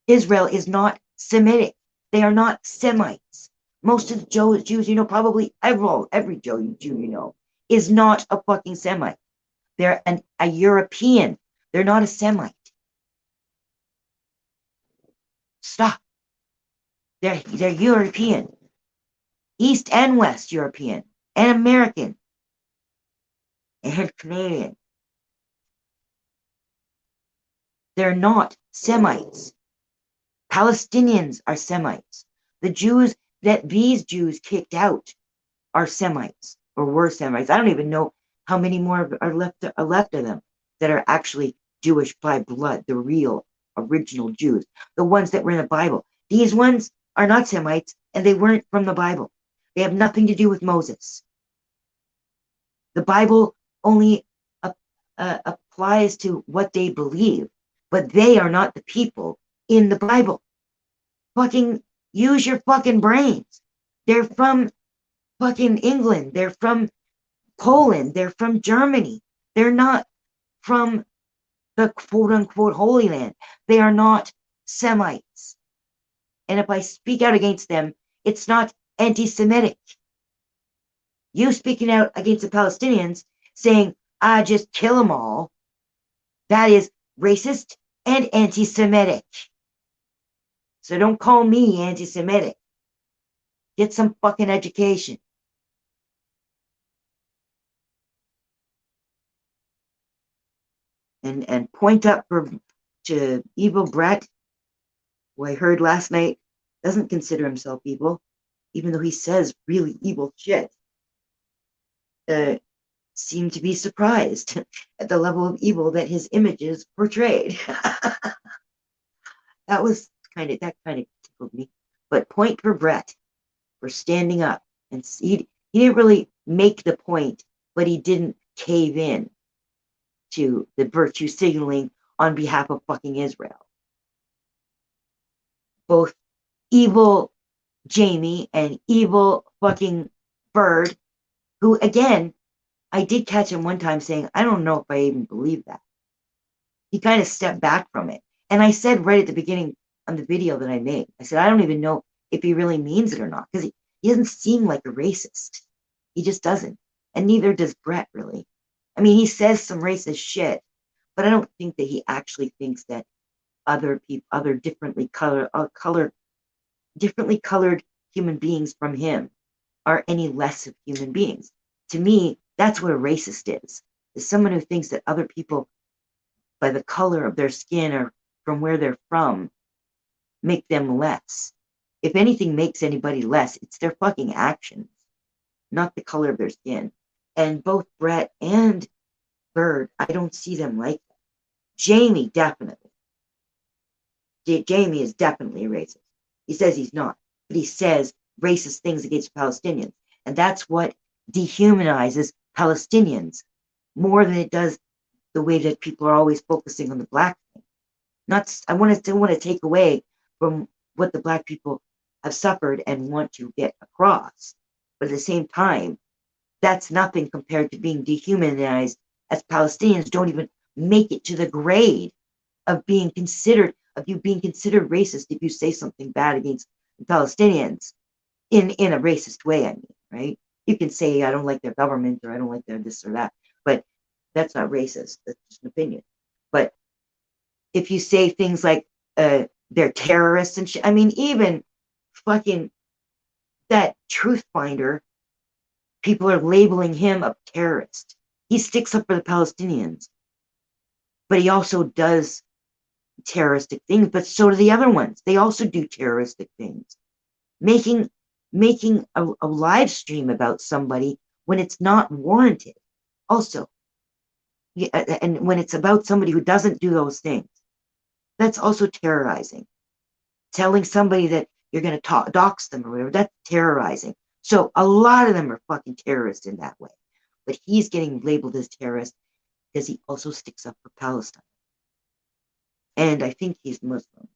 S1: Israel is not Semitic. They are not Semites. Most of the Jews you know, probably every Jew you know, is not a fucking Semite. They're a European. They're not a Semite. Stop. They're European. East and West European. And American. And Canadian. They're not Semites. Palestinians are Semites. The Jews that these Jews kicked out are Semites, or were Semites. I don't even know how many more are left of them that are actually Jewish by blood, the real original Jews, the ones that were in the Bible. These ones are not Semites, and they weren't from the Bible. They have nothing to do with Moses. The Bible only applies to what they believe, but they are not the people in the Bible. Fucking use your fucking brains. They're from fucking England. They're from Poland. They're from Germany. They're not from the quote-unquote Holy Land. They are not Semites. And if I speak out against them, it's not anti-Semitic. You speaking out against the Palestinians, saying, I just kill them all, that is racist and anti-Semitic. So don't call me anti-Semitic. Get some fucking education. And point up to evil Brett, who I heard last night doesn't consider himself evil, even though he says really evil shit. Seemed to be surprised at the level of evil that his images portrayed. that kind of tickled me. But point for Brett for standing up, and he didn't really make the point, but he didn't cave in to the virtue signaling on behalf of fucking Israel. Both evil Jamie and evil fucking Bird, who again, I did catch him one time saying, I don't know if I even believe that. He kind of stepped back from it. And I said right at the beginning on the video that I made, I said, I don't even know if he really means it or not, because he doesn't seem like a racist. He just doesn't. And neither does Brett, really. I mean, he says some racist shit, but I don't think that he actually thinks that other people, other differently colored human beings from him are any less of human beings. To me, that's what a racist is someone who thinks that other people, by the color of their skin or from where they're from, make them less. If anything makes anybody less, it's their fucking actions, not the color of their skin. And both Brett and Bird, I don't see them like that. Jamie, definitely. Jamie is definitely a racist. He says he's not, but he says racist things against Palestinians. And that's what dehumanizes Palestinians more than it does the way that people are always focusing on the black thing. I want to take away from what the black people have suffered and want to get across. But at the same time, that's nothing compared to being dehumanized, as Palestinians don't even make it to the grade of being considered racist if you say something bad against the Palestinians in a racist way, I mean, right? You can say, I don't like their government, or I don't like their this or that, but that's not racist. That's just an opinion. But if you say things like they're terrorists and shit, I mean, even fucking that truth finder, people are labeling him a terrorist. He sticks up for the Palestinians, but he also does terroristic things, but so do the other ones. They also do terroristic things. Making a live stream about somebody when it's not warranted. Also, and when it's about somebody who doesn't do those things, that's also terrorizing. Telling somebody that you're going to dox them or whatever, that's terrorizing. So a lot of them are fucking terrorists in that way. But he's getting labeled as terrorist because he also sticks up for Palestine. And I think he's Muslim.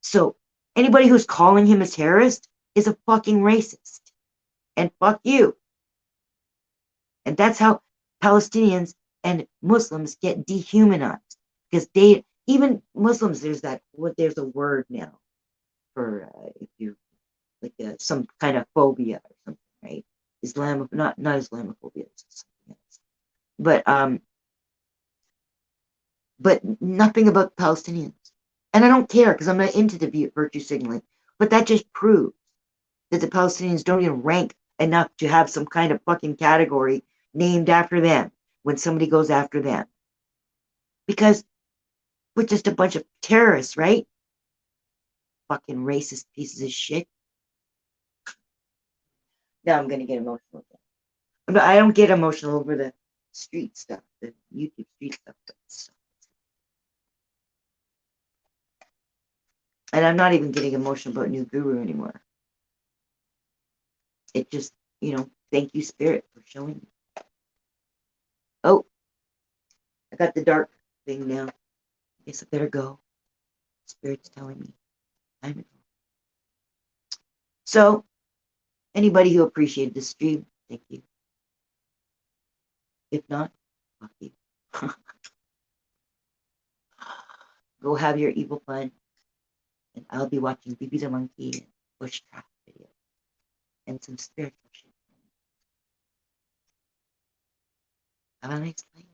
S1: So anybody who's calling him a terrorist is a fucking racist. and fuck you. And that's how Palestinians and Muslims get dehumanized, because they, even Muslims, there's a word now for if you like some kind of phobia or something, right? Not Islamophobia, it's something else. But nothing about Palestinians. And I don't care, because I'm not into the virtue signaling. But that just proves that the Palestinians don't even rank enough to have some kind of fucking category named after them when somebody goes after them. Because we're just a bunch of terrorists, right? Fucking racist pieces of shit. Now I'm going to get emotional again. But I don't get emotional over the street stuff, the YouTube street stuff. And I'm not even getting emotional about New Guru anymore. It just, thank you, Spirit, for showing me. Oh, I got the dark thing now. I guess I better go. Spirit's telling me time to go. So, anybody who appreciated this stream, thank you. If not, fuck you. Go have your evil fun. And I'll be watching BB the Monkey and Bushcraft video. And some spiritual shit. Have a nice night.